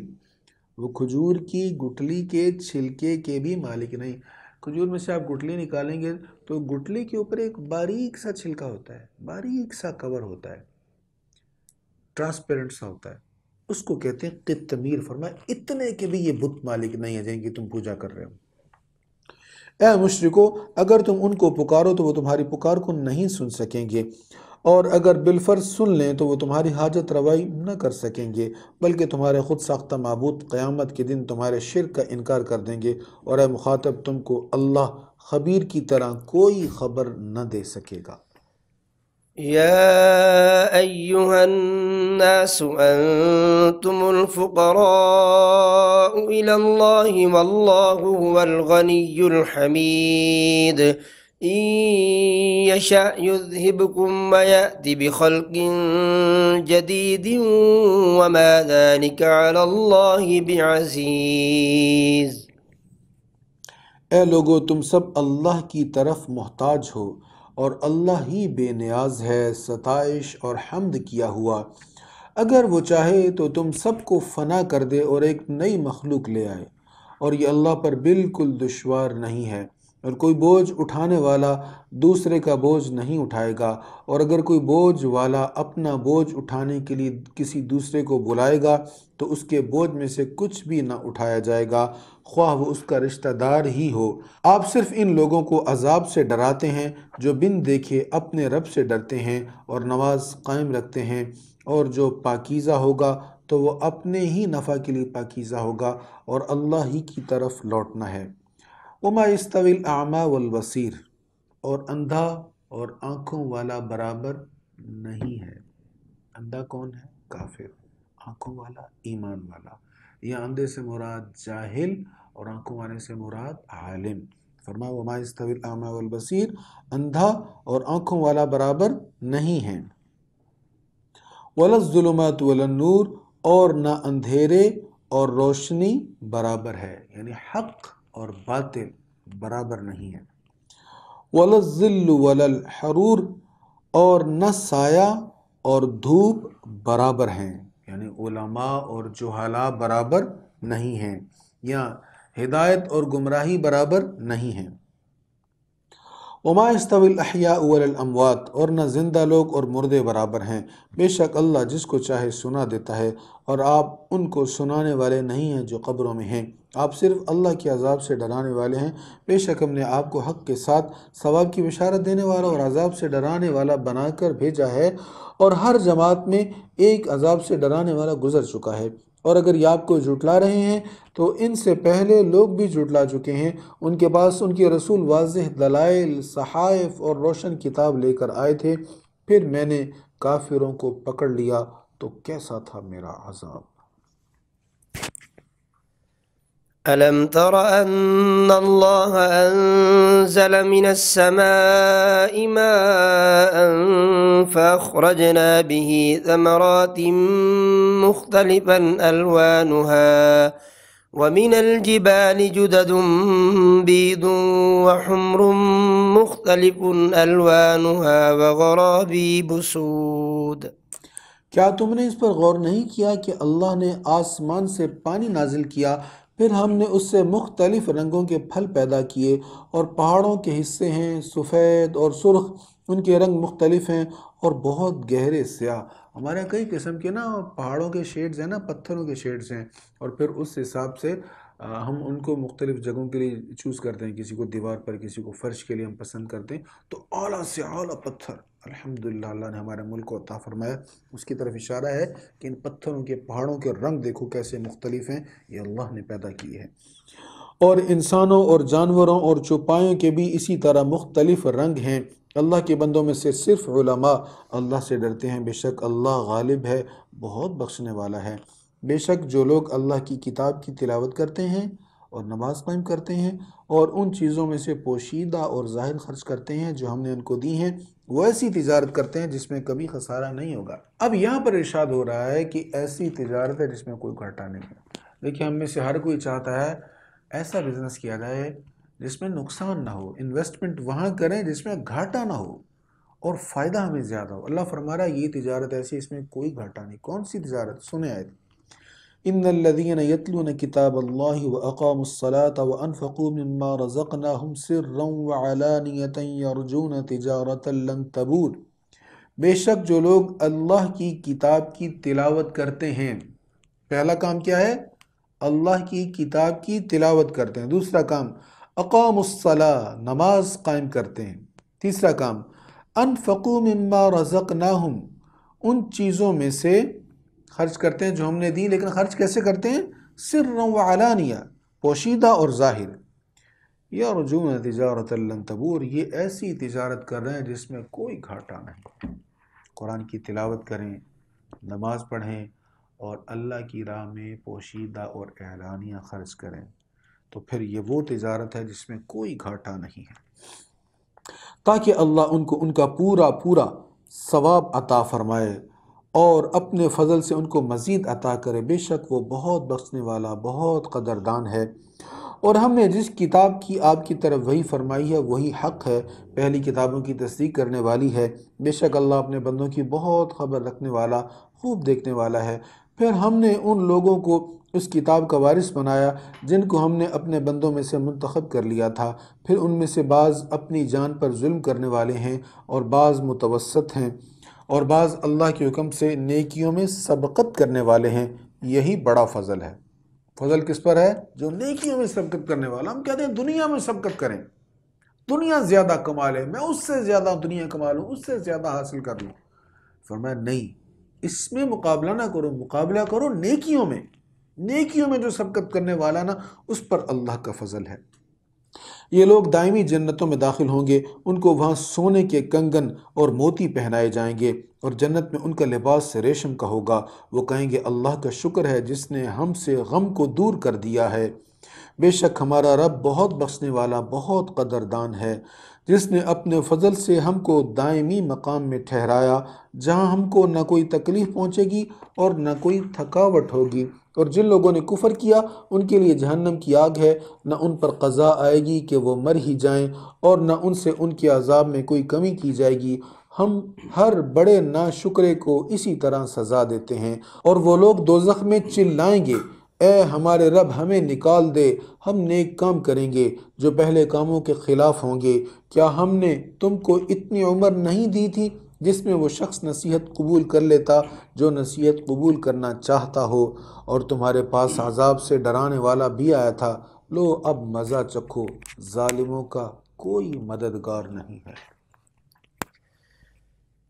وہ کھجور کی گٹھلی کے چھلکے کے بھی مالک نہیں۔ کھجور میں سے آپ گٹلی نکالیں گے تو گٹلی کے اوپر ایک باریک سا چھلکا ہوتا ہے، باریک سا کور ہوتا ہے، ٹرانسپیرنٹ سا ہوتا ہے، اس کو کہتے ہیں قطمیر۔ فرمایا اتنے کے بھی یہ بت مالک نہیں ہے جن کی تم پوجا کر رہے ہو۔ اے مشرکو، اگر تم ان کو پکارو تو وہ تمہاری پکار کو نہیں سن سکیں گے، اور اگر بالفرض سن لیں تو وہ تمہاری حاجت روائی نہ کر سکیں گے، بلکہ تمہارے خود ساختہ معبود قیامت کے دن تمہارے شرک کا انکار کر دیں گے، اور اے مخاطب تم کو اللہ خبیر کی طرح کوئی خبر نہ دے سکے گا۔ يا أيها الناس أنتم الفقراء إلى الله والله هو الغني الحميد إن يشأ يذهبكم ويأتي بخلق جديد وما ذلك على الله بعزيز۔ اے لوگو، تم سب اللہ کی طرف محتاج ہو، اور اللہ ہی بے نیاز ہے، ستائش اور حمد کیا ہوا۔ اگر وہ چاہے تو تم سب کو فنا کر دے اور ایک نئی مخلوق لے آئے، اور یہ اللہ پر بالکل دشوار نہیں ہے، اور کوئی بوجھ اٹھانے والا دوسرے کا بوجھ نہیں اٹھائے گا، اور اگر کوئی بوجھ والا اپنا بوجھ اٹھانے کے لیے کسی دوسرے کو بلائے گا تو اس کے بوجھ میں سے کچھ بھی نہ اٹھایا جائے گا، خواہ وہ اس کا رشتہ دار ہی ہو۔ آپ صرف ان لوگوں کو عذاب سے ڈراتے ہیں جو بن دیکھے اپنے رب سے ڈرتے ہیں اور نماز قائم رکھتے ہیں، اور جو پاکیزہ ہوگا تو وہ اپنے ہی نفع کے لیے پاکیزہ ہوگا، اور اللہ ہی کی طرف لوٹنا ہے۔ وما یستوی الاعمی والبصیر، اور اندھا اور آنکھوں والا برابر نہیں ہے۔ اندھا کون ہے؟ کافر۔ آنکھوں والا ایمان والا۔ یا اندھے سے مراد جاہل اور آنکھوں والے سے مراد عالم۔ فرمایا وما یستوی الاعمی والبصیر، اندھا اور آنکھوں والا برابر نہیں ہیں۔ ولا الظلمات ولا النور، اور نہ اندھیرے اور روشنی برابر ہے، یعنی حق اور باطل برابر نہیں ہے۔ ولا الظل ولا الحرور، اور نہ سایہ اور دھوپ برابر ہیں، یعنی علماء اور جہلاء برابر نہیں ہیں، یا ہدایت اور گمراہی برابر نہیں ہیں۔ وما یستوی الاحیاء ولا الاموات، اور نہ زندہ لوگ اور مردے برابر ہیں، بے شک اللہ جس کو چاہے سنا دیتا ہے، اور آپ ان کو سنانے والے نہیں ہیں جو قبروں میں ہیں، آپ صرف اللہ کے عذاب سے ڈرانے والے ہیں۔ بے شک ہم نے آپ کو حق کے ساتھ ثواب کی بشارت دینے والا اور عذاب سے ڈرانے والا بنا کر بھیجا ہے، اور ہر جماعت میں ایک عذاب سے ڈرانے والا گزر چکا ہے۔ اور اگر یہ آپ کو جھٹلا رہے ہیں تو ان سے پہلے لوگ بھی جھٹلا چکے ہیں، ان کے پاس ان کے رسول واضح دلائل، صحائف اور روشن کتاب لے کر آئے تھے، پھر میں نے کافروں کو پکڑ لیا تو کیسا تھا میرا عذاب۔ ألم تر أن الله أنزل من السماء ماء فأخرجنا به ثمرات مختلفا ألوانها ومن الجبال جدد بيض وحمر مختلف ألوانها وغرابيب سود۔ کیا تم نے اس پر غور نہیں کیا کہ اللہ نے آسمان سے پانی نازل کیا، پھر ہم نے اس سے مختلف رنگوں کے پھل پیدا کیے، اور پہاڑوں کے حصے ہیں سفید اور سرخ، ان کے رنگ مختلف ہیں اور بہت گہرے سیاہ۔ ہمارے یہاں کئی قسم کے پہاڑوں کے شیڈز ہیں پتھروں کے شیڈز ہیں، اور پھر اس حساب سے ہم ان کو مختلف جگہوں کے لیے چوز کرتے ہیں، کسی کو دیوار پر، کسی کو فرش کے لیے ہم پسند کرتے ہیں، تو اعلیٰ سے اعلیٰ پتھر الحمدللہ اللہ نے ہمارے ملک کو عطا فرمایا، اس کی طرف اشارہ ہے کہ ان پتھروں کے پہاڑوں کے رنگ دیکھو کیسے مختلف ہیں، یہ اللہ نے پیدا کیے ہیں۔ اور انسانوں اور جانوروں اور چوپایوں کے بھی اسی طرح مختلف رنگ ہیں۔ اللہ کے بندوں میں سے صرف علماء اللہ سے ڈرتے ہیں، بے شک اللہ غالب ہے، بہت بخشنے والا ہے۔ بے شک جو لوگ اللہ کی کتاب کی تلاوت کرتے ہیں اور نماز قائم کرتے ہیں اور ان چیزوں میں سے پوشیدہ اور ظاہر خرچ کرتے ہیں جو ہم نے ان کو دی ہیں، وہ ایسی تجارت کرتے ہیں جس میں کبھی خسارہ نہیں ہوگا۔ اب یہاں پر ارشاد ہو رہا ہے کہ ایسی تجارت ہے جس میں کوئی گھاٹا نہیں ہے۔ دیکھیں ہم میں سے ہر کوئی چاہتا ہے ایسا بزنس کیا جائے جس میں نقصان نہ ہو، انویسٹمنٹ وہاں کریں جس میں گھاٹا نہ ہو اور فائدہ ہمیں زیادہ ہو۔ اللہ فرما رہا ہے یہ تجارت ایسی اس میں کوئی گھاٹا نہیں۔ کون سی تجارت؟ سنیں آیت۔ ان الذین یتلون کتاب اللہ واقاموا الصلاة وانفقوا مما رزقناہم سرا وعلانیۃ یرجون تجارۃ لن تبور، بے شک جو لوگ اللہ کی کتاب کی تلاوت کرتے ہیں، پہلا کام کیا ہے؟ اللہ کی کتاب کی تلاوت کرتے ہیں۔ دوسرا کام اقاموا الصلاة، نماز قائم کرتے ہیں۔ تیسرا کام انفقوا مما رزقناہم، ان چیزوں میں سے خرچ کرتے ہیں جو ہم نے دی، لیکن خرچ کیسے کرتے ہیں؟ سرا وعلانیہ، پوشیدہ اور ظاہر۔ یرجون تجارۃ لن تبور، یہ ایسی تجارت کر رہے ہیں جس میں کوئی گھاٹا نہیں۔ قرآن کی تلاوت کریں، نماز پڑھیں اور اللہ کی راہ میں پوشیدہ اور اعلانیہ خرچ کریں، تو پھر یہ وہ تجارت ہے جس میں کوئی گھاٹا نہیں ہے، تاکہ اللہ ان کو ان کا پورا پورا ثواب عطا فرمائے اور اپنے فضل سے ان کو مزید عطا کرے۔ بے شک وہ بہت بخشنے والا، بہت قدردان ہے۔ اور ہم نے جس کتاب کی آپ کی طرف وحی فرمائی ہے وہی حق ہے، پہلی کتابوں کی تصدیق کرنے والی ہے۔ بے شک اللہ اپنے بندوں کی بہت خبر رکھنے والا، خوب دیکھنے والا ہے۔ پھر ہم نے ان لوگوں کو اس کتاب کا وارث بنایا جن کو ہم نے اپنے بندوں میں سے منتخب کر لیا تھا، پھر ان میں سے بعض اپنی جان پر ظلم کرنے والے ہیں اور بعض متوسط ہیں، اور بعض اللہ کے حکم سے نیکیوں میں سبقت کرنے والے ہیں۔ یہی بڑا فضل ہے۔ فضل کس پر ہے؟ جو نیکیوں میں سبقت کرنے والا۔ ہم کہتے ہیں دنیا میں سبقت کریں، دنیا زیادہ کما لے، میں اس سے زیادہ دنیا کما لوں، اس سے زیادہ حاصل کر لوں۔ فرمایا نہیں، اس میں مقابلہ نہ کرو، مقابلہ کرو نیکیوں میں۔ نیکیوں میں جو سبقت کرنے والا نا، اس پر اللہ کا فضل ہے۔ یہ لوگ دائمی جنتوں میں داخل ہوں گے، ان کو وہاں سونے کے کنگن اور موتی پہنائے جائیں گے، اور جنت میں ان کا لباس ریشم کا ہوگا۔ وہ کہیں گے اللہ کا شکر ہے جس نے ہم سے غم کو دور کر دیا ہے۔ بے شک ہمارا رب بہت بخشنے والا، بہت قدردان ہے، جس نے اپنے فضل سے ہم کو دائمی مقام میں ٹھہرایا جہاں ہم کو نہ کوئی تکلیف پہنچے گی اور نہ کوئی تھکاوٹ ہوگی۔ اور جن لوگوں نے کفر کیا ان کے لیے جہنم کی آگ ہے، نہ ان پر قضا آئے گی کہ وہ مر ہی جائیں، اور نہ ان سے ان کے عذاب میں کوئی کمی کی جائے گی۔ ہم ہر بڑے ناشکرے کو اسی طرح سزا دیتے ہیں۔ اور وہ لوگ دوزخ میں چلائیں گے، اے ہمارے رب ہمیں نکال دے، ہم نیک کام کریں گے جو پہلے کاموں کے خلاف ہوں گے۔ کیا ہم نے تم کو اتنی عمر نہیں دی تھی جس میں وہ شخص نصیحت قبول کر لیتا جو نصیحت قبول کرنا چاہتا ہو، اور تمہارے پاس عذاب سے ڈرانے والا بھی آیا تھا؟ لو اب مزہ چکھو، ظالموں کا کوئی مددگار نہیں ہے۔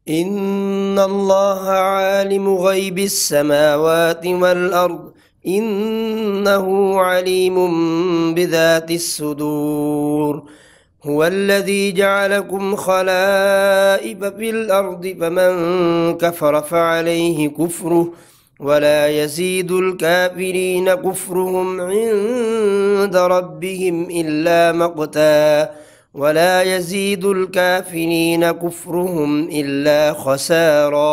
ان اللہ عالم غیب السماوات والارض انه علیم بذات الصدور هو الذي جعلكم خلائف في الارض فمن كفر فعليه كفره ولا يزيد الكافرين كفرهم عند ربهم الا مقتا ولا يزيد الكافرين كفرهم الا خسارا۔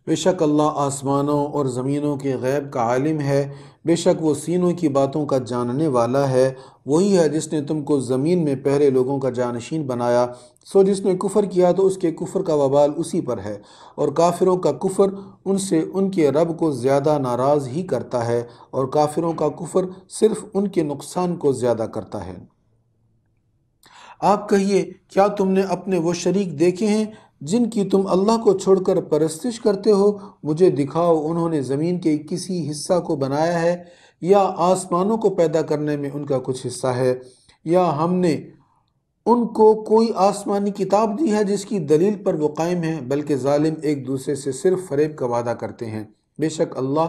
بے شک اللہ آسمانوں اور زمینوں کے غیب کا عالم ہے، بے شک وہ سینوں کی باتوں کا جاننے والا ہے۔ وہی ہے جس نے تم کو زمین میں پہلے لوگوں کا جانشین بنایا، سو جس نے کفر کیا تو اس کے کفر کا وبال اسی پر ہے، اور کافروں کا کفر ان سے ان کے رب کو زیادہ ناراض ہی کرتا ہے، اور کافروں کا کفر صرف ان کے نقصان کو زیادہ کرتا ہے۔ آپ کہیے کیا تم نے اپنے وہ شریک دیکھے ہیں جن کی تم اللہ کو چھوڑ کر پرستش کرتے ہو؟ مجھے دکھاؤ انہوں نے زمین کے کسی حصہ کو بنایا ہے، یا آسمانوں کو پیدا کرنے میں ان کا کچھ حصہ ہے، یا ہم نے ان کو کوئی آسمانی کتاب دی ہے جس کی دلیل پر وہ قائم ہیں؟ بلکہ ظالم ایک دوسرے سے صرف فریب کا وعدہ کرتے ہیں۔ بے شک اللہ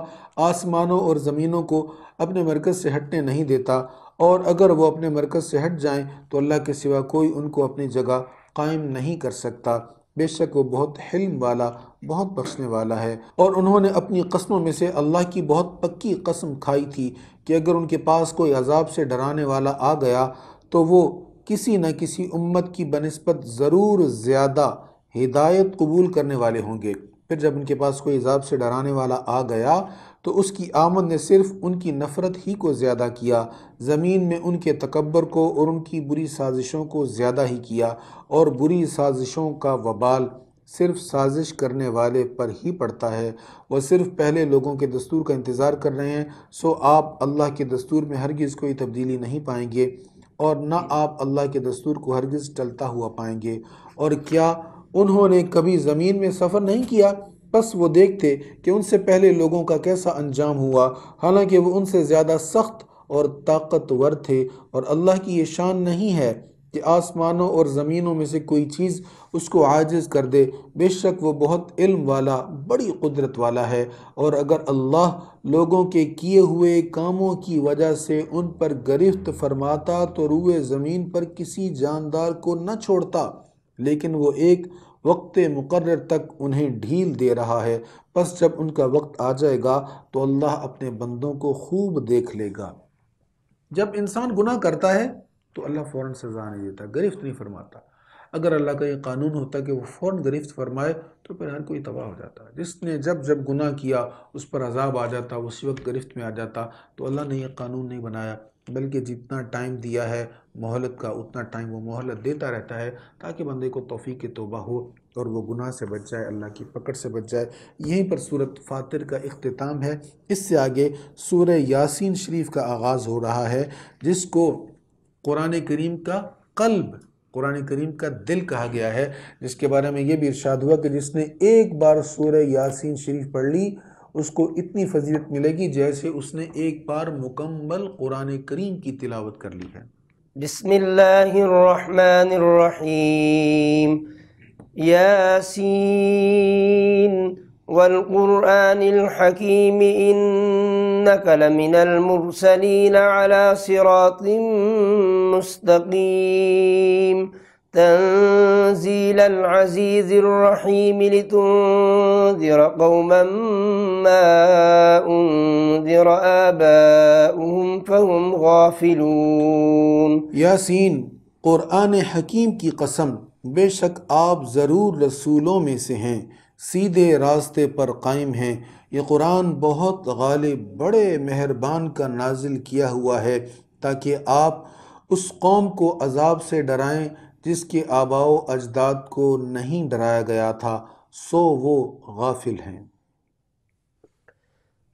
آسمانوں اور زمینوں کو اپنے مرکز سے ہٹنے نہیں دیتا، اور اگر وہ اپنے مرکز سے ہٹ جائیں تو اللہ کے سوا کوئی ان کو اپنی جگہ قائم نہیں کر سکتا۔ بے شک وہ بہت حلم والا، بہت بخشنے والا ہے۔ اور انہوں نے اپنی قسموں میں سے اللہ کی بہت پکی قسم کھائی تھی کہ اگر ان کے پاس کوئی عذاب سے ڈرانے والا آ گیا تو وہ کسی نہ کسی امت کی بنسبت ضرور زیادہ ہدایت قبول کرنے والے ہوں گے۔ پھر جب ان کے پاس کوئی عذاب سے ڈرانے والا آ گیا تو اس کی آمد نے صرف ان کی نفرت ہی کو زیادہ کیا، زمین میں ان کے تکبر کو اور ان کی بری سازشوں کو زیادہ ہی کیا، اور بری سازشوں کا وبال صرف سازش کرنے والے پر ہی پڑتا ہے۔ وہ صرف پہلے لوگوں کے دستور کا انتظار کر رہے ہیں، سو آپ اللہ کے دستور میں ہرگز کوئی تبدیلی نہیں پائیں گے، اور نہ آپ اللہ کے دستور کو ہرگز ٹلتا ہوا پائیں گے۔ اور کیا انہوں نے کبھی زمین میں سفر نہیں کیا؟ بس وہ دیکھتے کہ ان سے پہلے لوگوں کا کیسا انجام ہوا، حالانکہ وہ ان سے زیادہ سخت اور طاقتور تھے۔ اور اللہ کی یہ شان نہیں ہے کہ آسمانوں اور زمینوں میں سے کوئی چیز اس کو عاجز کر دے، بے شک وہ بہت علم والا، بڑی قدرت والا ہے۔ اور اگر اللہ لوگوں کے کیے ہوئے کاموں کی وجہ سے ان پر گرفت فرماتا تو روئے زمین پر کسی جاندار کو نہ چھوڑتا، لیکن وہ ایک وقت مقرر تک انہیں ڈھیل دے رہا ہے، پس جب ان کا وقت آ جائے گا تو اللہ اپنے بندوں کو خوب دیکھ لے گا۔ جب انسان گناہ کرتا ہے تو اللہ فوراً سزا نہیں دیتا، گرفت نہیں فرماتا۔ اگر اللہ کا یہ قانون ہوتا کہ وہ فوراً گرفت فرمائے تو پھر ہر کوئی تباہ ہو جاتا۔ جس نے جب گناہ کیا اس پر عذاب آ جاتا، اسی وقت گرفت میں آ جاتا۔ تو اللہ نے یہ قانون نہیں بنایا، بلکہ جتنا ٹائم دیا ہے مہلت کا، اتنا ٹائم وہ مہلت دیتا رہتا ہے تاکہ بندے کو توفیق توبہ ہو اور وہ گناہ سے بچ جائے، اللہ کی پکڑ سے بچ جائے۔ یہیں پر سورۃ فاطر کا اختتام ہے۔ اس سے آگے سورہ یاسین شریف کا آغاز ہو رہا ہے، جس کو قرآن کریم کا قلب، قرآن کریم کا دل کہا گیا ہے، جس کے بارے میں یہ بھی ارشاد ہوا کہ جس نے ایک بار سورہ یاسین شریف پڑھ لی اس کو اتنی فضیلت ملے گی جیسے اس نے ایک بار مکمل قرآن کریم کی تلاوت کر لی ہے۔ بسم اللہ الرحمن الرحیم، یاسین والقرآن الحکیم انک لمن المرسلین علی صراط مستقیم تنزیل العزیز الرحیم لتنذر قوما ما انذر آباؤہم فہم غافلون۔ یاسین، قرآن حکیم کی قسم، بے شک آپ ضرور رسولوں میں سے ہیں، سیدھے راستے پر قائم ہیں۔ یہ قرآن بہت غالب، بڑے مہربان کا نازل کیا ہوا ہے تاکہ آپ اس قوم کو عذاب سے ڈرائیں جس کے آباء و اجداد کو نہیں ڈرایا گیا تھا، سو وہ غافل ہیں۔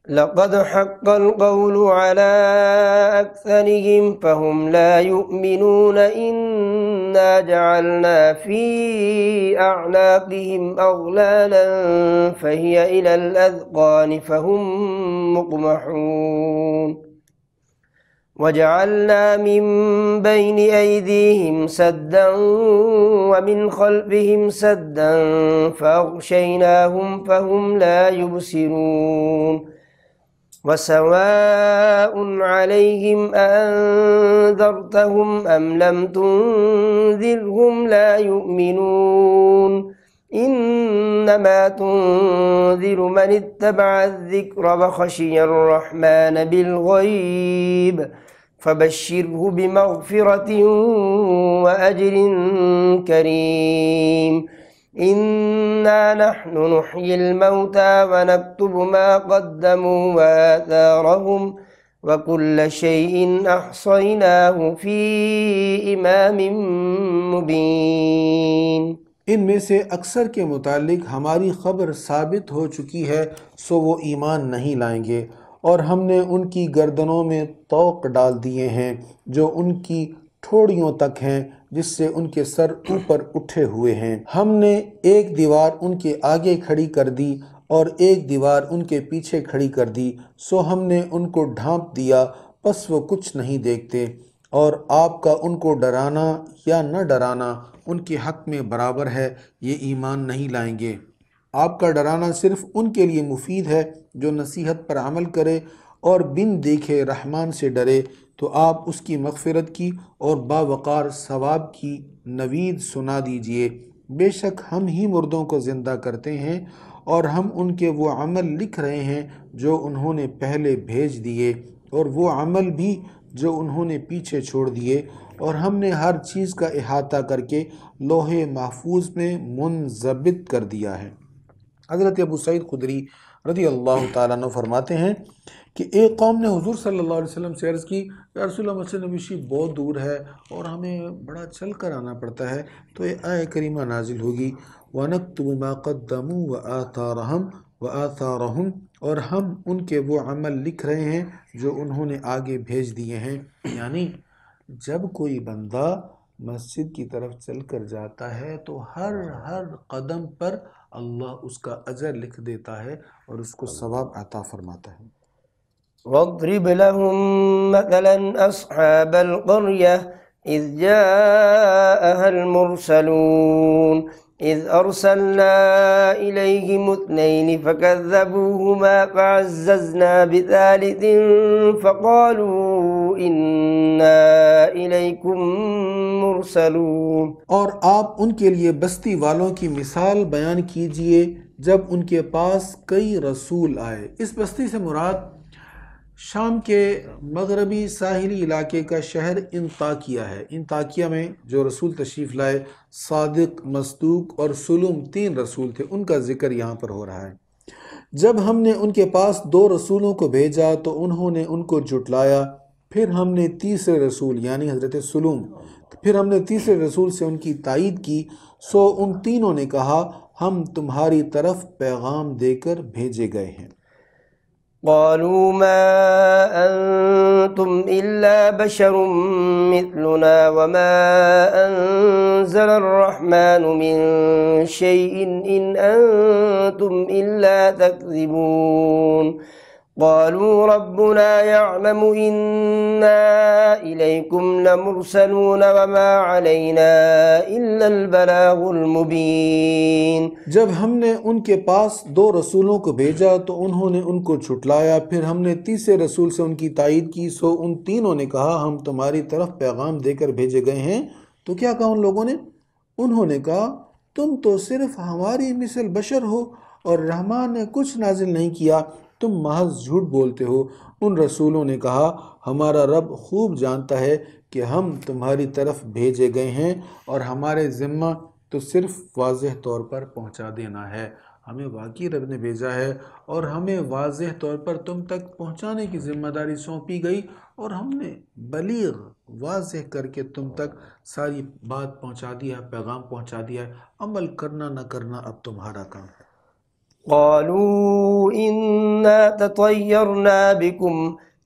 لقد حق القول على أكثرهم فهم لا يؤمنون إنا جعلنا في أعناقهم أغلالا فهي إلى الأذقان فهم مقمحون وجعلنا من بين أيديهم سدا ومن خلفهم سدا فأغشيناهم فهم لا يبصرون وسواء عليهم أأنذرتهم أم لم تنذرهم لا يؤمنون إنما تنذر من اتبع الذكر وخشي الرحمن بالغيب فبشره بمغفرة وأجر كريم إنا نحن نحيي الموتى ونكتب ما قدموا وآثارهم وكل شيء أحصيناه في إمام مبين۔ ان میں سے اکثر کے متعلق ہماری خبر ثابت ہو چکی ہے، سو وہ ایمان نہیں لائیں گے، اور ہم نے ان کی گردنوں میں طوق ڈال دیے ہیں جو ان کی ٹھوڑیوں تک ہیں، جس سے ان کے سر اوپر اٹھے ہوئے ہیں۔ ہم نے ایک دیوار ان کے آگے کھڑی کر دی اور ایک دیوار ان کے پیچھے کھڑی کر دی، سو ہم نے ان کو ڈھانپ دیا، پس وہ کچھ نہیں دیکھتے۔ اور آپ کا ان کو ڈرانا یا نہ ڈرانا ان کے حق میں برابر ہے، یہ ایمان نہیں لائیں گے۔ آپ کا ڈرانا صرف ان کے لیے مفید ہے جو نصیحت پر عمل کرے اور بن دیکھے رحمان سے ڈرے، تو آپ اس کی مغفرت کی اور باوقار ثواب کی نوید سنا دیجئے۔ بے شک ہم ہی مردوں کو زندہ کرتے ہیں اور ہم ان کے وہ عمل لکھ رہے ہیں جو انہوں نے پہلے بھیج دیے اور وہ عمل بھی جو انہوں نے پیچھے چھوڑ دیے، اور ہم نے ہر چیز کا احاطہ کر کے لوح محفوظ میں منضبط کر دیا ہے۔ حضرت ابو سعید خدری رضی اللہ تعالیٰ عنہ فرماتے ہیں کہ ایک قوم نے حضور صلی اللہ علیہ وسلم سے عرض کی یا رسول اللہ مسجد نبوی بہت دور ہے اور ہمیں بڑا چل کر آنا پڑتا ہے، تو یہ آیہ کریمہ نازل ہوگی وَنَكْتُبُ مَا قَدَّمُوا وَآثَارَهُمْ، اور ہم ان کے وہ عمل لکھ رہے ہیں جو انہوں نے آگے بھیج دیے ہیں۔ یعنی جب کوئی بندہ مسجد کی طرف چل کر جاتا ہے تو ہر قدم پر اللہ اس کا اجر لکھ دیتا ہے اور اس کو ثواب عطا فرماتا ہے۔ واضرب لهم مثلا أصحاب القرية إذ جاءها المرسلون إذ أرسلنا إليهم اثنين فكذبوهما فعززنا بثالث فقالوا إنا إليكم مرسلون۔ اور آپ ان کے لیے بستی والوں کی مثال بیان کیجئے جب ان کے پاس کئی رسول آئے۔ اس بستی سے مراد شام کے مغربی ساحلی علاقے کا شہر انطاکیہ ہے۔ انطاکیہ میں جو رسول تشریف لائے صادق، مصدوق اور سلوم 3 رسول تھے، ان کا ذکر یہاں پر ہو رہا ہے۔ جب ہم نے ان کے پاس 2 رسولوں کو بھیجا تو انہوں نے ان کو جھٹلایا، پھر ہم نے تیسرے رسول یعنی حضرت سلوم سے ان کی تائید کی، سو ان تینوں نے کہا ہم تمہاری طرف پیغام دے کر بھیجے گئے ہیں۔ قالوا ما أنتم إلا بشر مثلنا وما أنزل الرحمن من شيء إن أنتم إلا تكذبون۔ قالوا ربنا يعلم إنا إليكم لمرسلون وما علينا إلا البلاغ المبين۔ جب ہم نے ان کے پاس 2 رسولوں کو بھیجا تو انہوں نے ان کو جھٹلایا، پھر ہم نے تیسرے رسول سے ان کی تائید کی، سو ان تینوں نے کہا ہم تمہاری طرف پیغام دے کر بھیجے گئے ہیں۔ تو کیا کہا ان لوگوں نے؟ انہوں نے کہا تم تو صرف ہماری مثل بشر ہو اور رحمان نے کچھ نازل نہیں کیا، تم محض جھوٹ بولتے ہو۔ ان رسولوں نے کہا ہمارا رب خوب جانتا ہے کہ ہم تمہاری طرف بھیجے گئے ہیں اور ہمارے ذمہ تو صرف واضح طور پر پہنچا دینا ہے۔ ہمیں واقعی رب نے بھیجا ہے اور ہمیں واضح طور پر تم تک پہنچانے کی ذمہ داری سونپی گئی، اور ہم نے بلیغ واضح کر کے تم تک ساری بات پہنچا دیا، پیغام پہنچا دیا ہے۔ عمل کرنا نہ کرنا اب تمہارا کام ہے۔ قالوا إنا تطيرنا بكم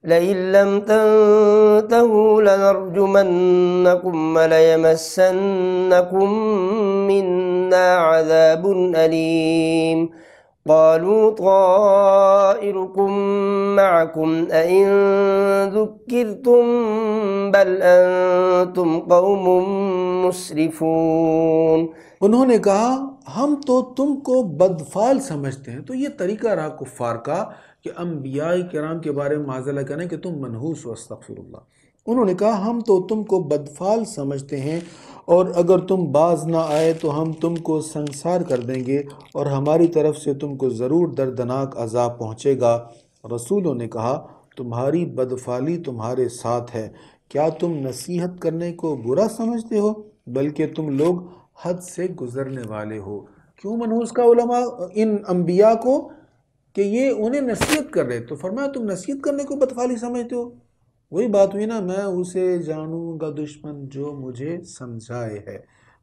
لئن لم تنتهوا لنرجمنكم وليمسنكم منا عذاب أليم۔ قالوا طائركم معكم أئن ذكرتم بل أنتم قوم مسرفون۔ انہوں نے کہا ہم تو تم کو بدفعل سمجھتے ہیں۔ تو یہ طریقہ رہا کفار کا کہ انبیاء کرام کے بارے میں معاذ اللہ کہنا کہ تم منحوس ہو، استغفر اللہ۔ انہوں نے کہا ہم تو تم کو بدفعل سمجھتے ہیں اور اگر تم باز نہ آئے تو ہم تم کو سنسار کر دیں گے اور ہماری طرف سے تم کو ضرور دردناک عذاب پہنچے گا۔ رسولوں نے کہا تمہاری بدفعلی تمہارے ساتھ ہے، کیا تم نصیحت کرنے کو برا سمجھتے ہو؟ بلکہ تم لوگ حد سے گزرنے والے ہو۔ کیوں منحوس کا علماء ان انبیاء کو کہ یہ انہیں نصیحت کر رہے، تو فرمایا تم نصیحت کرنے کو بدفعلی سمجھتے ہو۔ وہی بات ہوئی نا، میں اسے جانوں گا دشمن جو مجھے سمجھائے ہے۔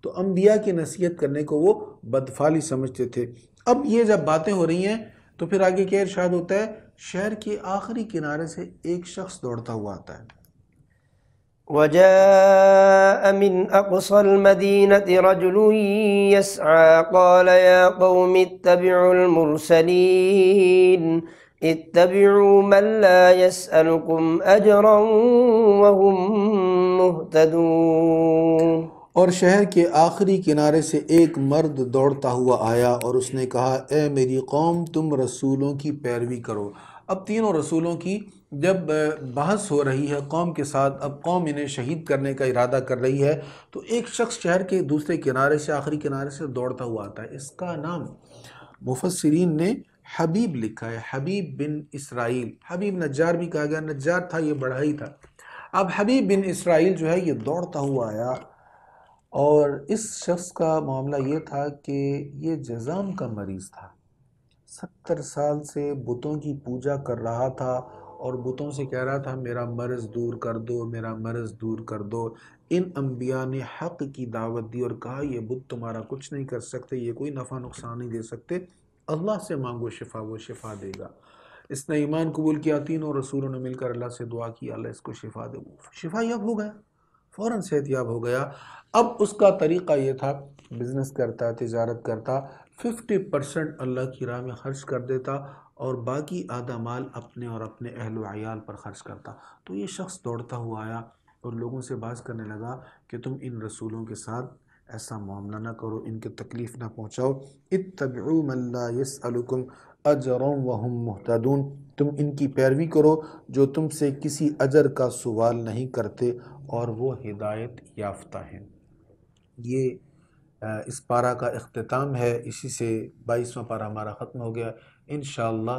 تو انبیاء کی نصیحت کرنے کو وہ بدفعلی سمجھتے تھے۔ اب یہ جب باتیں ہو رہی ہیں تو پھر آگے کیا ارشاد ہوتا ہے؟ شہر کے آخری کنارے سے ایک شخص دوڑتا ہوا آتا ہے۔ وجاء من أقصى المدينة رجل يسعى قال يا قوم اتبعوا المرسلين اتبعوا من لا يسألكم أجرا وهم مهتدون۔ اور شہر کے آخری کنارے سے ایک مرد دوڑتا ہوا آیا اور اس نے کہا اے میری قوم تم رسولوں کی پیروی کرو۔ اب تینوں رسولوں کی جب بحث ہو رہی ہے قوم کے ساتھ، اب قوم انہیں شہید کرنے کا ارادہ کر رہی ہے، تو ایک شخص شہر کے دوسرے کنارے سے آخری کنارے سے دوڑتا ہوا آتا ہے۔ اس کا نام مفسرین نے حبیب لکھا ہے، حبیب بن اسرائیل۔ حبیب نجار بھی کہا گیا، نجار تھا یہ بڑھائی تھا۔ اب حبیب بن اسرائیل جو ہے یہ دوڑتا ہوا آیا، اور اس شخص کا معاملہ یہ تھا کہ یہ جذام کا مریض تھا۔ 70 سال سے بتوں کی پوجا کر رہا تھا اور بتوں سے کہہ رہا تھا میرا مرض دور کر دو، میرا مرض دور کر دو۔ ان انبیاء نے حق کی دعوت دی اور کہا یہ بت تمہارا کچھ نہیں کر سکتے، یہ کوئی نفع نقصان نہیں دے سکتے، اللہ سے مانگو شفا، وہ شفا دے گا۔ اس نے ایمان قبول کیا، تینوں رسولوں نے مل کر اللہ سے دعا کی اللہ اس کو شفا دے، شفا یاب ہو گیا، فوراً صحت یاب ہو گیا۔ اب اس کا طریقہ یہ تھا، بزنس کرتا، تجارت کرتا، 50% اللہ کی راہ میں خرچ کر دیتا اور باقی آدھا مال اپنے اور اپنے اہل و عیال پر خرچ کرتا۔ تو یہ شخص دوڑتا ہوا آیا اور لوگوں سے باز کرنے لگا کہ تم ان رسولوں کے ساتھ ایسا معاملہ نہ کرو، ان کے تکلیف نہ پہنچاؤ، اتبعوا من لا يسألكم اجرا وهم مهتدون، تم ان کی پیروی کرو جو تم سے کسی اجر کا سوال نہیں کرتے اور وہ ہدایت یافتہ ہیں۔ یہ اس پارہ کا اختتام ہے، اسی سے 22واں پارہ ہمارا ختم ہو گیا۔ انشاءاللہ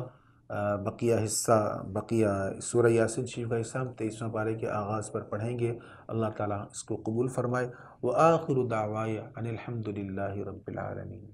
بقیہ سورہ یاسین شریف کا حصہ ہم 23واں پارے کے آغاز پر پڑھیں گے۔ اللہ تعالیٰ اس کو قبول فرمائے۔ وآخر دعوایا ان الحمد للہ رب العالمین۔